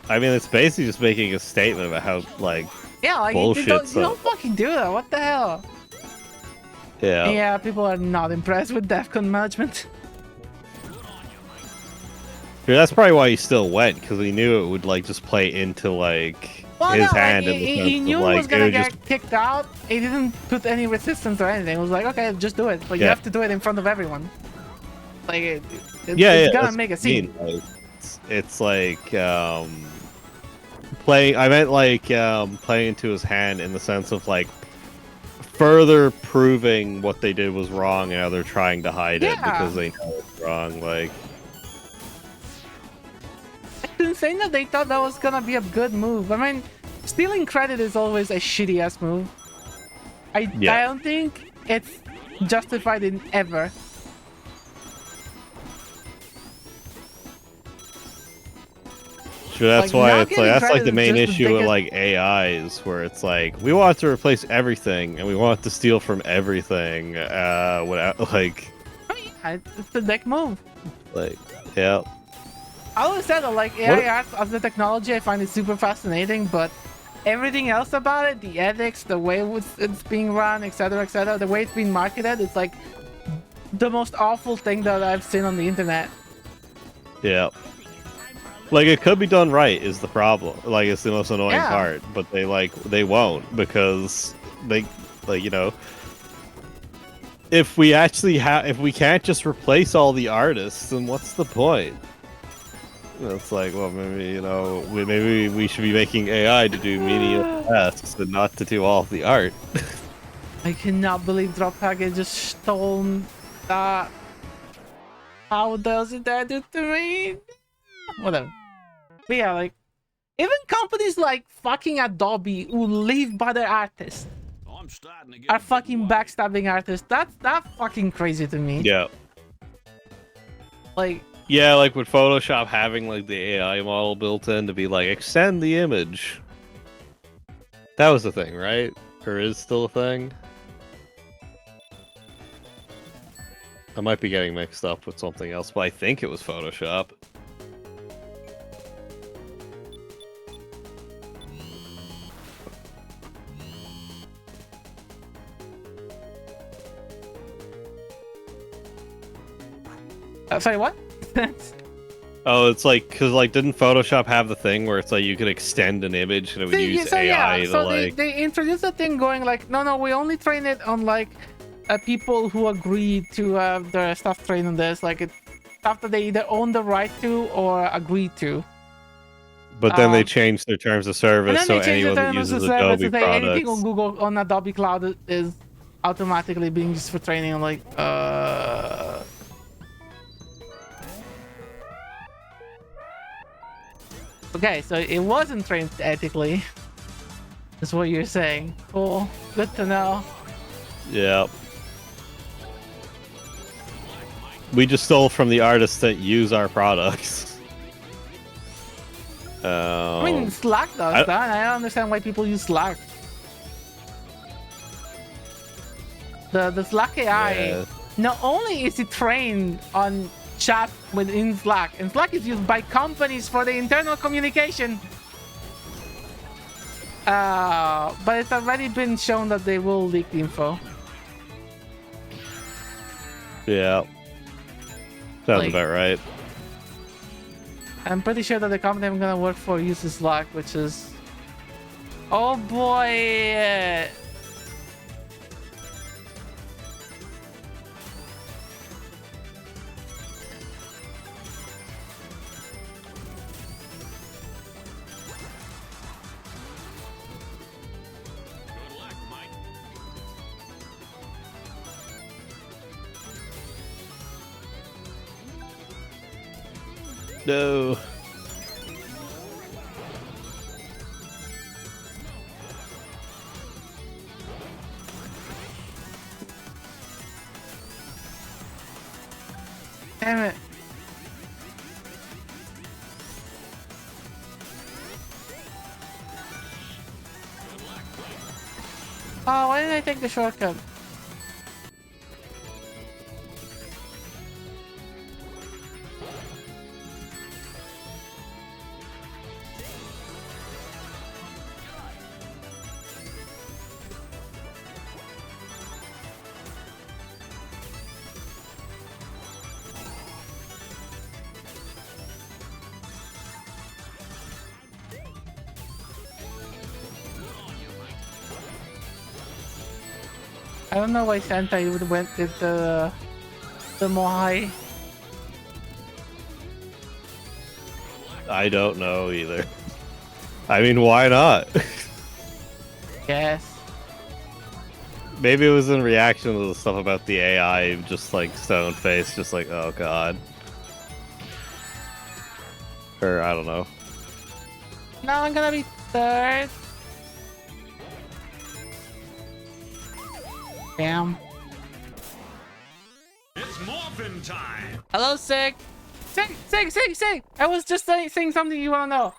B: I mean, it's basically just making a statement about how like
A: Yeah, like
B: bullshit.
A: you don't fucking do that. What the hell?
B: Yeah.
A: Yeah, people are not impressed with DEFCON management.
B: Dude, that's probably why he still went, because he knew it would like just play into like his hand in the sense
A: he knew
B: of, like,
A: he was gonna
B: it would
A: get
B: just
A: kicked out. He didn't put any resistance or anything. He was like, okay, just do it, but you
B: Yeah.
A: have to do it in front of everyone. Like, it's
B: yeah,
A: gonna
B: that's
A: make a
B: what I mean.
A: scene.
B: Like, it's like playing. I meant like playing into his hand in the sense of like further proving what they did was wrong, and now they're trying to hide it
A: Yeah.
B: because they know it's wrong. Like,
A: It's insane that they thought that was gonna be a good move. I mean, stealing credit is always a shitty ass move. I don't think it's justified in ever.
B: sure, that's
A: Like,
B: why
A: not
B: it's like
A: getting
B: that's like
A: credit
B: the
A: is
B: main
A: just the
B: issue with
A: biggest-
B: like AIs, where it's like we want to replace everything and we want to steal from everything. Without like,
A: Oh, yeah, it's a dick move.
B: Like, yeah.
A: I always said that, like, AI art as the technology, I find it super fascinating, but everything else about it, the ethics, the way it's being run, etc., the way it's being marketed, it's like the most awful thing that I've seen on the internet.
B: Yeah. Like, it could be done right is the problem. Like, it's the most annoying
A: Yeah.
B: part, but they won't because they, like, you know, if we can't just replace all the artists, then what's the point? It's like, well, maybe, you know, maybe we should be making AI to do menial tasks and not to do all of the art.
A: I cannot believe Drop Packet just stole that. How does it that do to me? Whatever. But yeah, like, even companies like fucking Adobe who live by their artists
F: I'm starting to get
A: are fucking backstabbing artists. That's fucking crazy to me.
B: Yeah.
A: Like,
B: Yeah, like with Photoshop having like the AI model built in to be like extend the image. That was the thing, right? Or is still a thing? I might be getting mixed up with something else, but I think it was Photoshop.
A: sorry, what?
B: Oh, it's like, cause like, didn't Photoshop have the thing where it's like you could extend an image and it would use AI to
A: so
B: like?
A: they introduced a thing going like, no, we only train it on like people who agree to have their stuff trained on this, like it's stuff that they either own the right to or agree to.
B: But then they changed their terms of
A: And
B: service,
A: then
B: so
A: they changed the
B: anyone that
A: terms
B: uses
A: of service
B: Adobe
A: to say anything on
B: products.
A: Google on Adobe Cloud is automatically being used for training. I'm like, okay, so it wasn't trained ethically. Is what you're saying. Cool. Good to know.
B: Yeah. We just stole from the artists that use our products.
A: I mean, Slack does that. I don't understand why people use Slack. The Slack AI,
B: Yeah.
A: not only is it trained on chat within Slack, and Slack is used by companies for the internal communication. But it's already been shown that they will leak the info.
B: Yeah. Sounds
A: Like-
B: about right.
A: I'm pretty sure that the company I'm gonna work for uses Slack, which is... Oh boy!
F: Good luck, Mike.
B: No.
A: Damn it. Oh, why didn't I take the shortcut? I don't know why Santa would went with the Mohai.
B: I don't know either. I mean, why not?
A: Yes.
B: Maybe it was in reaction to the stuff about the AI, just like stone face, just like, oh god. Or I don't know.
A: Now I'm gonna be third. Damn.
F: It's morphin' time.
A: Hello, Sig. Sig. I was just saying something you wanna know.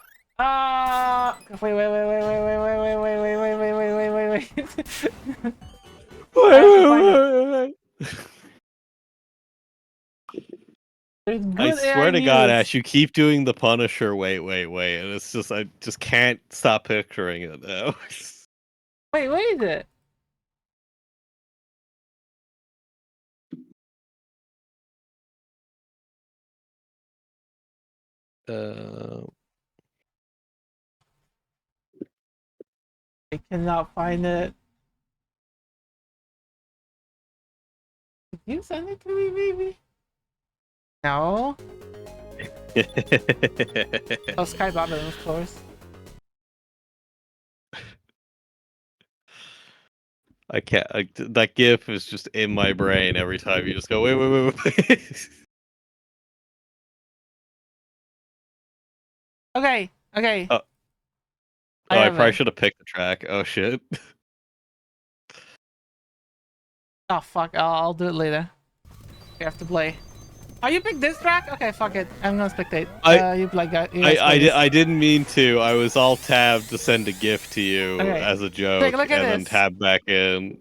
A: Wait. There's good
B: I swear
A: AI
B: to God,
A: news.
B: Ash, you keep doing the Punisher. Wait, and it's just I just can't stop picturing it now.
A: Wait, what is it?
B: uh,
A: I cannot find it. Did you send it to me, maybe? No. Oh, Sky Babylon, of course.
B: I can't. That GIF is just in my brain every time you just go wait.
A: Okay, okay.
B: Oh,
A: I
B: I
A: have
B: probably
A: it.
B: should have picked the track. Oh shit.
A: Oh fuck, I'll do it later. We have to play. Oh, you picked this track? Okay, fuck it. I'm gonna spectate. You guys play this.
B: I didn't mean to. I was all tabbed to send a GIF to you
A: Okay.
B: as a
A: Take
B: joke,
A: a look at
B: and then
A: this.
B: tab back in.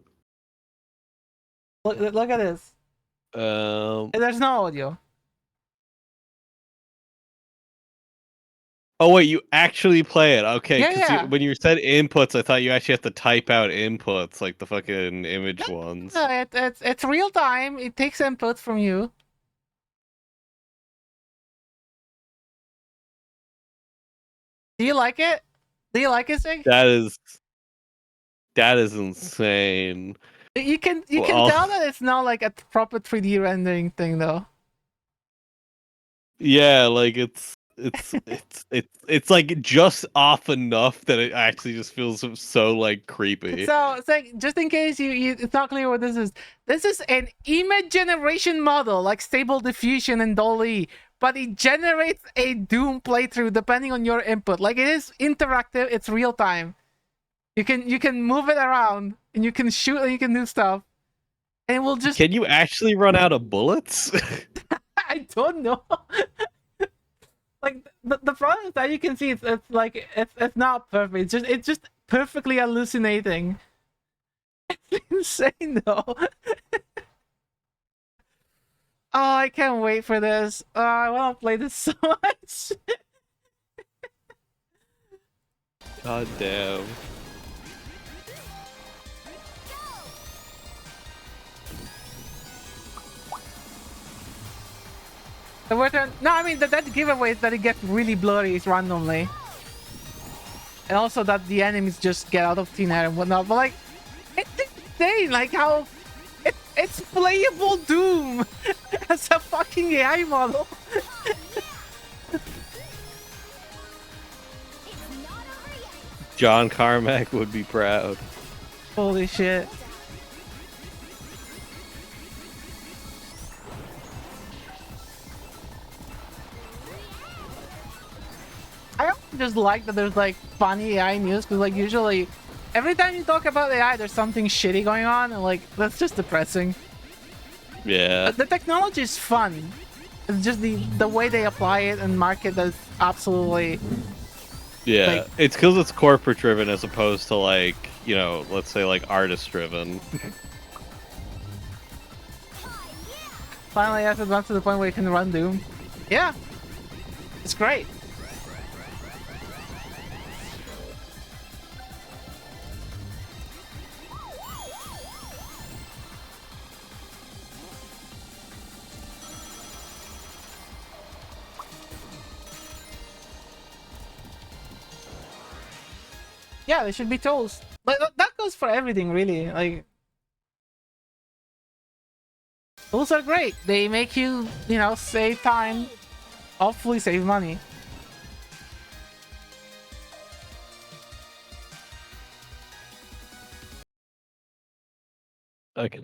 A: Look at this. There's no audio.
B: Oh wait, you actually play it? Okay,
A: Yeah,
B: because
A: yeah.
B: when you said inputs, I thought you actually have to type out inputs like the fucking image ones.
A: No, it's real time. It takes input from you. Do you like it? Do you like it, Sig?
B: That is insane.
A: You can
B: Well,
A: tell that it's not like a proper 3D rendering thing though.
B: yeah, like it's like just off enough that it actually just feels so like creepy.
A: So it's like, just in case it's not clear what this is an image generation model like Stable Diffusion and Dolly, but it generates a Doom playthrough depending on your input. Like, it is interactive, it's real time. You can move it around and you can shoot and you can do stuff. And it will just
B: Can you actually run out of bullets?
A: I don't know. Like, the problem is that you can see it's like it's not perfect. It's just perfectly hallucinating. It's insane though. Oh, I can't wait for this. Oh, I want to play this so much.
B: God damn.
A: The weapon. No, I mean that giveaway is that it gets really blurry randomly, and also that the enemies just get out of thin air and whatnot. But like, it's insane. Like how it's playable Doom as a fucking AI model.
B: John Carmack would be proud.
A: Holy shit. I just like that there's like funny AI news, because like usually every time you talk about AI there's something shitty going on, and like that's just depressing.
B: Yeah.
A: The technology is fun. It's just the way they apply it and market that's absolutely.
B: Yeah,
A: like,
B: it's because it's corporate driven as opposed to like, you know, let's say like artist driven.
A: finally I've advanced to the point where you can run Doom. Yeah, it's great. Yeah, they should be tools. But that goes for everything, really. Like, tools are great. They make you, you know, save time, hopefully save money.
B: Okay.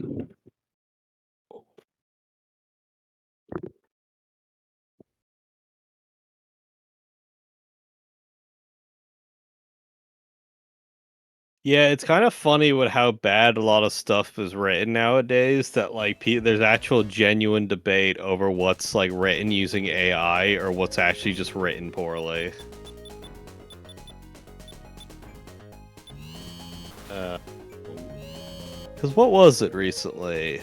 B: Yeah, it's kind of funny with how bad a lot of stuff is written nowadays, that like there's actual genuine debate over what's like written using AI or what's actually just written poorly. Because what was it recently?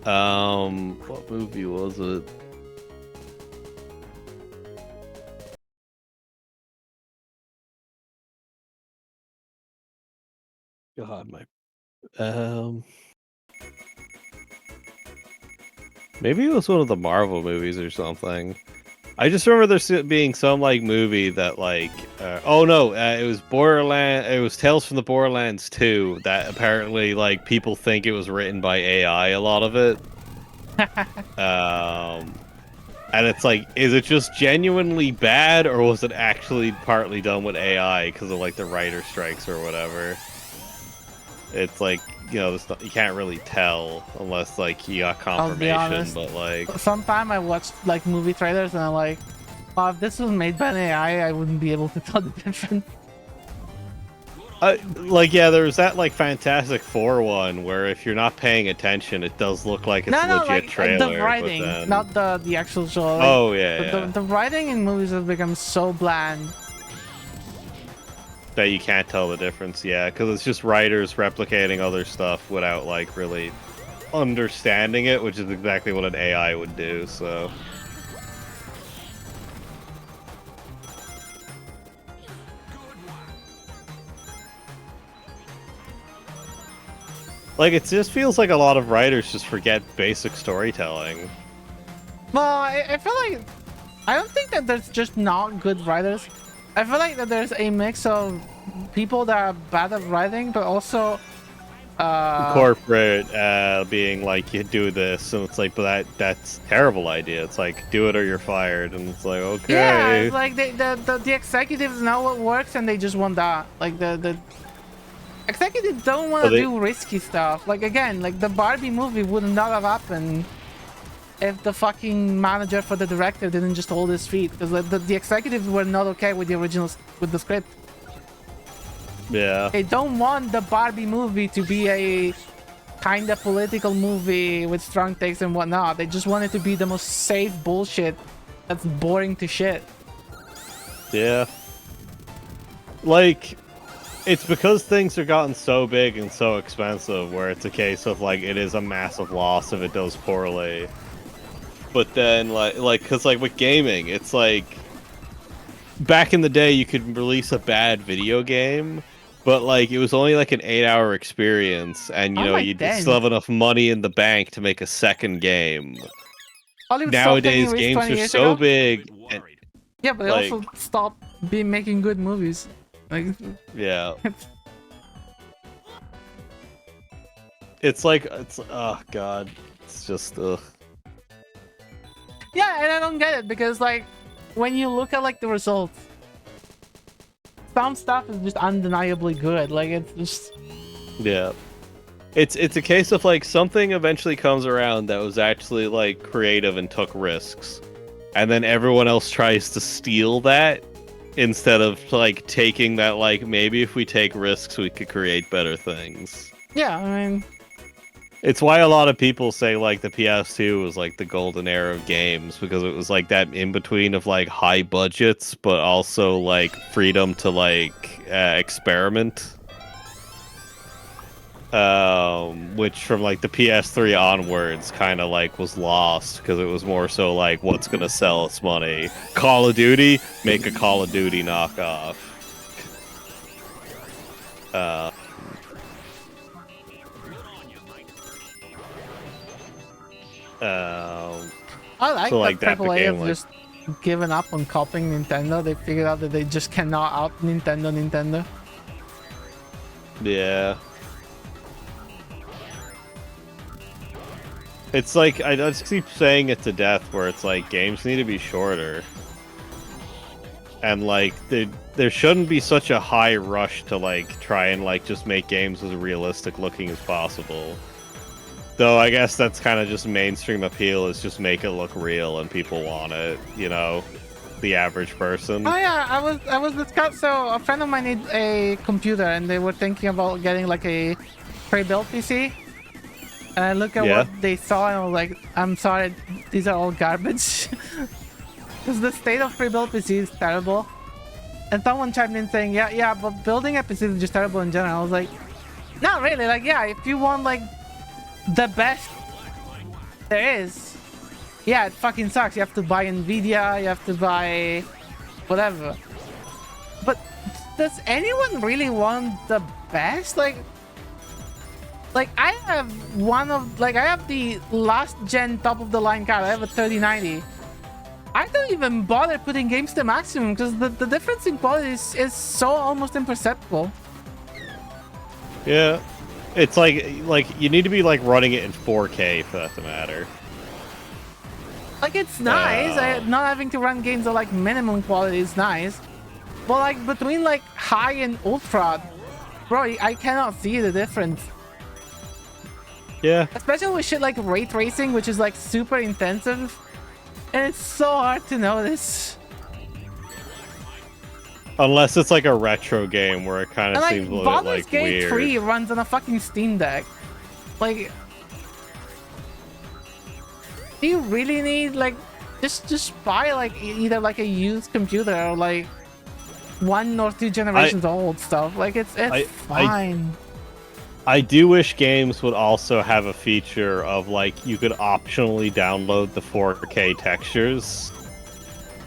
B: What movie was it? God, my maybe it was one of the Marvel movies or something. I just remember there being some like movie that like oh no, it was It was Tales from the Borderlands 2 that apparently like people think it was written by AI. A lot of it. And it's like, is it just genuinely bad, or was it actually partly done with AI because of like the writer strikes or whatever? It's like, you know, you can't really tell unless like you got
A: I'll be
B: confirmation.
A: honest.
B: But like,
A: Sometime I watched like movie trailers and I'm like, oh, if this was made by an AI, I wouldn't be able to tell the difference.
B: like yeah, there was that like Fantastic Four one where if you're not paying attention, it does look like it's a legit
A: like
B: trailer.
A: the writing,
B: but then...
A: not the actual show. Like,
B: oh yeah,
A: The writing in movies has become so bland
B: that you can't tell the difference. Yeah, because it's just writers replicating other stuff without like really understanding it, which is exactly what an AI would do. So. Like, it just feels like a lot of writers just forget basic storytelling.
A: Well, I feel like... I don't think that there's just not good writers. I feel like that there's a mix of people that are bad at writing, but also...
B: corporate being like, you do this, and it's like, but that's a terrible idea. It's like, do it or you're fired, and it's like, okay.
A: Yeah, it's like the executives know what works, and they just want that. Like, the executives don't want to do risky stuff. Like, again, like the Barbie movie would not have happened if the fucking manager for the director didn't just hold his feet, because the executives were not okay with the script.
B: Yeah.
A: They don't want the Barbie movie to be a kind of political movie with strong takes and whatnot. They just want it to be the most safe bullshit that's boring to shit.
B: Yeah. Like, it's because things are gotten so big and so expensive where it's a case of like, it is a massive loss if it does poorly. But then cause like with gaming, it's like back in the day you could release a bad video game, but like it was only like an 8-hour experience, and you know, you'd still have enough money in the bank to make a second game. Nowadays games are so big. And,
A: yeah, but they also stopped making good movies. Like,
B: yeah. It's like, oh god, it's just ugh.
A: Yeah, and I don't get it, because like when you look at like the results, some stuff is just undeniably good. Like, it's just,
B: yeah, it's a case of like something eventually comes around that was actually like creative and took risks, and then everyone else tries to steal that instead of like taking that, like, maybe if we take risks we could create better things.
A: Yeah, I mean,
B: it's why a lot of people say like the PS2 was like the golden era of games, because it was like that in between of like high budgets but also like freedom to like experiment. Which from like the PS3 onwards kind of like was lost, because it was more so like, what's gonna sell us money? Call of Duty, make a Call of Duty knockoff.
A: I like
B: so, like,
A: that
B: that
A: AAA
B: became,
A: have
B: like...
A: just given up on copying Nintendo. They figured out that they just cannot out Nintendo.
B: Yeah. It's like, I just keep saying it to death, where it's like, games need to be shorter. And like, there shouldn't be such a high rush to like, try and like, just make games as realistic looking as possible. Though I guess that's kind of just mainstream appeal, is just make it look real and people want it, you know? The average person.
A: Oh yeah, I was discussing, so a friend of mine needs a computer and they were thinking about getting like a pre-built PC. And I look at what they saw and I was like, I'm sorry, these are all garbage. Because the state of pre-built PC is terrible. And someone chimed in saying, yeah, but building a PC is just terrible in general. I was like, not really. Like, yeah, if you want like the best there is, yeah, it fucking sucks. You have to buy Nvidia, you have to buy whatever. But does anyone really want the best? Like, Like I have I have the last gen top of the line card. I have a 3090. I don't even bother putting games to maximum because the difference in quality is so almost imperceptible.
B: Yeah, it's like you need to be like running it in 4K for that to matter.
A: Like it's nice. Not having to run games at like minimum quality is nice. But like between like high and ultra, bro, I cannot see the difference.
B: Yeah.
A: Especially with shit like ray tracing, which is like super intensive. And it's so hard to notice.
B: Unless it's like a retro game where it kind of
A: And
B: seems a little
A: Baldur's
B: like
A: Gate
B: weird.
A: 3 runs on a fucking Steam Deck. Like, do you really need like just buy like either like a used computer or like 1 or 2 generations old stuff? Like it's fine.
B: I do wish games would also have a feature of like you could optionally download the 4K textures.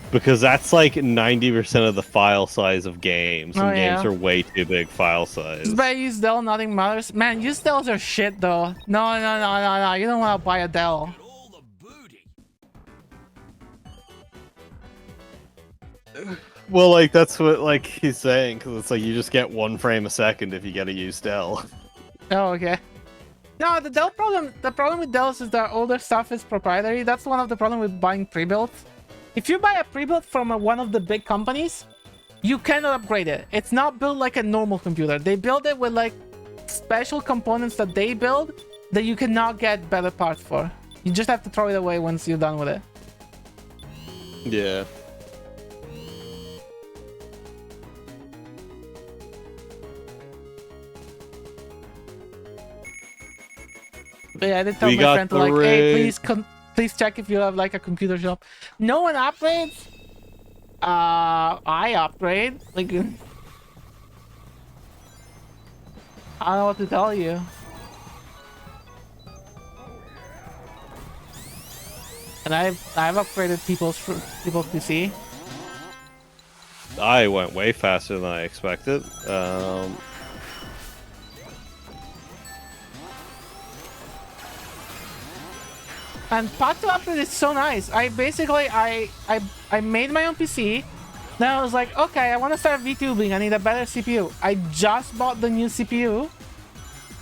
B: Because that's like 90% of the file size of games, and games are way too big file size.
A: Just buy a used Dell, nothing matters. Man, used Dells are shit though. No. You don't want to buy a Dell.
B: Well, like that's what like he's saying, because it's like you just get 1 frame a second if you get a used Dell.
A: Oh, okay. No, the problem with Dells is that all their stuff is proprietary. That's one of the problems with buying pre-built. If you buy a pre-built from one of the big companies, you cannot upgrade it. It's not built like a normal computer. They build it with like special components that they build that you cannot get better parts for. You just have to throw it away once you're done with it.
B: Yeah.
A: But yeah, I did tell my friend to like, hey, please check if you have like a computer shop. No one upgrades. I upgrade. Like, I don't know what to tell you. And I've upgraded people's PC.
B: I went way faster than I expected.
A: And path to upgrade is so nice. I basically I made my own PC. Then I was like, okay, I want to start VTubing. I need a better CPU. I just bought the new CPU.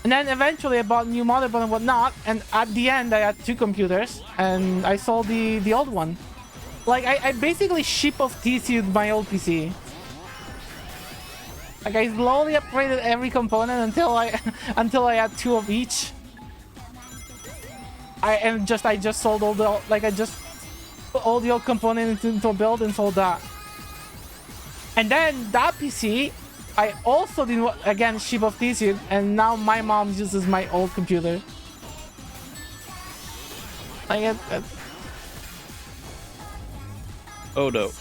A: And then eventually I bought new motherboard and whatnot. And at the end I had 2 computers. And I sold the old one. Like I basically ship of TC'd my old PC. Like I slowly upgraded every component until I had 2 of each. I just sold all the I just put all the old components into a build and sold that. And then that PC, I also did again ship of TC, and now my mom uses my old computer.
B: Oh no.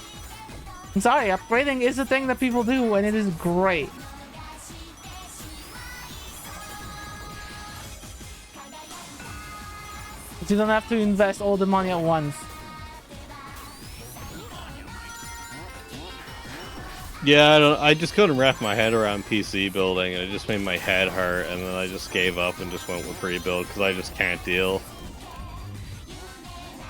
A: I'm sorry, upgrading is a thing that people do, and it is great. But you don't have to invest all the money at once.
B: Yeah, I just couldn't wrap my head around PC building, and it just made my head hurt, and then I just gave up and just went with pre-build, because I just can't deal.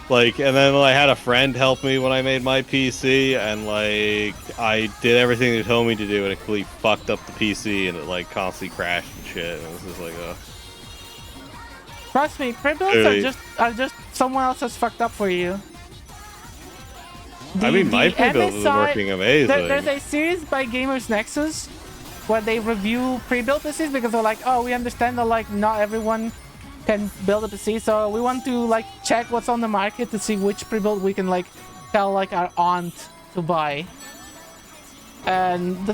B: Like, and then I had a friend help me when I made my PC, and like, I did everything they told me to do, and it completely fucked up the PC, and it like constantly crashed and shit, and it was just like,
A: Trust me, pre-builds are just someone else has fucked up for you.
B: I mean, my pre-build is working amazing.
A: There's a series by Gamers Nexus where they review pre-built PCs because they're like, oh, we understand that like not everyone can build a PC, so we want to like check what's on the market to see which pre-built we can like tell like our aunt to buy. And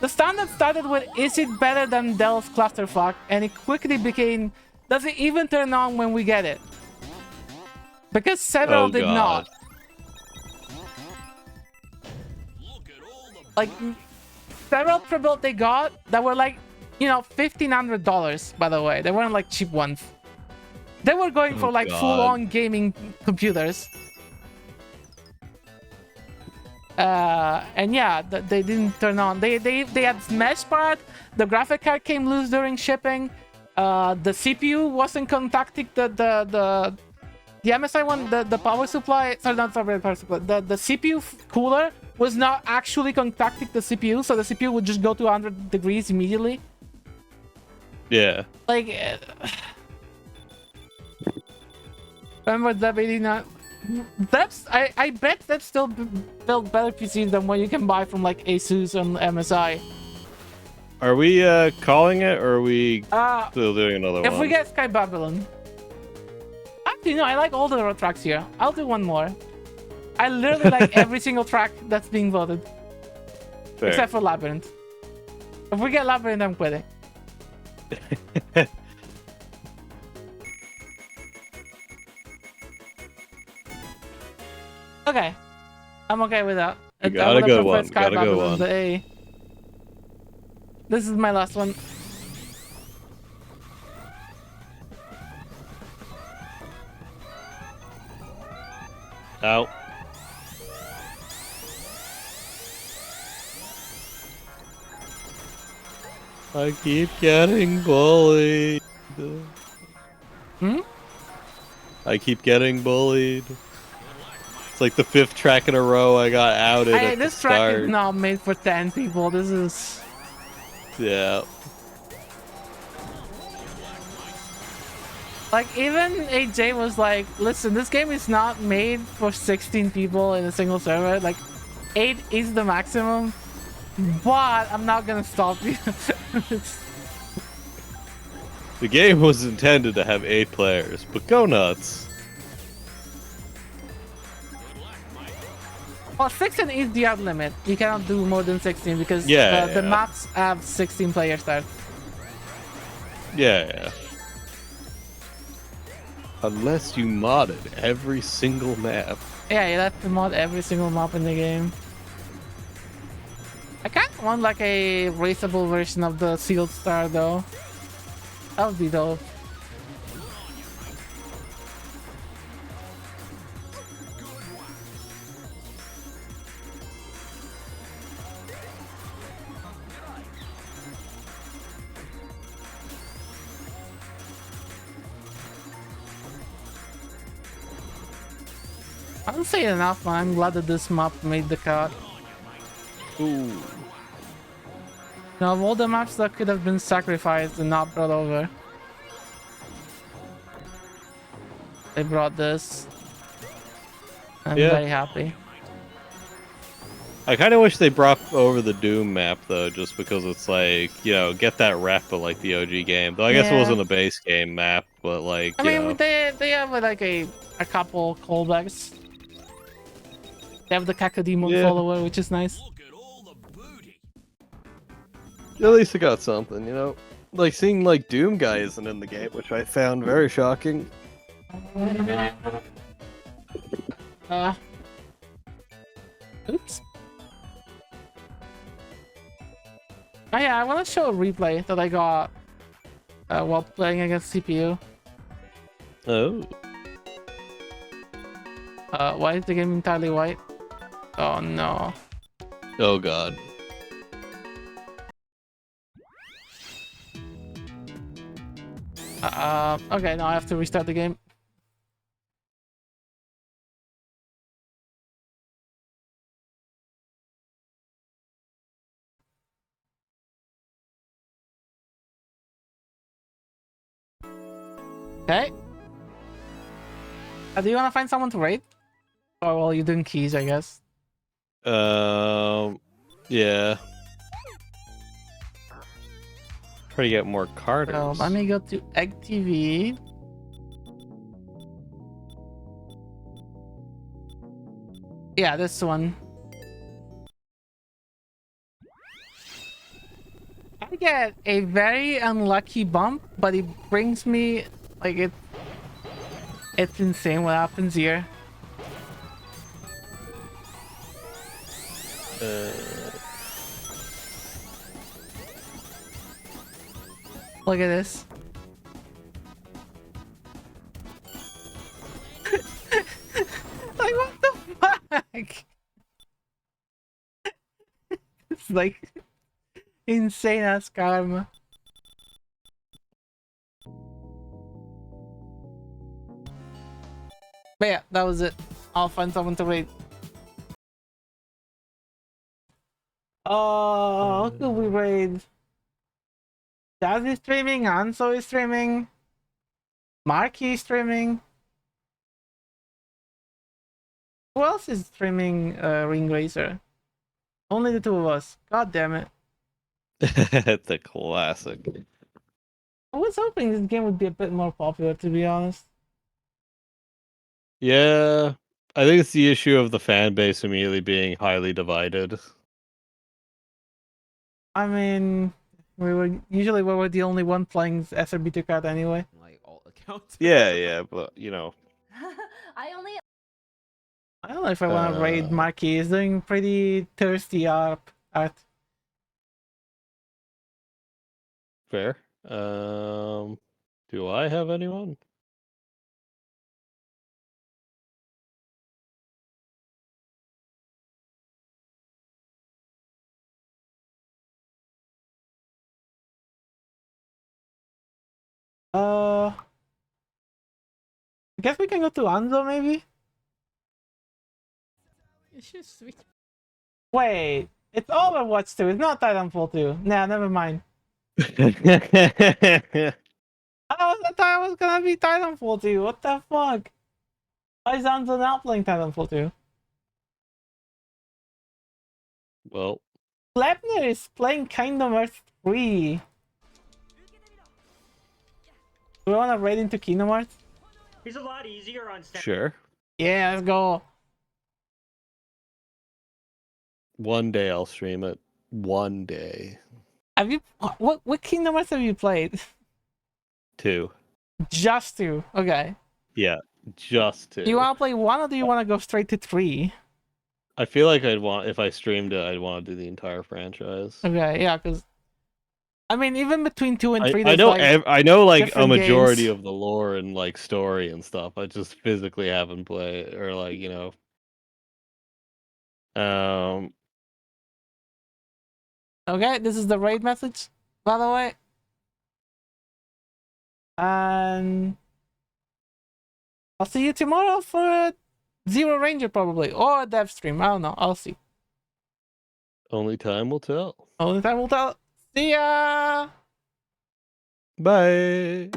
A: the standard started with, is it better than Dell's clusterfuck? And it quickly became, does it even turn on when we get it? Because several did not. Like, several pre-built they got that were like, you know, $1,500, by the way. They weren't like cheap ones. They were going for like full-on gaming computers. And yeah, they didn't turn on. They had mesh part. The graphic card came loose during shipping. the CPU wasn't contacting the MSI one, the power supply. Sorry, not the power supply. The CPU cooler was not actually contacting the CPU, so the CPU would just go to 100 degrees immediately.
B: Yeah.
A: Like, remember that 89? That's I bet that's still built better PCs than what you can buy from like Asus and MSI.
B: Are we calling it, or are we
A: Uh,
B: still doing another
A: if
B: one?
A: we get Sky Babylon. Actually, no, I like all the tracks here. I'll do one more. I literally like every single track that's being voted.
B: Fair.
A: Except for Labyrinth. If we get Labyrinth, I'm quitting. Okay. I'm okay with that.
B: You got a good one.
A: Sky
B: Got a good
A: Babylon,
B: one.
A: but hey. This is my last one.
B: Out. I keep getting bullied.
A: Hmm?
B: I keep getting bullied. It's like the 5th track in a row I got outed at the
A: This track
B: start.
A: is not made for 10 people. This is...
B: Yeah.
A: Like, even AJ was like, listen, this game is not made for 16 people in a single server. Like, 8 is the maximum. But I'm not gonna stop you.
B: The game was intended to have 8 players, but go nuts.
A: Well, 16 is the out limit. You cannot do more than 16 because the
B: Yeah.
A: maps have 16 players there.
B: Yeah. Unless you modded every single map.
A: Yeah, you have to mod every single map in the game. I kind of want like a raceable version of the Sealed Star though. That would be dope. I don't say enough, man. I'm glad that this map made the cut.
B: Ooh.
A: Now, of all the maps that could have been sacrificed and not brought over, they brought this. I'm
B: Yeah.
A: very happy.
B: I kind of wish they brought over the Doom map though, just because it's like, you know, get that rep of like the OG game. Though I guess it
A: Yeah.
B: wasn't a base game map, but like,
A: I
B: you
A: mean,
B: know.
A: they have like a couple callbacks. They have the Kakademon
B: Yeah.
A: follower, which is nice.
F: Look at all the booty.
B: At least it got something, you know. Like seeing like Doom guy isn't in the game, which I found very shocking.
A: Oops. Oh yeah, I want to show a replay that I got while playing against CPU.
B: Oh.
A: Why is the game entirely white? Oh no.
B: Oh god.
A: Okay, now I have to restart the game. Okay. Do you want to find someone to raid? Oh, well, you're doing keys, I guess.
B: Yeah. Try to get more Carters.
A: So let me go to Egg TV. Yeah, this one. I get a very unlucky bump, but it brings me like it's insane what happens here. Look at this. Like, what the fuck? It's like insane ass karma. But yeah, that was it. I'll find someone to raid. Oh, who could we raid? Jazz is streaming, Anso is streaming, Marky is streaming. Who else is streaming Ring Racer? Only the two of us. God damn it.
B: It's a classic.
A: I was hoping this game would be a bit more popular, to be honest.
B: Yeah, I think it's the issue of the fan base immediately being highly divided.
A: I mean, we were the only one playing SRB2 card anyway.
I: Like all accounts.
B: Yeah, but you know.
D: I only
A: I don't know if I want to raid Marky. He's doing pretty thirsty art.
B: Fair. Do I have anyone?
A: I guess we can go to Anzo maybe.
I: It's just sweet.
A: Wait, it's Overwatch 2. It's not Titanfall 2. Nah, never mind. I thought I was gonna be Titanfall 2. What the fuck? Why is Anzo not playing Titanfall 2?
B: Well,
A: Lepner is playing Kingdom Hearts 3. Do we want to raid into Kingdom Hearts?
J: He's a lot easier on set.
B: sure.
A: Yeah, let's go.
B: One day I'll stream it. One day.
A: Have you what Kingdom Hearts have you played?
B: 2.
A: Just 2. Okay.
B: Yeah, just 2.
A: Do you want to play 1 or do you want to go straight to 3?
B: I feel like if I streamed it, I'd want to do the entire franchise.
A: Okay, yeah, because I mean, even between 2 and 3,
B: I
A: there's
B: know
A: like
B: I know like a
A: different
B: majority
A: games.
B: of the lore and like story and stuff. I just physically haven't played or like, you know.
A: Okay, this is the raid message, by the way. And I'll see you tomorrow for a Zero Ranger probably, or a dev stream. I don't know. I'll see.
B: Only time will tell.
A: Only time will tell. See ya!
B: Bye.